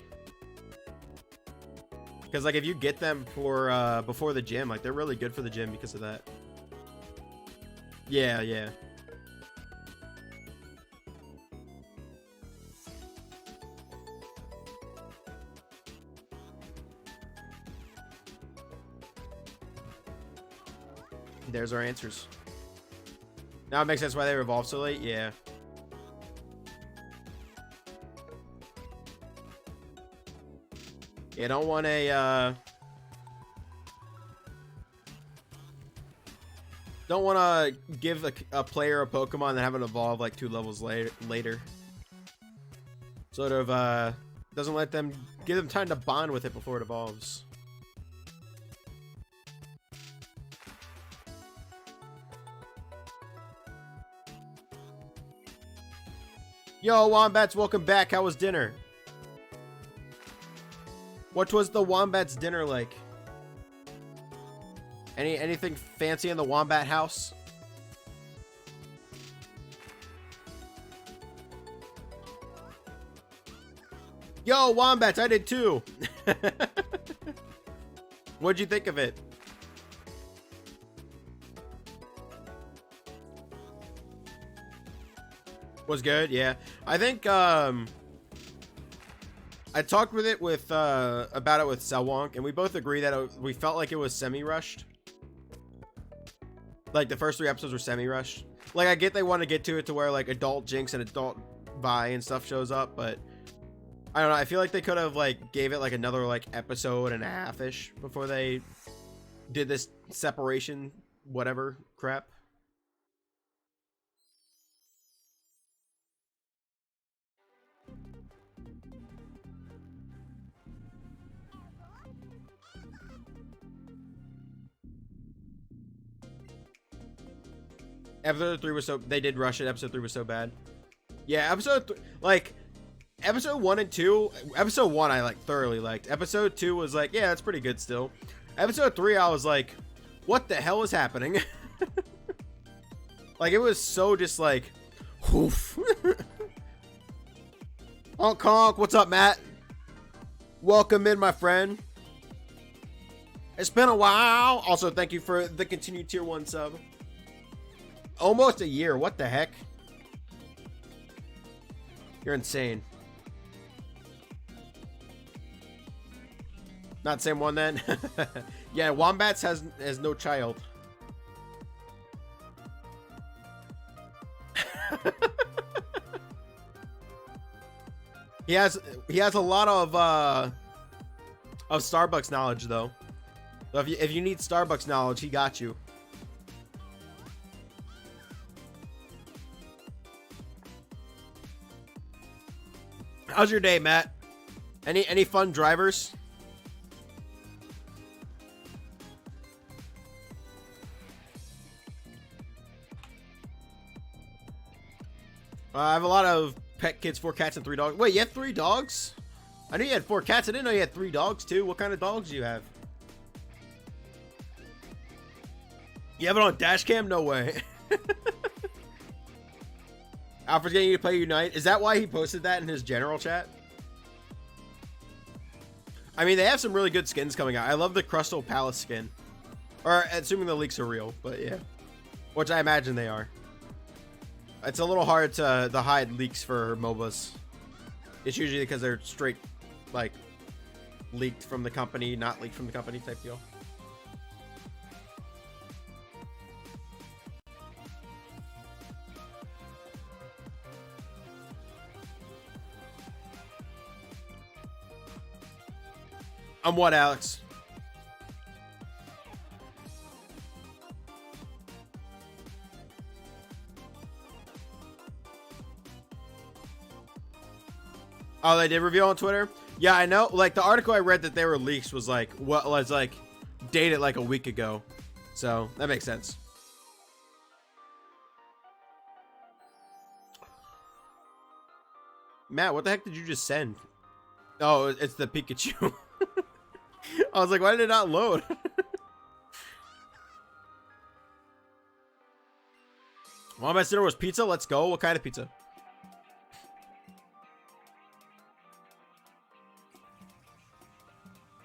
Because like if you get them for before the gym, like they're really good for the gym because of that. Yeah, yeah. There's our answers. Now it makes sense why they revolve so late. Yeah. You don't want a don't want to give a player a Pokemon that haven't evolved like 2 levels later. Sort of doesn't let them give them time to bond with it before it evolves. Yo, Wombats, welcome back. How was dinner? What was the Wombats dinner like? Anything fancy in the Wombat house? Yo, Wombats, I did too. What'd you think of it? Was good, yeah. I think I talked with it with about it with Selwonk, and we both agree that we felt like it was semi-rushed. Like the first 3 episodes were semi-rushed. Like I get they want to get to it to where like adult Jinx and adult Vi and stuff shows up, but I don't know. I feel like they could have like gave it like another like episode and a half-ish before they did this separation whatever crap. Episode 3 was so, they did rush it. Episode 3 was so bad. Yeah, episode 1 and 2. Episode 1 I like thoroughly liked. Episode 2 was like, yeah, that's pretty good still. Episode 3 I was like, what the hell is happening? Like, it was so just like, whoof. Honk honk, what's up, Matt? Welcome in, my friend. It's been a while. Also, thank you for the continued tier 1 sub. Almost a year, what the heck? You're insane. Not the same one then. Yeah, Wombats has no child. He has a lot of Starbucks knowledge though. So if you need Starbucks knowledge, he got you. How's your day, Matt? Any fun drivers? I have a lot of pet kids, 4 cats and 3 dogs. Wait, you have 3 dogs? I knew you had 4 cats. I didn't know you had 3 dogs too. What kind of dogs do you have? You have it on dash cam? No way. Alfred's getting you to play Unite. Is that why he posted that in his general chat? I mean, they have some really good skins coming out. I love the Crystal Palace skin. Or, assuming the leaks are real, but yeah. Which I imagine they are. It's a little hard to hide leaks for MOBAs. It's usually because they're straight, like, leaked from the company, not leaked from the company type deal. I'm what, Alex? Oh, they did reveal on Twitter? Yeah, I know. Like, the article I read that they were leaks was like, what was like dated like a week ago. So that makes sense. Matt, what the heck did you just send? Oh, it's the Pikachu. I was like, why did it not load? Well, my dinner was pizza. Let's go. What kind of pizza?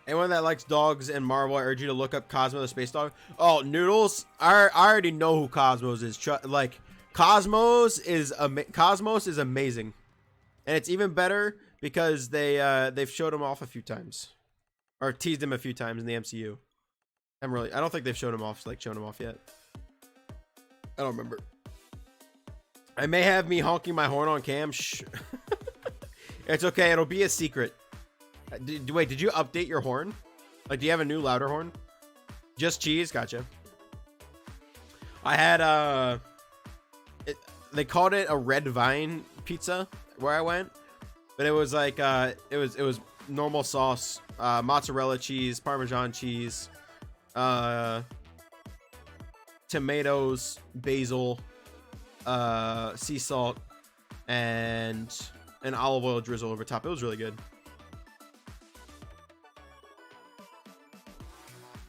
Anyone that likes dogs and Marvel, I urge you to look up Cosmo the Space Dog. Oh, Noodles. I already know who Cosmos is. Like, Cosmos is amazing. And it's even better because they've showed him off a few times. Or teased him a few times in the MCU. I don't think they've shown him off yet. I don't remember. I may have me honking my horn on cam. Shh. It's okay. It'll be a secret. Wait, did you update your horn? Like, do you have a new louder horn? Just cheese? Gotcha. I had, they called it a red vine pizza where I went. But it was like, it was normal sauce, mozzarella cheese, Parmesan cheese, tomatoes, basil, sea salt, and an olive oil drizzle over top. It was really good.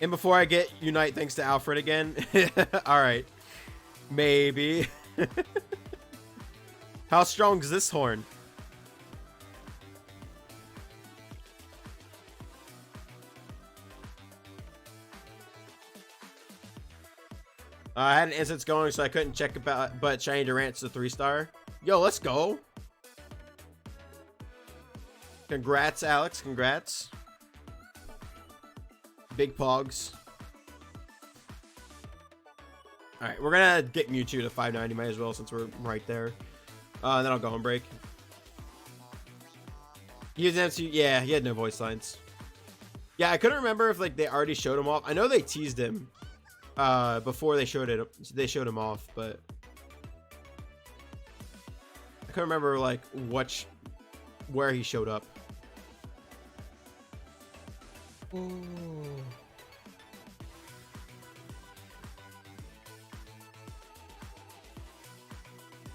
And before I get Unite, thanks to Alfred again. All right, maybe. How strong is this horn? I had an instance going, so I couldn't check about, but Shiny Durant's a 3-star. Yo, let's go. Congrats, Alex. Congrats. Big pogs. Alright, we're gonna get Mewtwo to 590, might as well, since we're right there. Then I'll go and break. He was MCU. Yeah, he had no voice lines. Yeah, I couldn't remember if like they already showed him off. I know they teased him before they showed him off, but I couldn't remember like where he showed up. Ooh.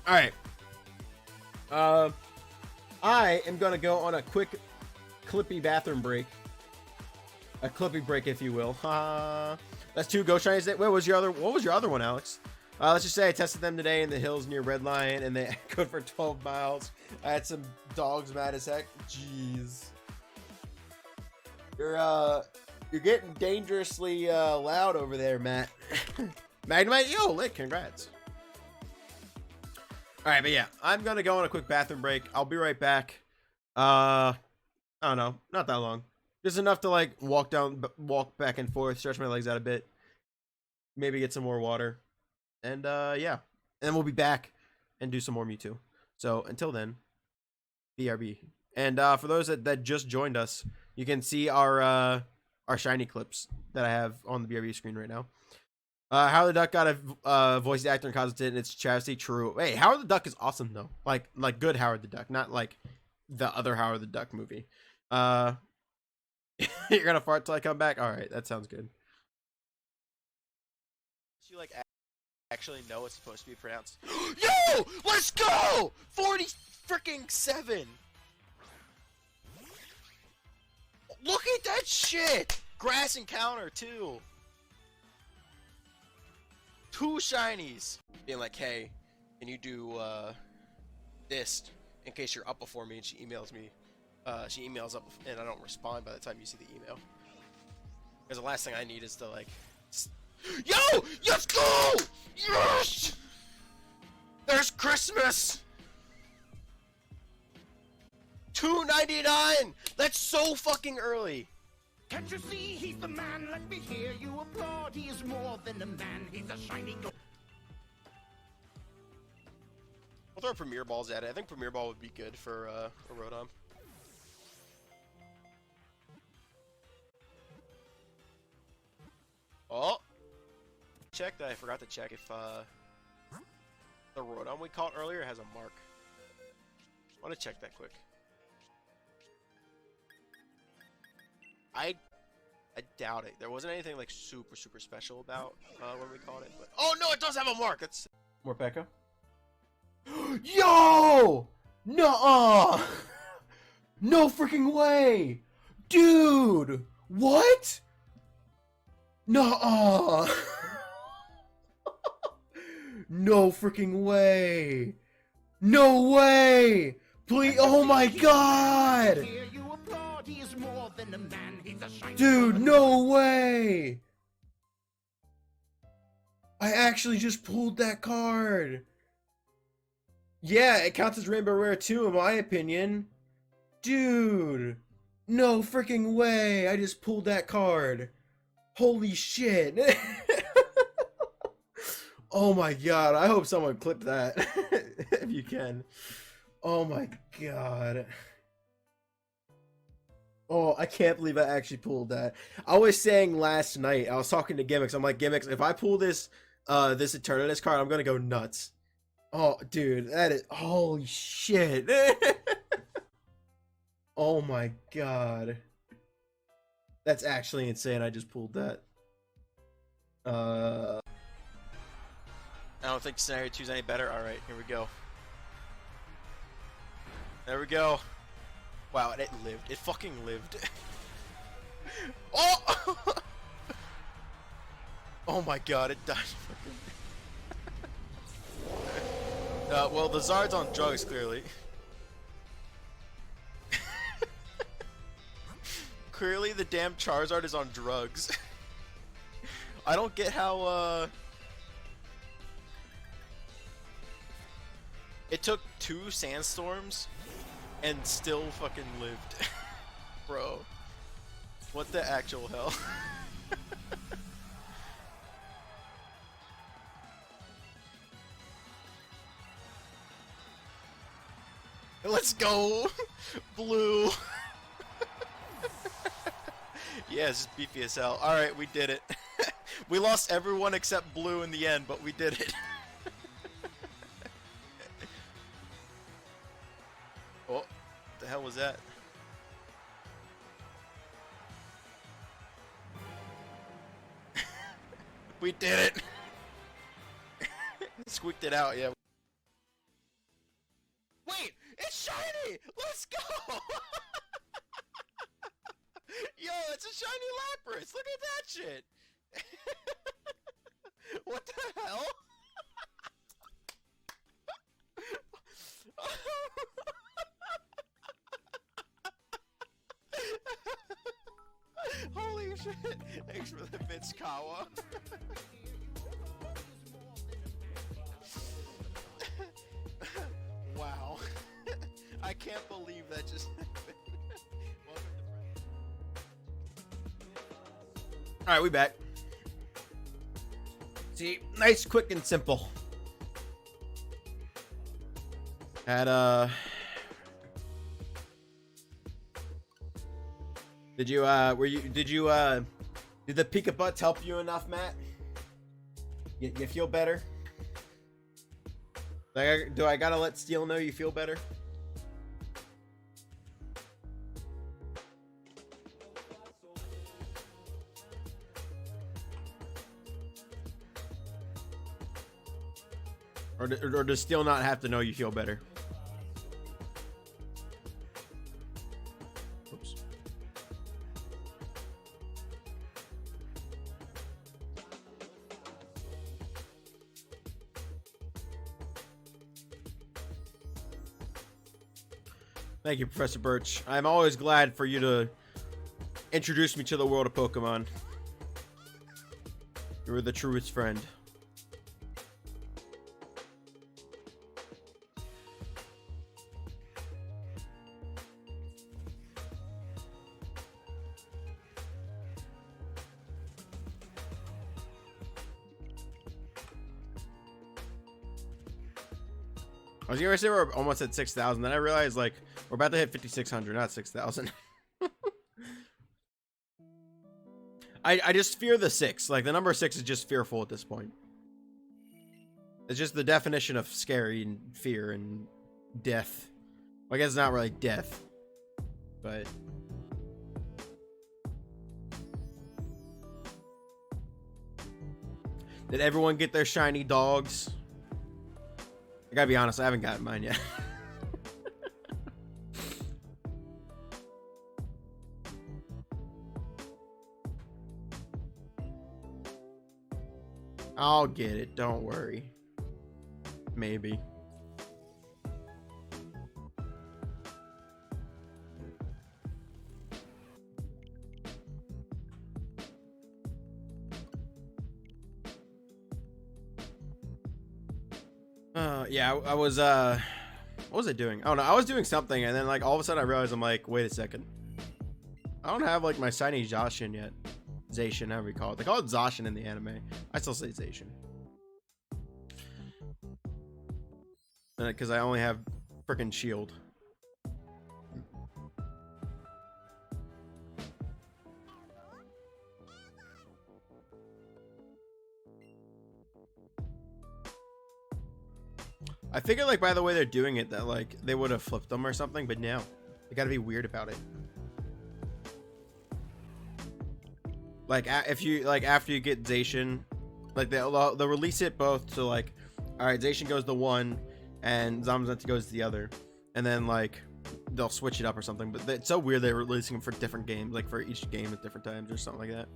All right. I am gonna go on a quick clippy bathroom break. A clippy break, if you will. That's 2 Ghost Shinies. What was your other one, Alex? Let's just say I tested them today in the hills near Red Lion, and they echoed for 12 miles. I had some dogs mad as heck. Jeez. You're getting dangerously loud over there, Matt. Magnemite, yo, Lick, congrats. All right, but yeah, I'm gonna go on a quick bathroom break. I'll be right back. I don't know, not that long. Just enough to like walk back and forth, stretch my legs out a bit, maybe get some more water, and yeah, and then we'll be back and do some more Mewtwo. So until then, BRB. And for those that just joined us, you can see our shiny clips that I have on the BRB screen right now. Howard the Duck got a voice actor and consultant, and it's Chastity. True. Hey, Howard the Duck is awesome though. Like good Howard the Duck, not like the other Howard the Duck movie. You're gonna fart till I come back. All right, that sounds good. You like actually know it's supposed to be pronounced. Yo, let's go! 47. Look at that shit! Grass encounter too. 2 shinies. Being like, hey, can you do this in case you're up before me? And she emails me. She emails up and I don't respond by the time you see the email. Because the last thing I need is to like, yo, let's go! Yes! There's Christmas. $2.99. That's so fucking early. Can't you see he's the man? Let me hear you applaud. He is more than a man. He's a shining gold. We'll throw Premier Balls at it. I think Premier Ball would be good for a Rotom. Oh! Check that. I forgot to check if the Rotom we caught earlier has a mark. I want to check that quick. I doubt it. There wasn't anything like super special about when we caught it. But oh no, it does have a mark. It's More Pekka. Yo! Nuh-uh! No freaking way! Dude! What? Nuh-uh! No freaking way! No way! Please, oh my god! Hear you applaud. He is more than a man. He's a shining Dude, no way! I actually just pulled that card. Yeah, it counts as Rainbow Rare too, in my opinion. Dude, no freaking way! I just pulled that card. Holy shit! Oh my god! I hope someone clipped that if you can. Oh my god! Oh, I can't believe I actually pulled that. I was saying last night, I was talking to Gimmicks. I'm like, Gimmicks, if I pull this Eternatus card, I'm gonna go nuts. Oh, dude, that is holy shit. Oh my god. That's actually insane. I just pulled that. I don't think Scenario 2 is any better. Alright, here we go. There we go. Wow, and it lived. It fucking lived. Oh! Oh my god, it died. Well, the Zard's on drugs, clearly. Clearly, the damn Charizard is on drugs. I don't get how, it took 2 sandstorms and still fucking lived. Bro. What the actual hell? Let's go! Blue! Yeah, it's just beefy as hell. Alright, we did it. We lost everyone except Blue in the end, but we did it. Oh, what the hell was that? We did it! Squeaked it out, yeah. Wait! go! Yo, it's a shiny Lapras! Look at that shit! What the hell? Holy shit! Thanks for the bits, Kawa. Wow. I can't believe that just happened. Alright, we back. See, nice, quick, and simple. Had did the Pika Butts help you enough, Matt? You feel better? Do I gotta let Steel know you feel better? Or does Steel not have to know you feel better? Oops. Thank you, Professor Birch. I'm always glad for you to introduce me to the world of Pokemon. You're the truest friend. I was gonna say we're almost at 6,000, then I realized like we're about to hit 5,600, not 6,000. I just fear the 6. Like the number 6 is just fearful at this point. It's just the definition of scary and fear and death. Well, I guess it's not really death, but did everyone get their shiny dogs? I gotta be honest, I haven't gotten mine yet. I'll get it, don't worry. Maybe. Yeah, I was what was I doing? Oh no, I was doing something and then like all of a sudden I realized I'm like, wait a second. I don't have like my shiny Zacian yet. Zacian, however you call it. They call it Zacian in the anime. I still say Zacian. Because I only have freaking shield. I figured like by the way they're doing it that like they would have flipped them or something, but no. They gotta be weird about it. Like if you like after you get Zacian, like they'll release it both to like, all right, Zacian goes to one and Zamazenta goes to the other, and then like they'll switch it up or something. But it's so weird they're releasing them for different games, like for each game at different times or something like that.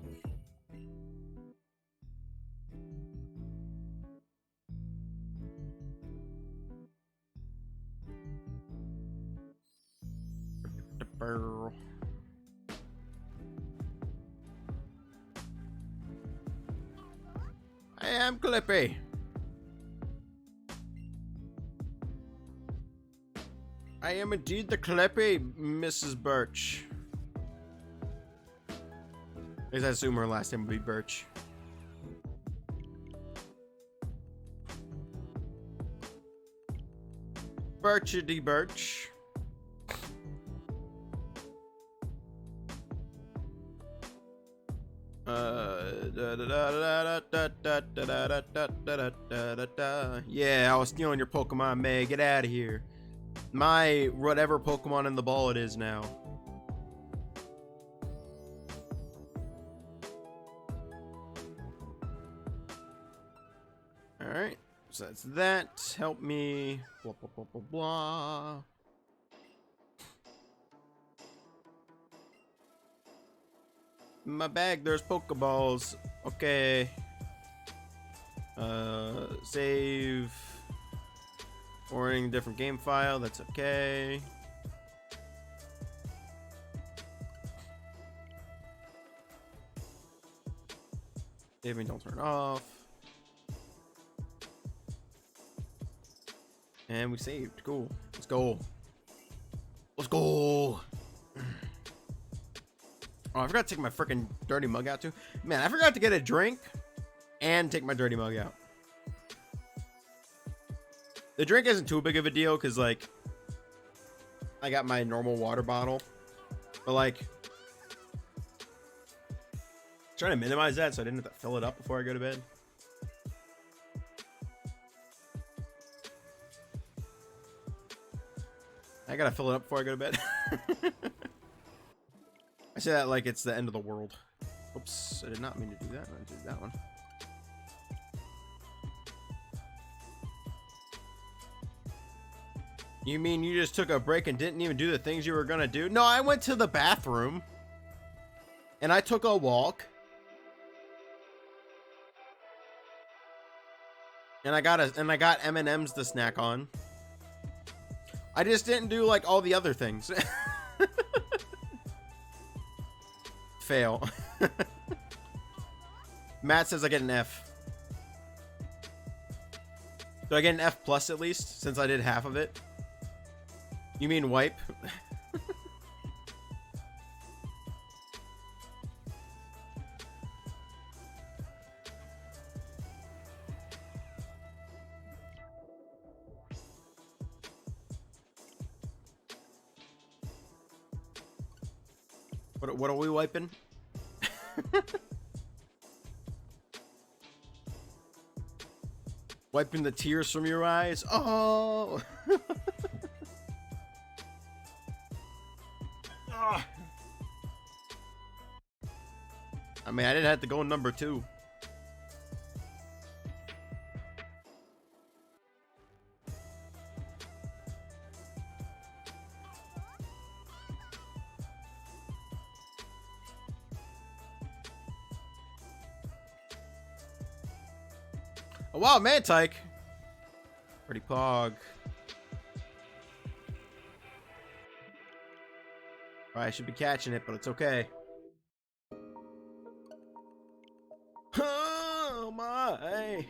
I am Clippy. I am indeed the Clippy, Mrs. Birch. I guess I assume her last name would be Birch. Birchity Birch. Yeah, I was stealing your Pokemon, May. Get out of here. My whatever Pokemon in the ball it is now. Alright, so that's that. Help me. Blah, blah, blah, blah, blah. In my bag, there's Pokeballs. Okay. Save. Ordering different game file. That's okay. Saving, don't turn off. And we saved. Cool. Let's go. Let's go. Oh, I forgot to take my freaking dirty mug out too. Man, I forgot to get a drink and take my dirty mug out. The drink isn't too big of a deal because, like, I got my normal water bottle. But, like, trying to minimize that so I didn't have to fill it up before I go to bed. I gotta fill it up before I go to bed. I say that like it's the end of the world. Oops, I did not mean to do that. I did that one. You mean you just took a break and didn't even do the things you were gonna do? No, I went to the bathroom and I took a walk and I got M&Ms to snack on. I just didn't do like all the other things. Fail. Matt says I get an F. Do I get an F plus at least since I did half of it? You mean wipe? What are we wiping? Wiping the tears from your eyes? Oh! I mean, I didn't have to go number 2. Oh, wow, Mantike. Pretty pog. I should be catching it, but it's okay. Oh my.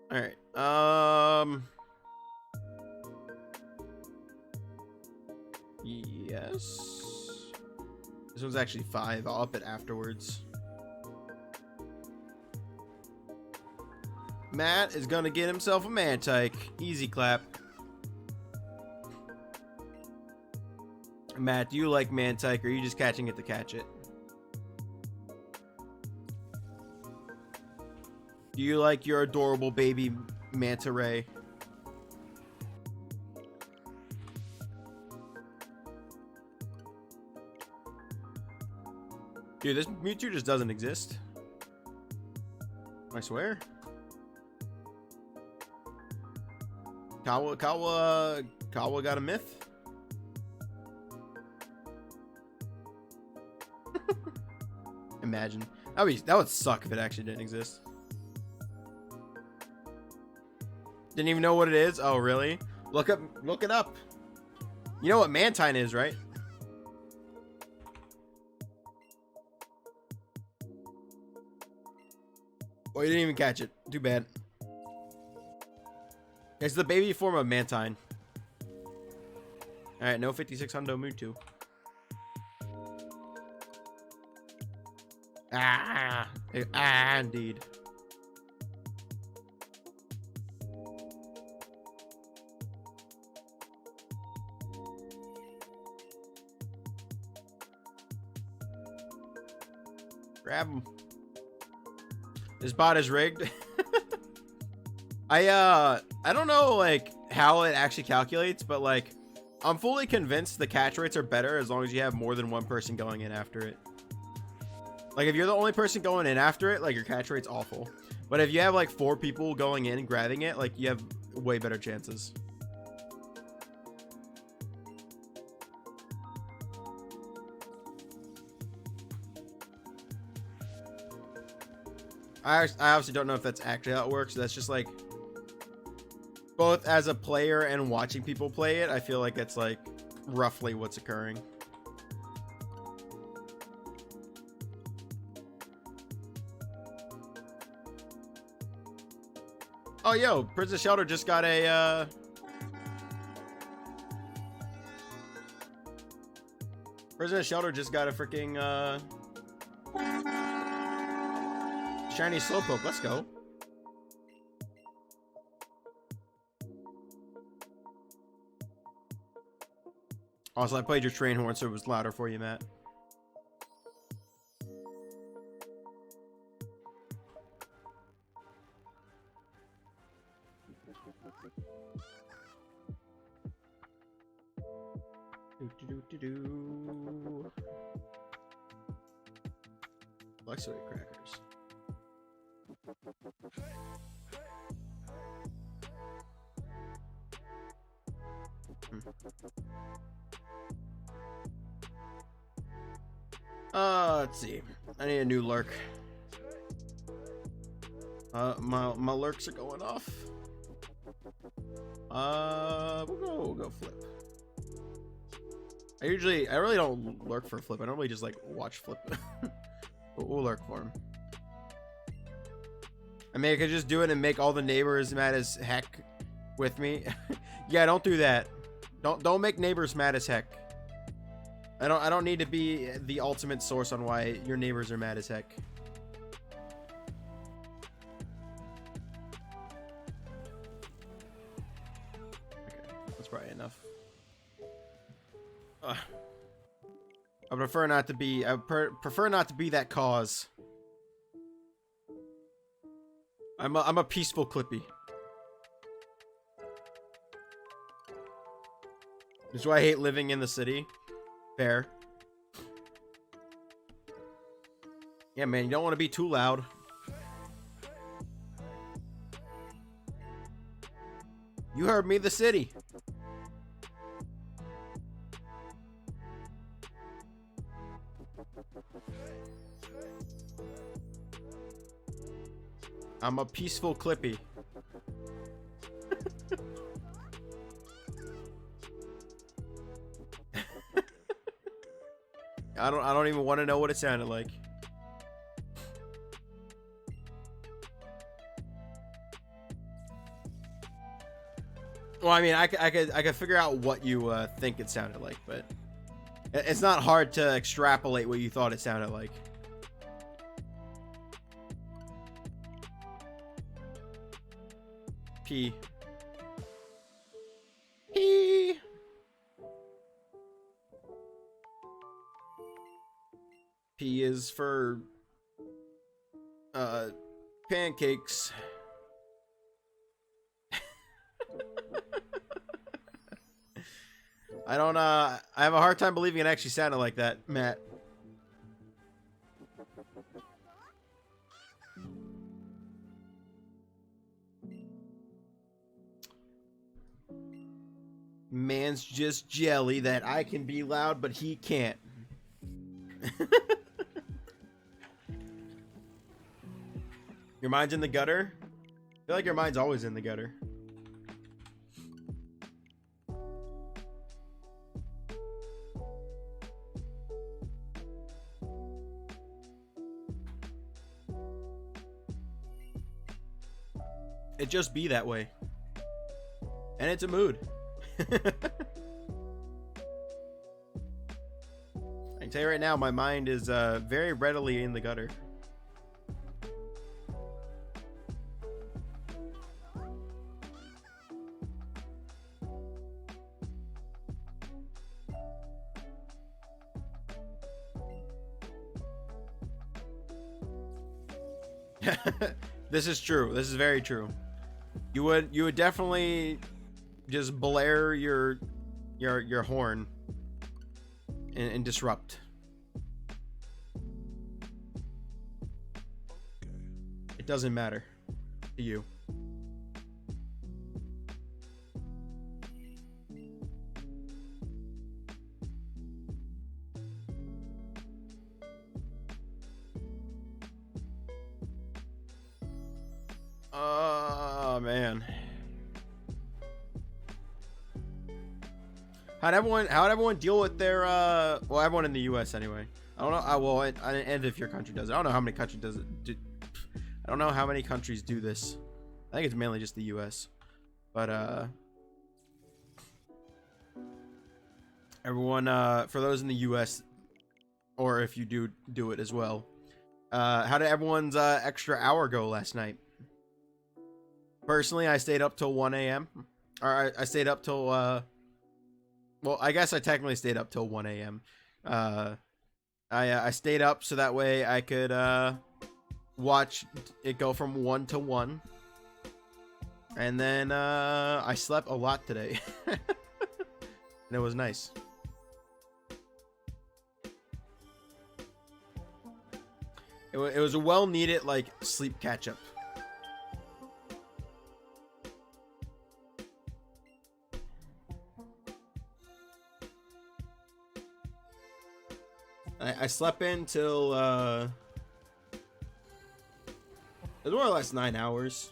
All right. Yes. This one's actually 5. I'll up it afterwards. Matt is gonna get himself a Mantike. Easy clap. Matt, do you like Mantike or are you just catching it to catch it? Do you like your adorable baby manta ray? Dude, this Mewtwo just doesn't exist. I swear. Kawa got a myth? Imagine. That would suck if it actually didn't exist. Didn't even know what it is? Oh, really? Look it up. You know what Mantine is, right? Oh, you didn't even catch it. Too bad. It's the baby form of Mantine. Alright, no 56 Hundo Mewtwo. Indeed. Grab him. This bot is rigged. I don't know like how it actually calculates, but like I'm fully convinced the catch rates are better as long as you have more than one person going in after it. Like if you're the only person going in after it, like your catch rate's awful. But if you have like 4 people going in and grabbing it, like you have way better chances. I obviously don't know if that's actually how it works. That's just like both as a player and watching people play it. I feel like it's like roughly what's occurring. Oh, yo, Prison Shelter just got a, Prison Shelter just got a freaking, shiny Slowpoke. Let's go. Also, I played your train horn, so it was louder for you, Matt. Luxury crackers. Let's see. I need a new lurk. My lurks are going off. We'll go flip. I really don't lurk for flip. I normally just like watch flip. But we'll lurk for him. I mean, I could just do it and make all the neighbors mad as heck with me. Yeah, don't do that. Don't make neighbors mad as heck. I don't need to be the ultimate source on why your neighbors are mad as heck. Okay, that's probably enough. I prefer not to be. I prefer not to be that cause. I'm a peaceful Clippy. That's why I hate living in the city. Fair. Yeah, man, you don't want to be too loud. You heard me, the city. I'm a peaceful Clippy. I don't even want to know what it sounded like. Well, I mean, I could figure out what you think it sounded like, but it's not hard to extrapolate what you thought it sounded like. P. P. P is for pancakes. I have a hard time believing it actually sounded like that, Matt. Man's just jelly that I can be loud, but he can't. Your mind's in the gutter? I feel like your mind's always in the gutter. It just be that way. And it's a mood. I can tell you right now, my mind is very readily in the gutter. This is true. This is very true. You would definitely just blare your horn and disrupt. It doesn't matter to you. Oh man. How'd everyone deal with their well, everyone in the US anyway. I don't know. Well, and if your country does it. I don't know how many countries does it. I don't know how many countries do this. I think it's mainly just the US. But everyone for those in the US, or if you do it as well, how did everyone's extra hour go last night? Personally, I stayed up till 1 a.m. Or I stayed up till well, I guess I technically stayed up till 1 a.m. I stayed up so that way I could watch it go from 1 to 1. And then I slept a lot today. And it was nice. It was a well-needed, like, sleep catch-up. I slept in till, it was more or less 9 hours.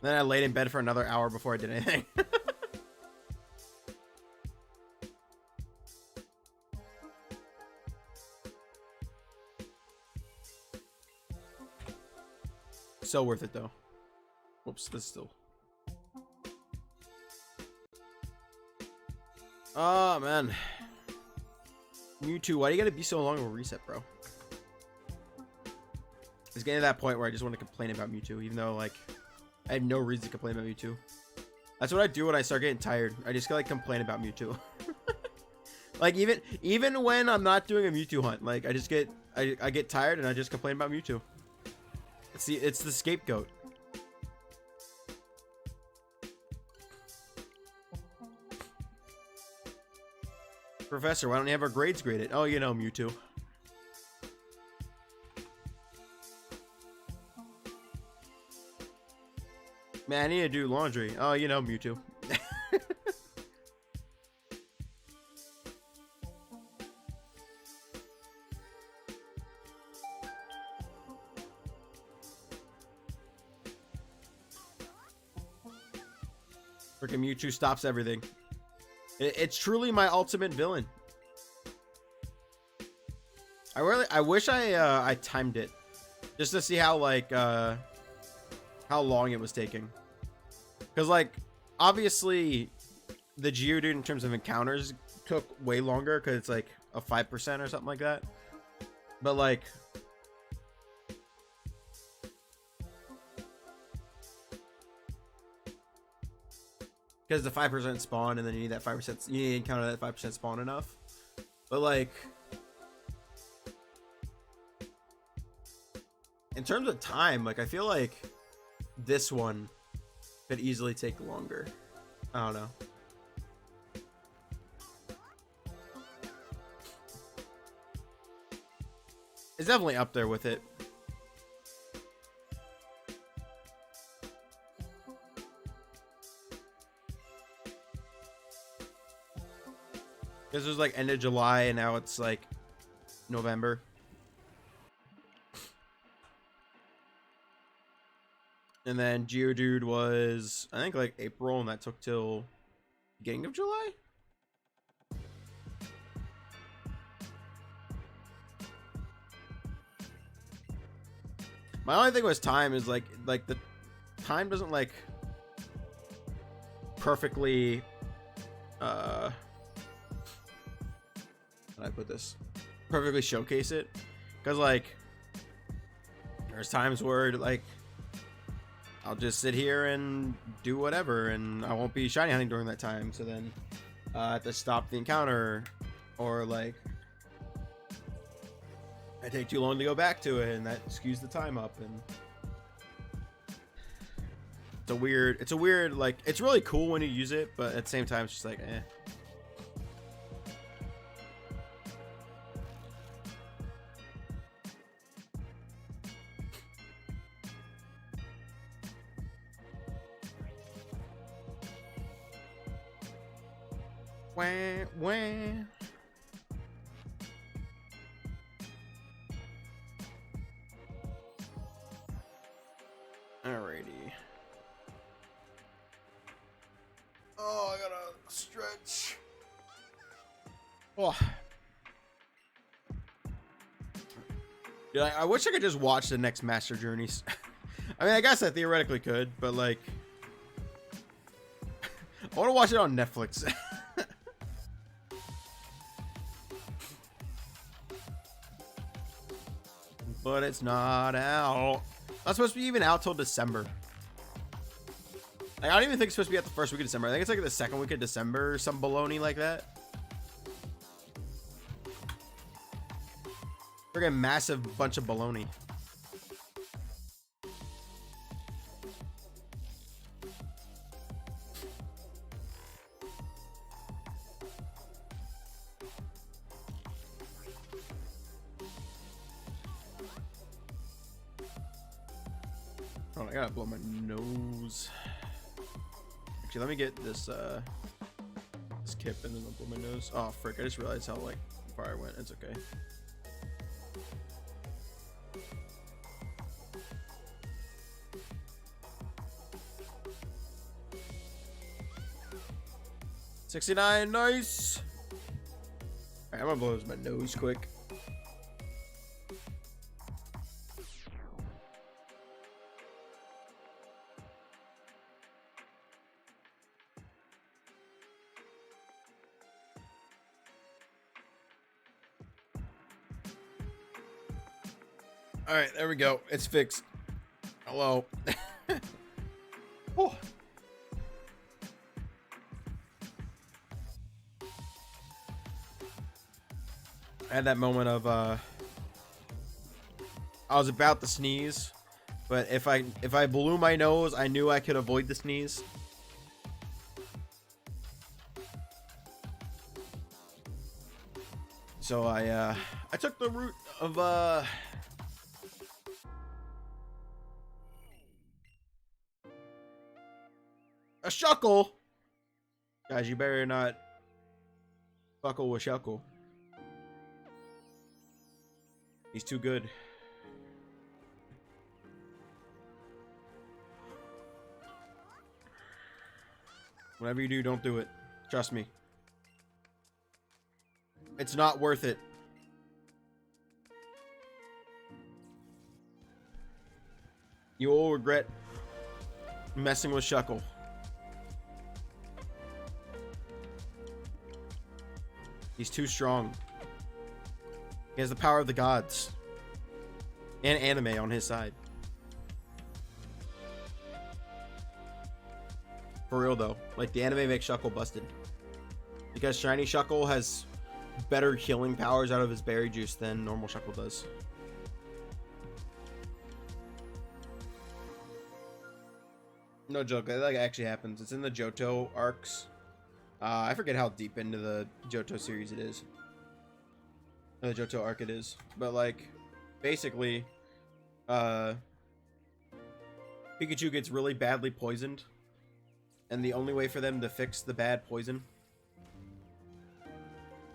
Then I laid in bed for another hour before I did anything. So worth it though. Whoops, this is still. Oh man. Mewtwo, why do you gotta be so long of a reset, bro? It's getting to that point where I just want to complain about Mewtwo, even though like I have no reason to complain about Mewtwo. That's what I do when I start getting tired. I just gotta like complain about Mewtwo. Like even when I'm not doing a Mewtwo hunt, like I just get I get tired and I just complain about Mewtwo. See, it's the scapegoat. Professor, why don't you have our grades graded? Oh, you know, Mewtwo. Man, I need to do laundry. Oh, you know, Mewtwo. Freaking Mewtwo stops everything. It's truly my ultimate villain. I wish I timed it just to see how like how long it was taking. Because like obviously the Geodude in terms of encounters took way longer because it's like a 5% or something like that. But like because the 5% spawn, and then you need that 5%. You need to encounter that 5% spawn enough. But like, in terms of time, like I feel like this one could easily take longer. I don't know. It's definitely up there with it. Because it was like end of July and now it's like November. And then Geodude was, I think, like April, and that took till beginning of July. My only thing was time is like the time doesn't like perfectly how do I put this? Perfectly showcase it. Because like there's times where like I'll just sit here and do whatever and I won't be shiny hunting during that time, so then I have to stop the encounter, or like I take too long to go back to it and that skews the time up. And it's a weird like, it's really cool when you use it, but at the same time it's just like eh. Wah, wah. Stretch. Oh. Dude, I wish I could just watch the next Master Journeys. I mean, I guess I theoretically could, but like, I want to watch it on Netflix. But it's not out. Not supposed to be even out till December. Like, I don't even think it's supposed to be out the first week of December. I think it's like the second week of December or some baloney like that. Friggin' massive bunch of baloney. Oh, I gotta blow my nose. Actually, let me get this this kip and then I'll blow my nose. Oh frick, I just realized how like far I went. It's okay. $69, nice. Alright, I'm gonna blow my nose quick. All right, there we go. It's fixed. Hello. Oh. I had that moment of I was about to sneeze, but if I blew my nose, I knew I could avoid the sneeze. So I took the route of a shuckle. Guys, you better not fuckle with shuckle. He's too good. Whatever you do, don't do it. Trust me. It's not worth it. You will regret messing with Shuckle. He's too strong. He has the power of the gods. And anime on his side. For real though. Like, the anime makes Shuckle busted. Because Shiny Shuckle has better healing powers out of his berry juice than normal Shuckle does. No joke, that like actually happens. It's in the Johto arcs. I forget how deep into the Johto series it is. Or the Johto arc it is. But like, basically, Pikachu gets really badly poisoned. And the only way for them to fix the bad poison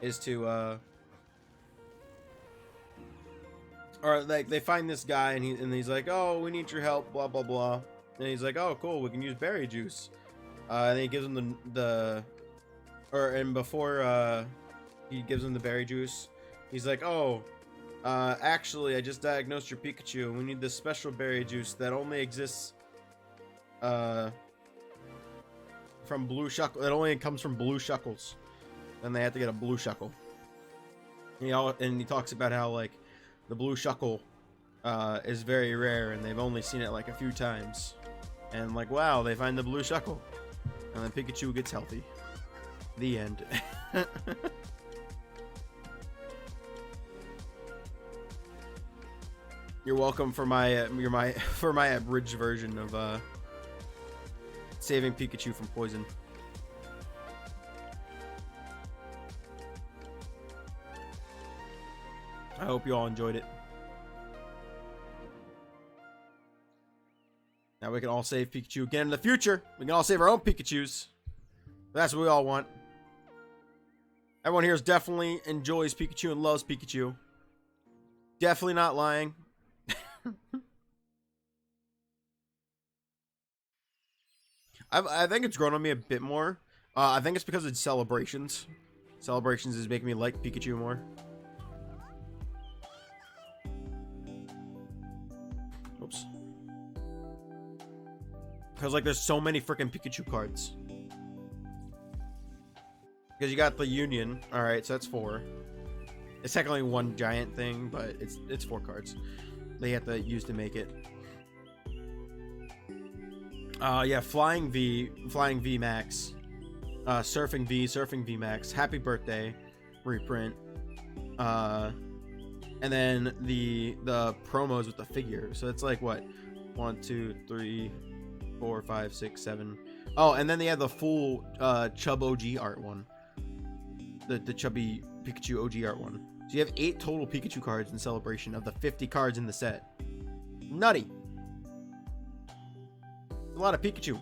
is to, or like they find this guy and he's like, oh, we need your help, blah blah blah. And he's like, oh cool, we can use berry juice. And he gives him before he gives him the berry juice, he's like, oh, actually I just diagnosed your Pikachu. We need this special berry juice that only exists from blue Shuckle. It only comes from blue Shuckles. And they have to get a blue Shuckle. And he talks about how like the blue Shuckle is very rare and they've only seen it like a few times. And like, wow, they find the blue Shuckle. And then Pikachu gets healthy. The end. You're welcome for my abridged version of saving Pikachu from poison. I hope you all enjoyed it. Now we can all save Pikachu again in the future. We can all save our own Pikachus. That's what we all want. Everyone here definitely enjoys Pikachu and loves Pikachu. Definitely not lying. I think it's grown on me a bit more. I think it's because it's celebrations. Celebrations is making me like Pikachu more. Oops. Because like there's so many freaking Pikachu cards. Because you got the Union. All right, so that's 4. It's technically one giant thing, but it's 4 cards. They have to use to make it. Yeah, Flying V Max, Surfing V Max, Happy Birthday, reprint, and then the promos with the figure. So it's like what, 1, 2, 3, 4, 5, 6, 7. Oh, and then they have the full Chub OG art one, the chubby Pikachu OG art one. So you have 8 total Pikachu cards in celebration of the 50 cards in the set. Nutty. A lot of Pikachu.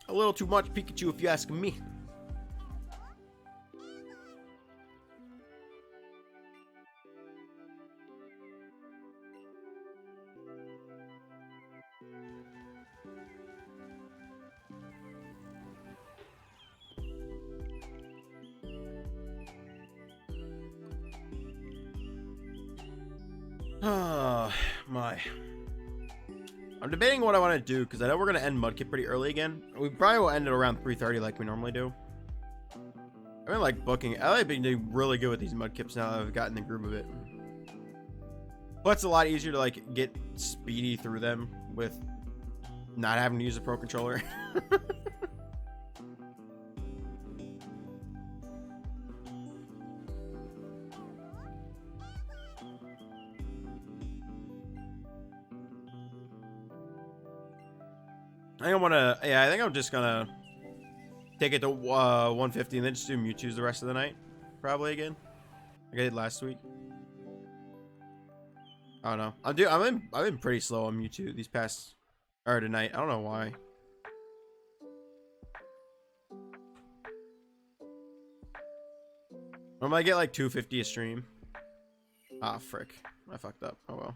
A little too much Pikachu if you ask me. Oh my. I'm debating what I want to do because I know we're going to end Mudkip pretty early again. We probably will end it around 3:30 like we normally do. I mean, like booking. I like being doing really good with these Mudkips now that I've gotten the groove of it. But it's a lot easier to like get speedy through them with not having to use a pro controller. I think I want to, yeah, I think I'm just gonna take it to 150 and then just do Mewtwo's the rest of the night, probably again, like I did last week. I don't know. I've been pretty slow on Mewtwo these past, or tonight. I don't know why. I might get like 250 a stream. Ah, frick. I fucked up. Oh well.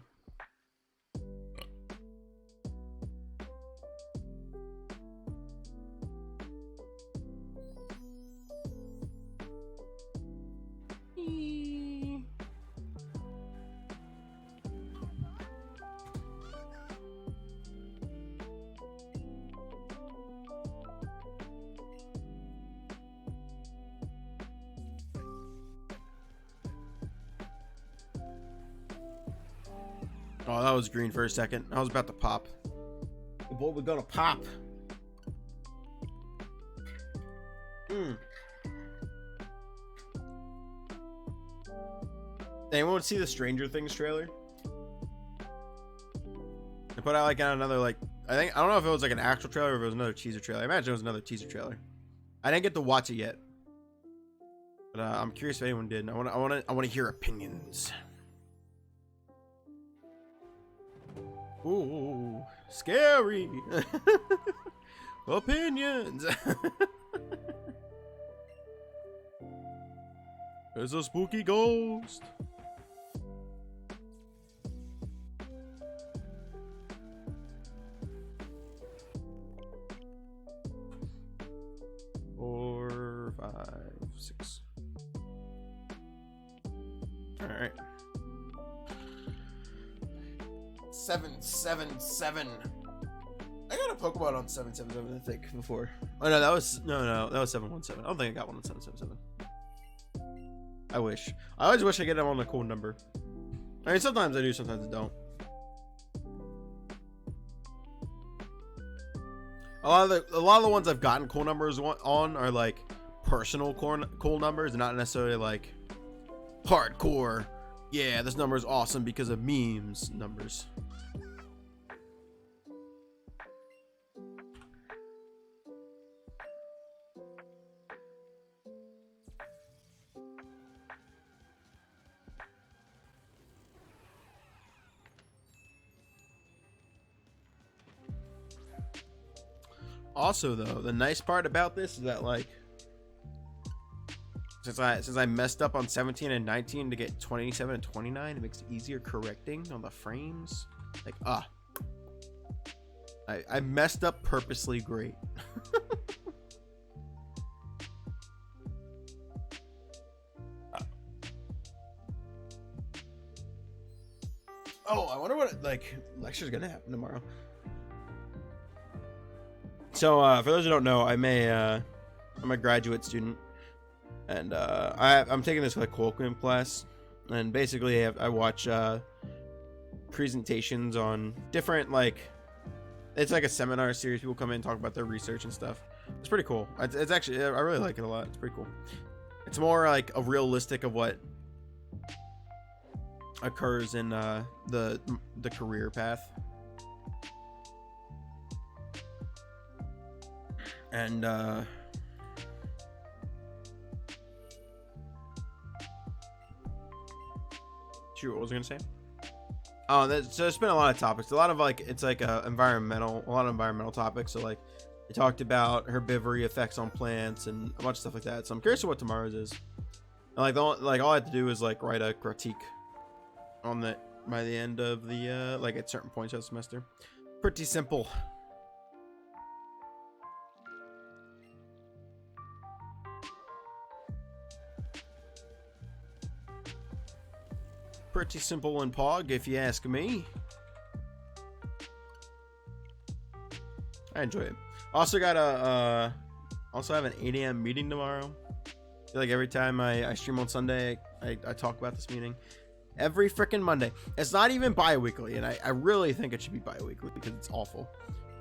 Oh, that was green for a second. I was about to pop. What we're gonna pop? Anyone see the Stranger Things trailer? They put out like another like I don't know if it was like an actual trailer or if it was another teaser trailer. I imagine it was another teaser trailer. I didn't get to watch it yet, but I'm curious if anyone did. I want to hear opinions. Ooh, scary. Opinions. There's a spooky ghost. Four, 5, 6. All right. 777. I got a Pokemon on 777, I think, before. Oh no, that was that was 717. I don't think I got one on 777. I wish. I always wish I get them on a cool number. I mean, sometimes I do, sometimes I don't. A lot of the ones I've gotten cool numbers on are like personal cool numbers, and not necessarily like hardcore. Yeah, this number is awesome because of memes numbers. Also, though, the nice part about this is that, like, Since I messed up on 17 and 19 to get 27 and 29, it makes it easier correcting on the frames. Like, I messed up purposely great. Oh, I wonder what like lecture's gonna happen tomorrow. So for those who don't know, I'm a graduate student, and I'm taking this like colloquium class, and basically I watch presentations on different like, it's like a seminar series. People come in and talk about their research and stuff. It's pretty cool. It's actually, I really like it a lot. It's pretty cool. It's more like a realistic of what occurs in the career path. And shoot, what was I gonna say? Oh, so there's been a lot of topics. A lot of like, it's like a lot of environmental topics. So like, they talked about herbivory effects on plants and a bunch of stuff like that. So I'm curious to what tomorrow's is. And like all I have to do is like write a critique on the by the end of the like at certain points of the semester. Pretty simple. Pretty simple and pog, if you ask me. I enjoy it. Also got also have an 8 a.m. meeting tomorrow. I feel like every time I stream on Sunday, I talk about this meeting. Every freaking Monday. It's not even bi-weekly, and I really think it should be bi-weekly because it's awful.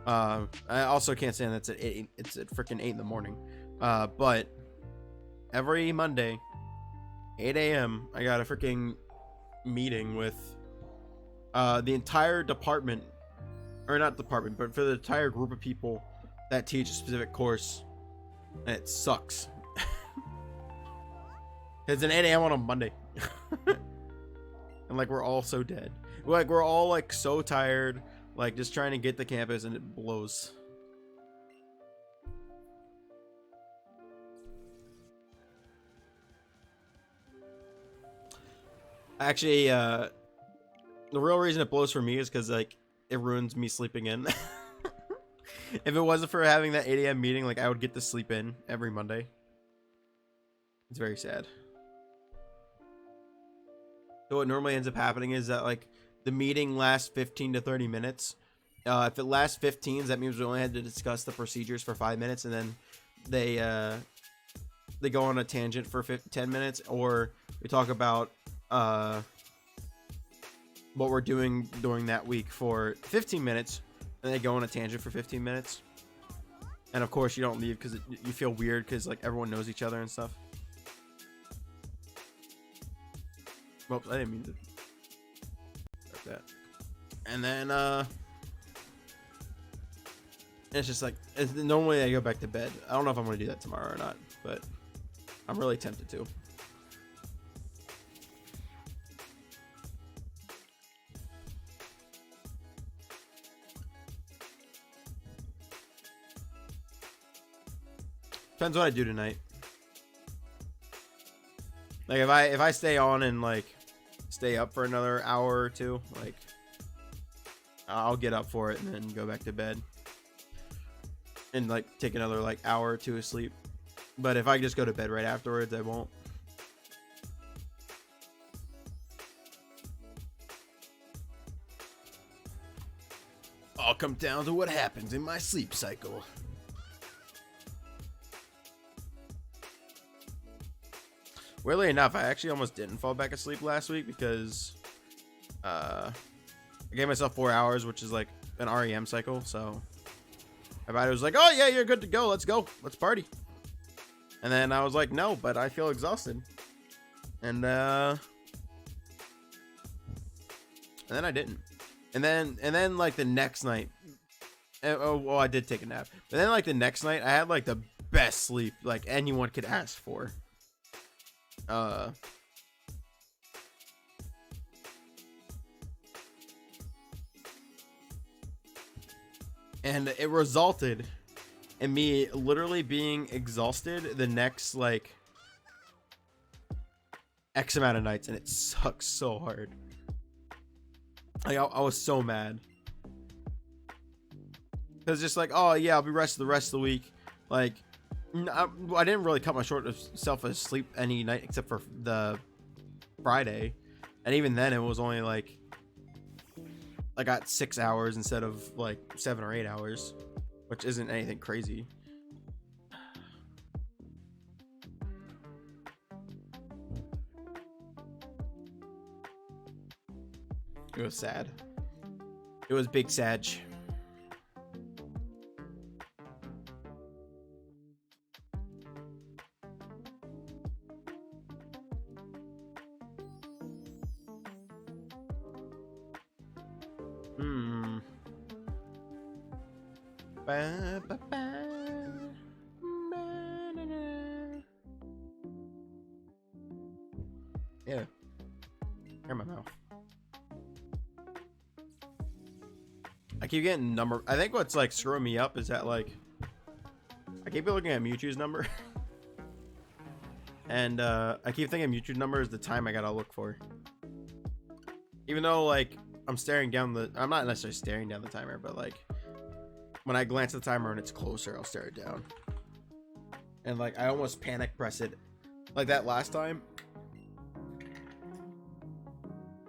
I also can't stand that it's at freaking 8 in the morning. But every Monday, 8 a.m., I got a freaking meeting with the entire department, or not department, but for the entire group of people that teach a specific course, and it sucks. It's an 8 a.m. on a Monday. And like, we're all so dead. Like, we're all like so tired, like just trying to get to campus, and it blows. Actually, the real reason it blows for me is because like it ruins me sleeping in. If it wasn't for having that 8 a.m. meeting, like I would get to sleep in every Monday. It's very sad. So what normally ends up happening is that like the meeting lasts 15 to 30 minutes. If it lasts 15, that means we only had to discuss the procedures for 5 minutes, and then they go on a tangent for 10 minutes, or we talk about what we're doing during that week for 15 minutes, and they go on a tangent for 15 minutes. And of course you don't leave because you feel weird because like everyone knows each other and stuff. Oops, I didn't mean to start that. And then it's just like, normally I go back to bed. I don't know if I'm going to do that tomorrow or not, but I'm really tempted to. Depends what I do tonight. Like if I stay on and like stay up for another hour or two, like I'll get up for it and then go back to bed and like take another like hour or two of sleep. But if I just go to bed right afterwards, I won't. All comes down to what happens in my sleep cycle. Weirdly enough, I actually almost didn't fall back asleep last week because I gave myself 4 hours, which is like an REM cycle. So my body was like, "Oh yeah, you're good to go. Let's go. Let's party." And then I was like, "No, but I feel exhausted." And then I didn't. And then like the next night, well, I did take a nap. But then like the next night, I had like the best sleep like anyone could ask for. And it resulted in me literally being exhausted the next like X amount of nights, and it sucks so hard. Like I was so mad. Cause just like, oh yeah, I'll be rested the rest of the week. Like, I didn't really cut myself of sleep any night except for the Friday, and even then it was only like I got 6 hours instead of like 7 or 8 hours, which isn't anything crazy. It was sad. It was big sad. Ba, ba, ba. Yeah. Hear my mouth. I keep getting number. I think what's like screwing me up is that like I keep looking at Mewtwo's number, and I keep thinking Mewtwo's number is the time I gotta look for. Even though like I'm staring down the. I'm not necessarily staring down the timer, but like when I glance at the timer and it's closer, I'll stare it down. And like I almost panic press it, like that last time.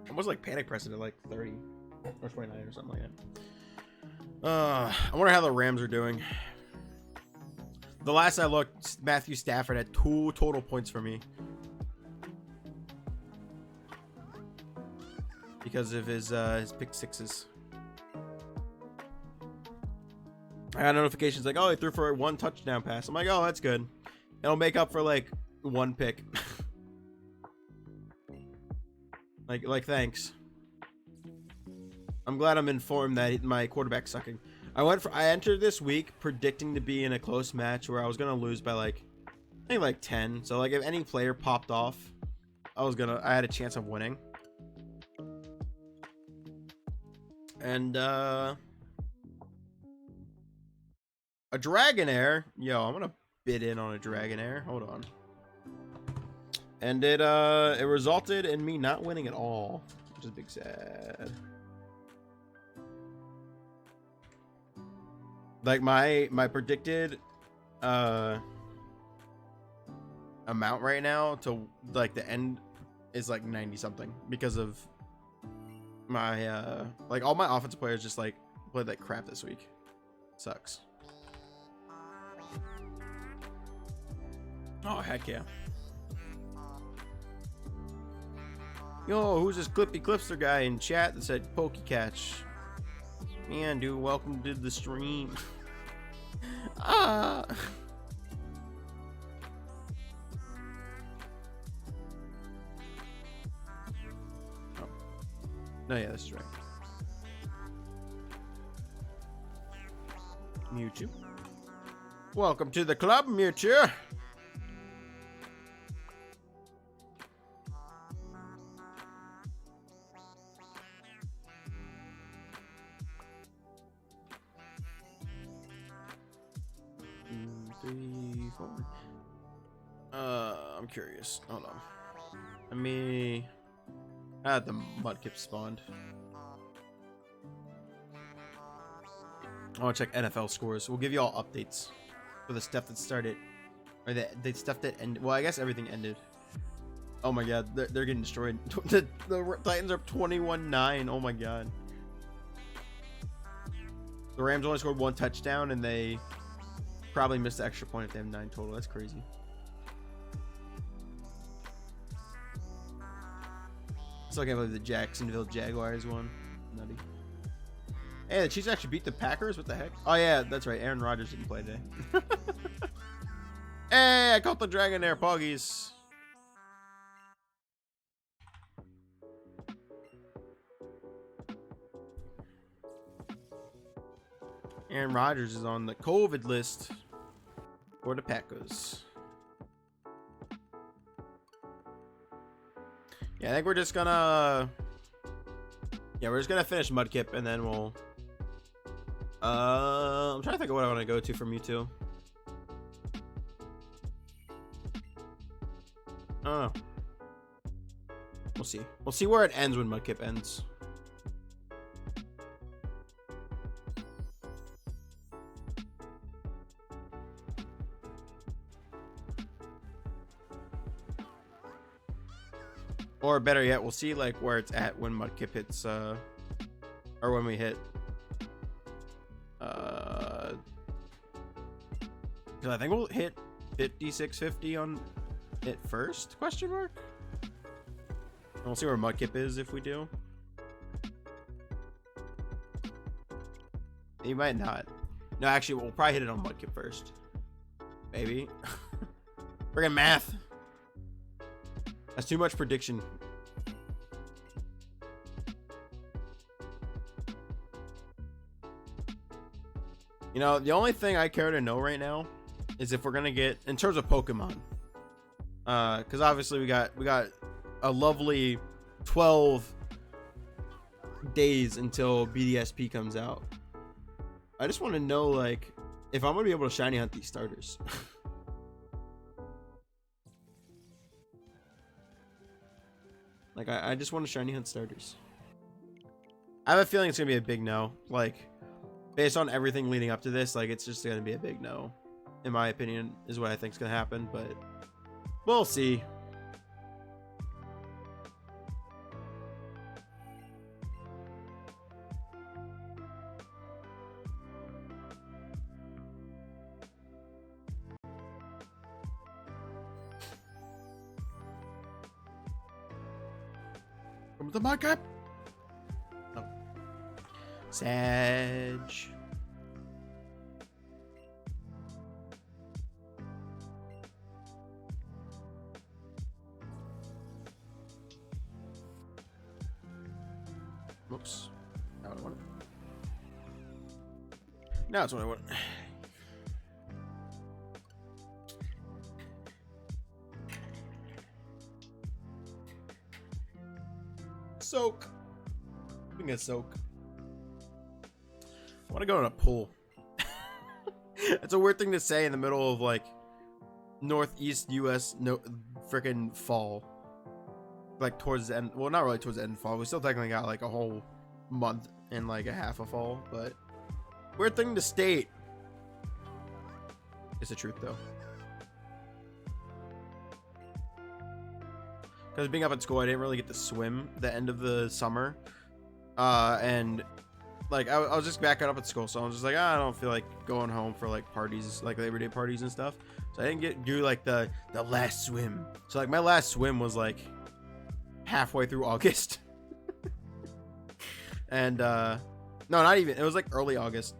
I almost like panic pressing it like 30 or 29 or something like that. I wonder how the Rams are doing. The last I looked, Matthew Stafford had 2 total points for me because of his pick sixes. I got notifications like, oh, he threw for 1 touchdown pass. I'm like, oh, that's good. It'll make up for like 1 pick. like thanks. I'm glad I'm informed that my quarterback's sucking. I entered this week predicting to be in a close match where I was gonna lose by like I think like 10. So like if any player popped off, I had a chance of winning. And a Dragonair. Yo, I'm gonna bid in on a Dragonair. Hold on. And it resulted in me not winning at all, which is big sad. Like my predicted amount right now to like the end is like 90 something because of my like all my offensive players just like played like crap this week. Sucks. Oh heck yeah. Yo, who's this Clippy Clipster guy in chat that said Pokey Catch? Man, dude, welcome to the stream. Ah. Oh. No, yeah, that's right. Mewtwo. Welcome to the club, Mewtwo. I'm curious. Hold on. Let me. The Mudkip spawned. I want to check NFL scores. We'll give you all updates for the stuff that started, or the stuff that ended. Well, I guess everything ended. Oh my god, they're getting destroyed. the Titans are up 21-9. Oh my god. The Rams only scored 1 touchdown, and they probably missed the extra point if they have 9 total. That's crazy. Still can't believe the Jacksonville Jaguars won. Nutty. Hey, the Chiefs actually beat the Packers? What the heck? Oh yeah, that's right. Aaron Rodgers didn't play today. Hey, I caught the Dragonair, Poggies. Aaron Rodgers is on the COVID list for the Packers. Yeah, I think we're just gonna... Yeah, we're just gonna finish Mudkip and then we'll... I'm trying to think of what I want to go to for Mewtwo. I don't know. We'll see. We'll see where it ends when Mudkip ends. Or better yet, we'll see like where it's at when Mudkip hits, or when we hit, because I think we'll hit 5650 on it first, question mark? And we'll see where Mudkip is if we do. He might not. No, actually, we'll probably hit it on Mudkip first. Maybe. Friggin' math. That's too much prediction. You know, the only thing I care to know right now is if we're gonna get, in terms of Pokemon, because obviously we got a lovely 12 days until BDSP comes out. I just want to know, like, if I'm gonna be able to shiny hunt these starters. Like, I just want to shiny hunt starters. I have a feeling it's gonna be a big no. Like, based on everything leading up to this, like, it's just gonna be a big no, in my opinion, is what I think is gonna happen. But we'll see. Come with the Mudkip. Oh. Sag. Oops. Not what I wanted. Now it's what I want. Soak. We can get soak. I want to go in a pool. It's a weird thing to say in the middle of like northeast US, no freaking fall. Like towards the end, well, not really towards the end of fall. We still technically got like a whole month and like a half of fall, but weird thing to state. It's the truth though. Because being up at school, I didn't really get to swim the end of the summer. And like I was just back up at school, so I was just like, I don't feel like going home for like parties, like Labor Day parties and stuff. So I didn't do like the last swim. So like my last swim was like halfway through August. And no, not even, it was like early August.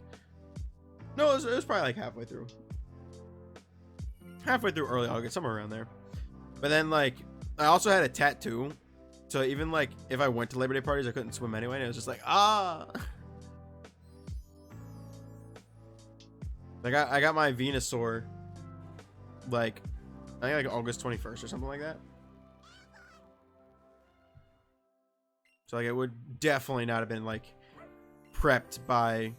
No, it was probably like halfway through early August, somewhere around there. But then like I also had a tattoo, so even like if I went to Labor Day parties, I couldn't swim anyway, and it was just like, like I got my Venusaur like I think like August 21st or something like that. So like it would definitely not have been like prepped by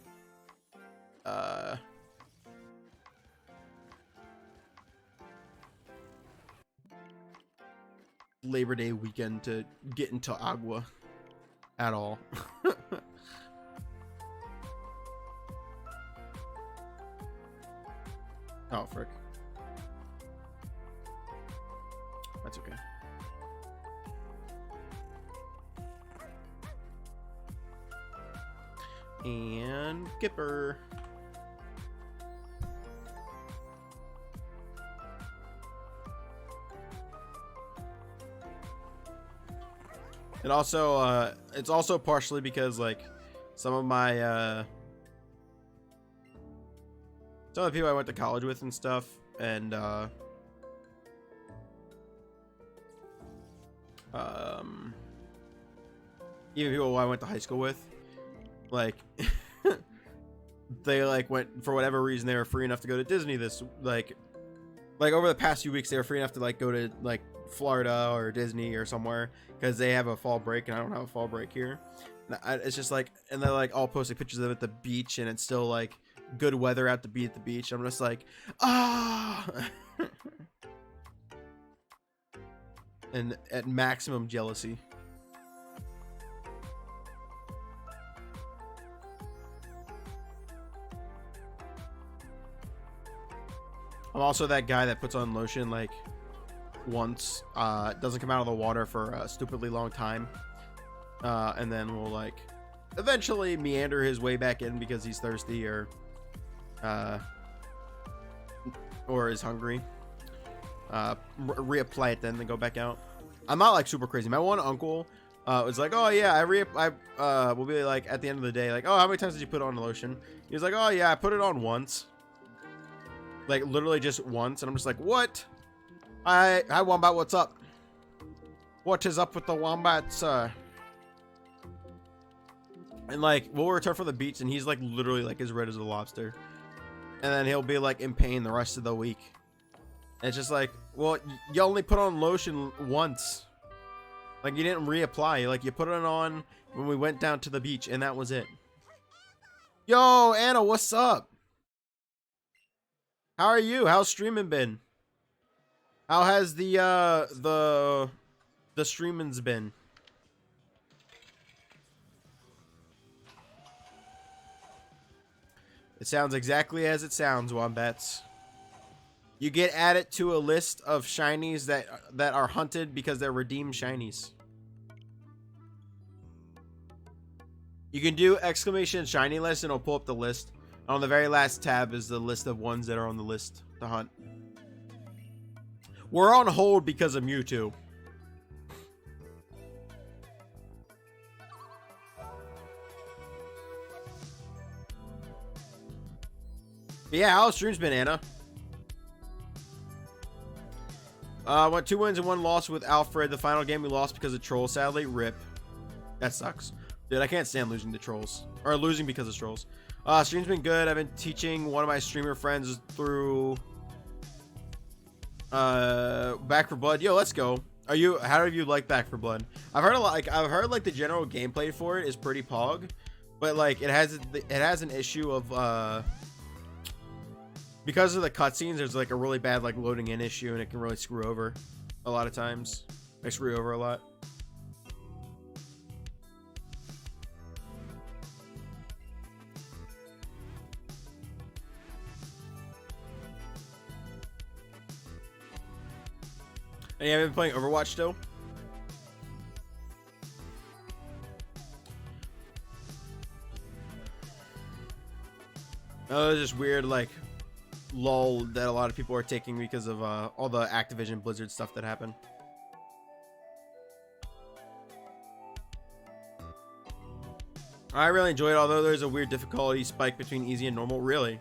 Labor Day weekend to get into Agua at all. Oh, frick. That's okay. And Gipper. And also, it's also partially because like some of my some of the people I went to college with and stuff, and even people I went to high school with, like they like went, for whatever reason they were free enough to go to Disney this like over the past few weeks they were free enough to like go to like Florida or Disney or somewhere because they have a fall break and I don't have a fall break here. It's just like, and they're like all posting pictures of them at the beach and it's still like good weather out to be at the beach. I'm just like, and at maximum jealousy. I'm also that guy that puts on lotion like once, doesn't come out of the water for a stupidly long time, and then will like eventually meander his way back in because he's thirsty or is hungry. Reapply it then go back out. I'm not like super crazy. My one uncle was like, oh yeah, I will be like at the end of the day like, oh, how many times did you put on the lotion? He was like, oh yeah, I put it on once, like literally just once. And I'm just like, what? Hi Wombat, what's up? What is up with the Wombats? And like we'll return from the beach and he's like literally like as red as a lobster, and then he'll be like in pain the rest of the week. And it's just like, well, you only put on lotion once. Like you didn't reapply. Like you put it on when we went down to the beach and that was it. Yo, Anna, what's up? How are you? How's streaming been? How has the streaming's been? It sounds exactly as it sounds, Wombats. You get added to a list of shinies that are hunted because they're redeemed shinies. You can do exclamation shiny list and it'll pull up the list. And on the very last tab is the list of ones that are on the list to hunt. We're on hold because of Mewtwo. But yeah, how's streams been, Anna? Went 2 wins and 1 loss with Alfred. The final game we lost because of trolls, sadly. RIP. That sucks. Dude, I can't stand losing to trolls. Or losing because of trolls. Stream's been good. I've been teaching one of my streamer friends through Back for Blood. Yo, let's go. How do you like Back for Blood? I've heard a lot, I've heard like the general gameplay for it is pretty pog, but like it has an issue of because of the cutscenes, there's like a really bad like loading in issue, and it can really screw over a lot of times. I screw over a lot. And you haven't been playing Overwatch still? Oh, it's just weird like lull that a lot of people are taking because of all the Activision Blizzard stuff that happened. I really enjoyed it, although there's a weird difficulty spike between easy and normal. Really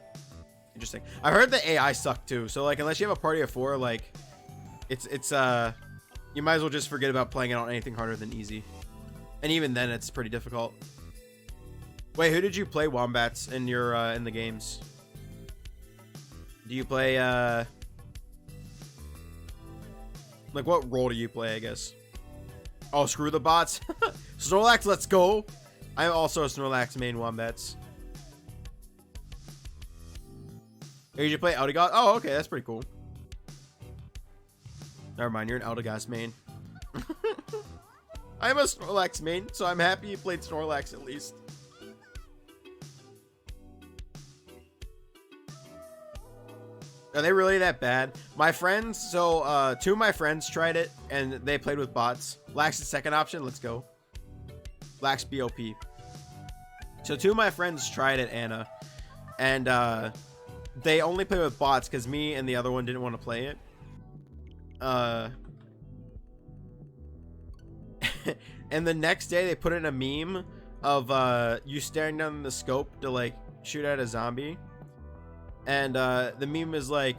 interesting. I heard the AI sucked too, so like unless you have a party of 4, like it's you might as well just forget about playing it on anything harder than easy, and even then it's pretty difficult. Wait, who did you play, Wombats, in your in the games? Do you play like what role do you play, I guess? Oh, screw the bots. Snorlax, let's go. I'm also a Snorlax main, Wombats. Hey, did you play Eldegoss? Oh, okay, that's pretty cool. Never mind, you're an Eldegoss main. I'm a Snorlax main, so I'm happy you played Snorlax at least. Are they really that bad? My friends, so 2 of my friends tried it and they played with bots. Lax's second option, let's go. Lax BOP. So 2 of my friends tried it, Anna, and they only play with bots because me and the other one didn't want to play it. And the next day they put in a meme of you staring down the scope to like shoot at a zombie. And the meme is like,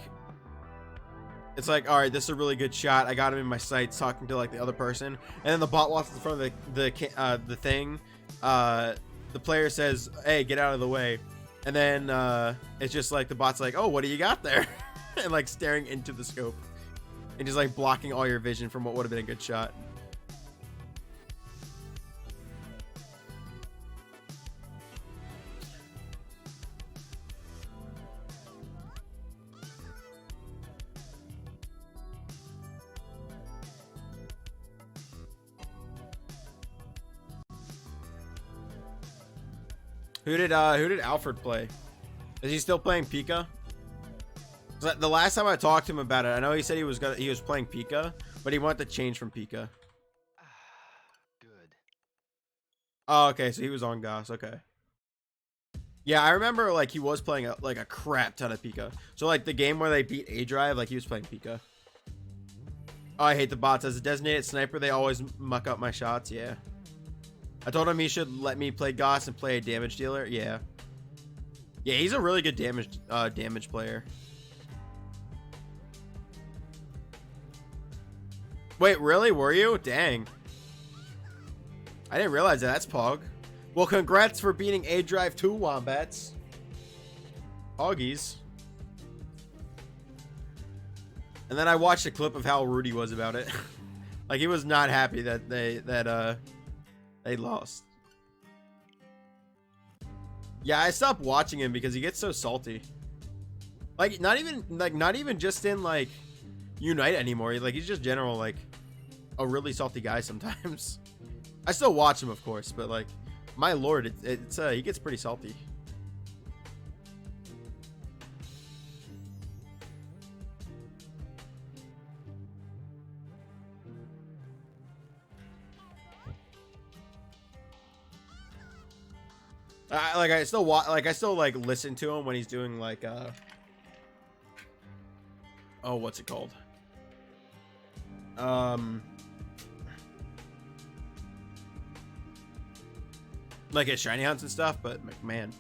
it's like, all right, this is a really good shot. I got him in my sights, talking to like the other person, and then the bot walks in front of the thing. The player says, "Hey, get out of the way," and then it's just like the bot's like, "Oh, what do you got there?" and like staring into the scope, and just like blocking all your vision from what would have been a good shot. Who did Alfred play? Is he still playing Pika? So the last time I talked to him about it, I know he said he was playing Pika, but he wanted to change from Pika. Good. Oh, okay, so he was on Goss. Okay. Yeah, I remember like he was playing a crap ton of Pika. So like the game where they beat A Drive, like he was playing Pika. Oh, I hate the bots. As a designated sniper, they always muck up my shots. Yeah. I told him he should let me play Goss and play a damage dealer. Yeah. Yeah, he's a really good damage player. Wait, really? Were you? Dang. I didn't realize that. That's Pog. Well, congrats for beating A Drive 2, Wombats. Poggies. And then I watched a clip of how Rudy was about it. Like he was not happy that they lost. Yeah, I stopped watching him because he gets so salty. Like not even just in like Unite anymore. Like he's just general like a really salty guy sometimes. I still watch him, of course, but like my lord, it's he gets pretty salty. I still listen to him when he's doing like oh, what's it called? Like his shiny hunts and stuff, but man.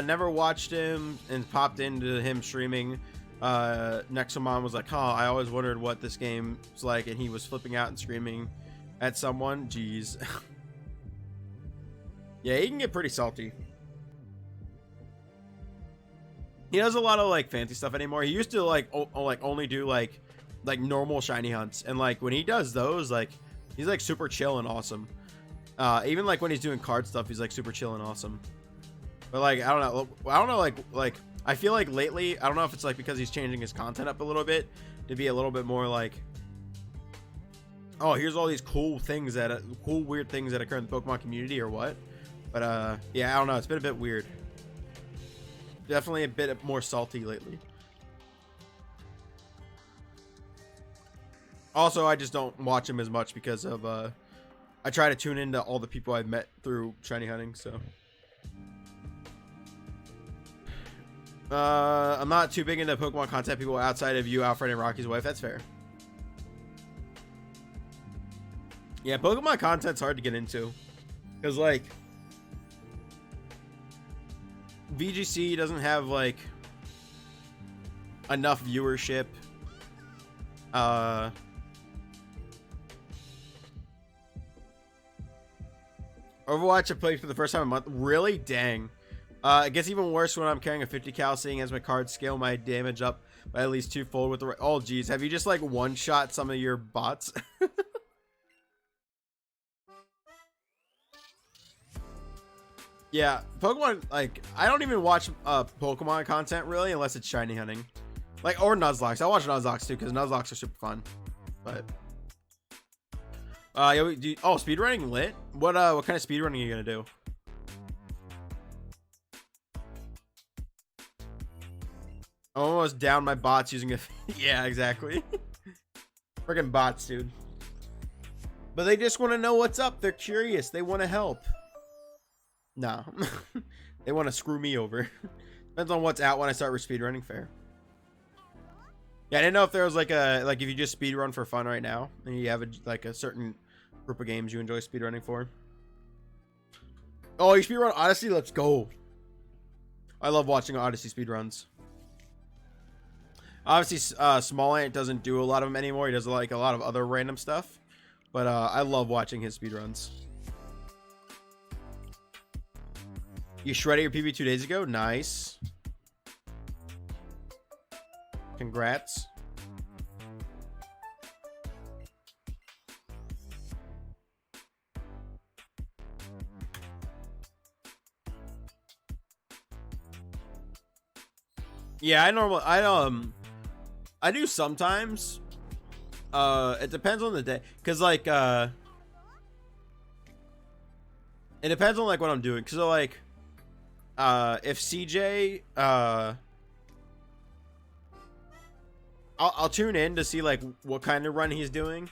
Never watched him and popped into him streaming. Nexomon was like, huh, I always wondered what this game's like, and he was flipping out and screaming at someone. Jeez. Yeah, he can get pretty salty. He does a lot of like fancy stuff anymore. He used to like only do like normal shiny hunts, and like when he does those, like he's like super chill and awesome. Even like when he's doing card stuff, he's like super chill and awesome. But like I don't know like I feel like lately, I don't know if it's like because he's changing his content up a little bit to be a little bit more like, oh, here's all these cool weird things that occur in the Pokemon community or what. But yeah, I don't know, it's been a bit weird. Definitely a bit more salty lately. Also, I just don't watch him as much because of I try to tune into all the people I've met through shiny hunting, so I'm not too big into Pokemon content people outside of you, Alfred, and Rocky's wife. That's fair. Yeah, Pokemon content's hard to get into because like VGC doesn't have like enough viewership. Overwatch I played for the first time in a month. Really? Dang. It gets even worse when I'm carrying a 50 cal, seeing as my cards scale my damage up by at least twofold with the oh geez, have you just like one shot some of your bots? Yeah, Pokemon, like I don't even watch Pokemon content really unless it's shiny hunting. Like or Nuzlocke. I watch Nuzlocke too because Nuzlocke are super fun. But oh, speedrunning lit? What kind of speedrunning are you gonna do? I'm almost down my bots using a yeah, exactly. Freaking bots, dude. But they just want to know what's up. They're curious. They want to help. No. They want to screw me over. Depends on what's out when I start speedrunning. Fair. Yeah, I didn't know if there was like if you just speedrun for fun right now and you have a certain group of games you enjoy speedrunning for. Oh, you speedrun Odyssey? Let's go. I love watching Odyssey speedruns. Obviously, Small Ant doesn't do a lot of them anymore. He does like a lot of other random stuff. But I love watching his speedruns. You shredded your PB 2 days ago? Nice. Congrats. Yeah, I do sometimes. It depends on the day, cause like It depends on like what I'm doing. Cause like, if CJ, I'll tune in to see like what kind of run he's doing,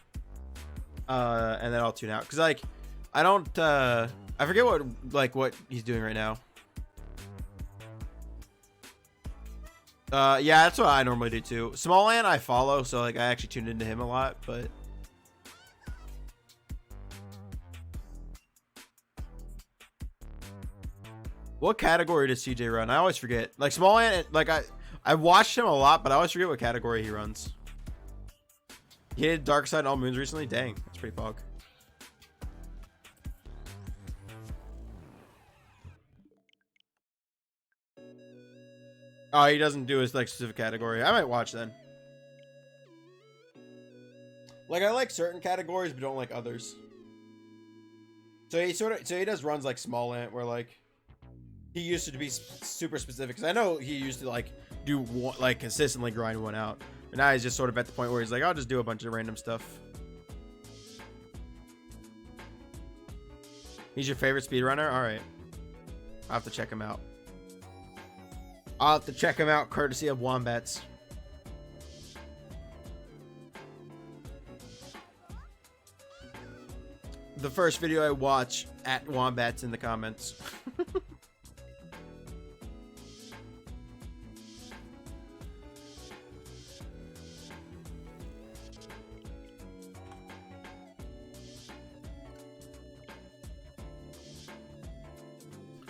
and then I'll tune out. Cause like, I don't, I forget what he's doing right now. Yeah, that's what I normally do too. Smalland I follow, so like I actually tuned into him a lot, but what category does CJ run? I always forget. Like Smalland, like I watched him a lot, but I always forget what category he runs. He did Dark Side and All Moons recently. Dang, that's pretty pog. Oh, he doesn't do his like specific category. I might watch then. Like I like certain categories, but don't like others. So he does runs like Small Ant, where like he used to be super specific. Because I know he used to like do one, like consistently grind one out, but now he's just sort of at the point where he's like, I'll just do a bunch of random stuff. He's your favorite speedrunner? All right, I'll have to check him out. I'll have to check him out courtesy of Wombats. The first video I watch at Wombats in the comments.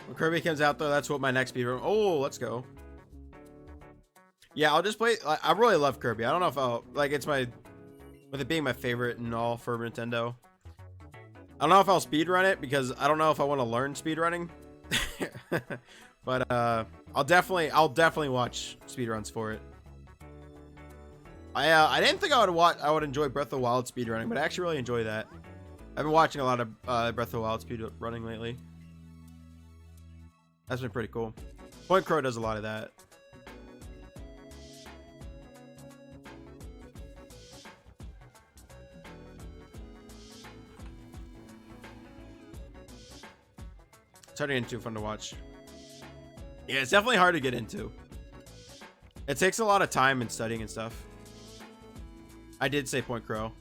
When Kirby comes out though, that's what my next speedrun. Oh, let's go. Yeah, I'll just play. I really love Kirby. I don't know if I'll like. It's my, with it being my favorite and all for Nintendo. I don't know if I'll speedrun it because I don't know if I want to learn speedrunning. But I'll definitely watch speedruns for it. I didn't think I would enjoy Breath of the Wild speedrunning, but I actually really enjoy that. I've been watching a lot of Breath of the Wild speedrunning lately. That's been pretty cool. Point Crow does a lot of that. Turning into fun to watch. Yeah, it's definitely hard to get into. It takes a lot of time and studying and stuff. I did say Point Crow.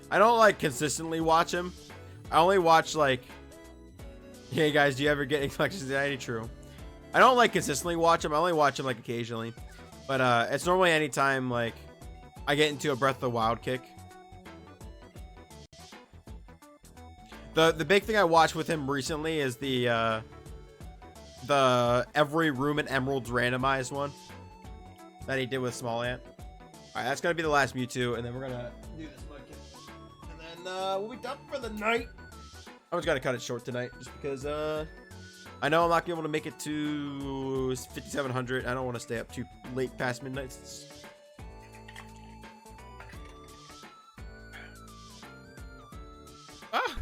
I don't like consistently watch him. I only watch like, hey guys, do you ever get inflection anxiety? True. I don't like consistently watch him. I only watch him like occasionally. But it's normally anytime like I get into a Breath of the Wild kick. The big thing I watched with him recently is the every room in Emeralds randomized one that he did with Small Ant. Alright, that's gonna be the last Mewtwo, and then we're gonna do this Mudkip. And then we'll be done for the night. I was gonna cut it short tonight just because I know I'm not gonna be able to make it to 5700. I don't want to stay up too late past midnight. Ah!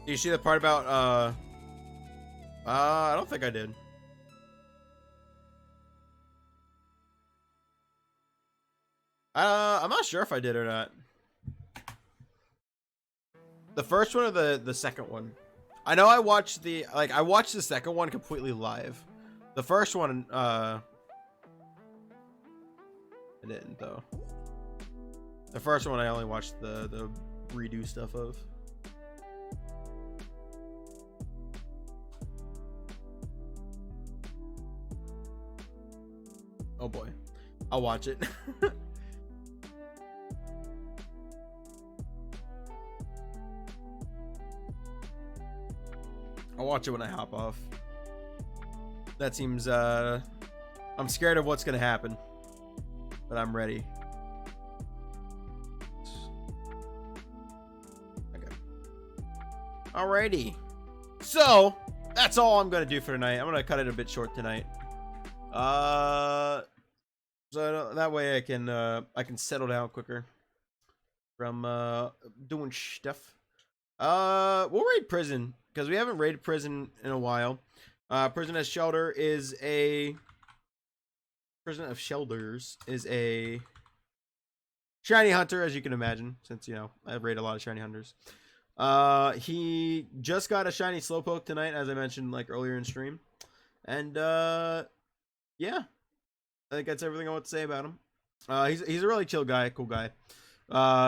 Do you see the part about I don't think I did. I'm not sure if I did or not. The first one or the second one? I know I watched the second one completely live. The first one, I didn't though. The first one I only watched the redo stuff of. Oh boy, I'll watch it. I'll watch it when I hop off. That seems, I'm scared of what's gonna happen, but I'm ready. Okay. Alrighty. So, that's all I'm gonna do for tonight. I'm gonna cut it a bit short tonight. So that way I can settle down quicker from, doing stuff. We'll raid prison because we haven't raided prison in a while. Prison of Shelters is a shiny hunter, as you can imagine, since I raid a lot of shiny hunters. He just got a shiny Slowpoke tonight, as I mentioned like earlier in stream, and yeah, I think that's everything I want to say about him. He's a really chill guy, cool guy.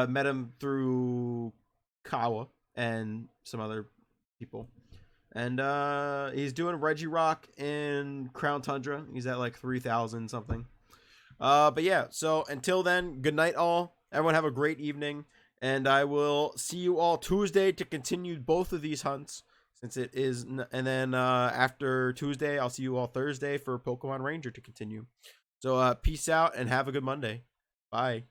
Met him through Kawa and some other people. And he's doing Regirock in Crown Tundra. He's at like 3,000 something. But yeah, so until then, good night all. Everyone have a great evening. And I will see you all Tuesday to continue both of these hunts. Since it is, and then after Tuesday, I'll see you all Thursday for Pokemon Ranger to continue. So peace out and have a good Monday. Bye.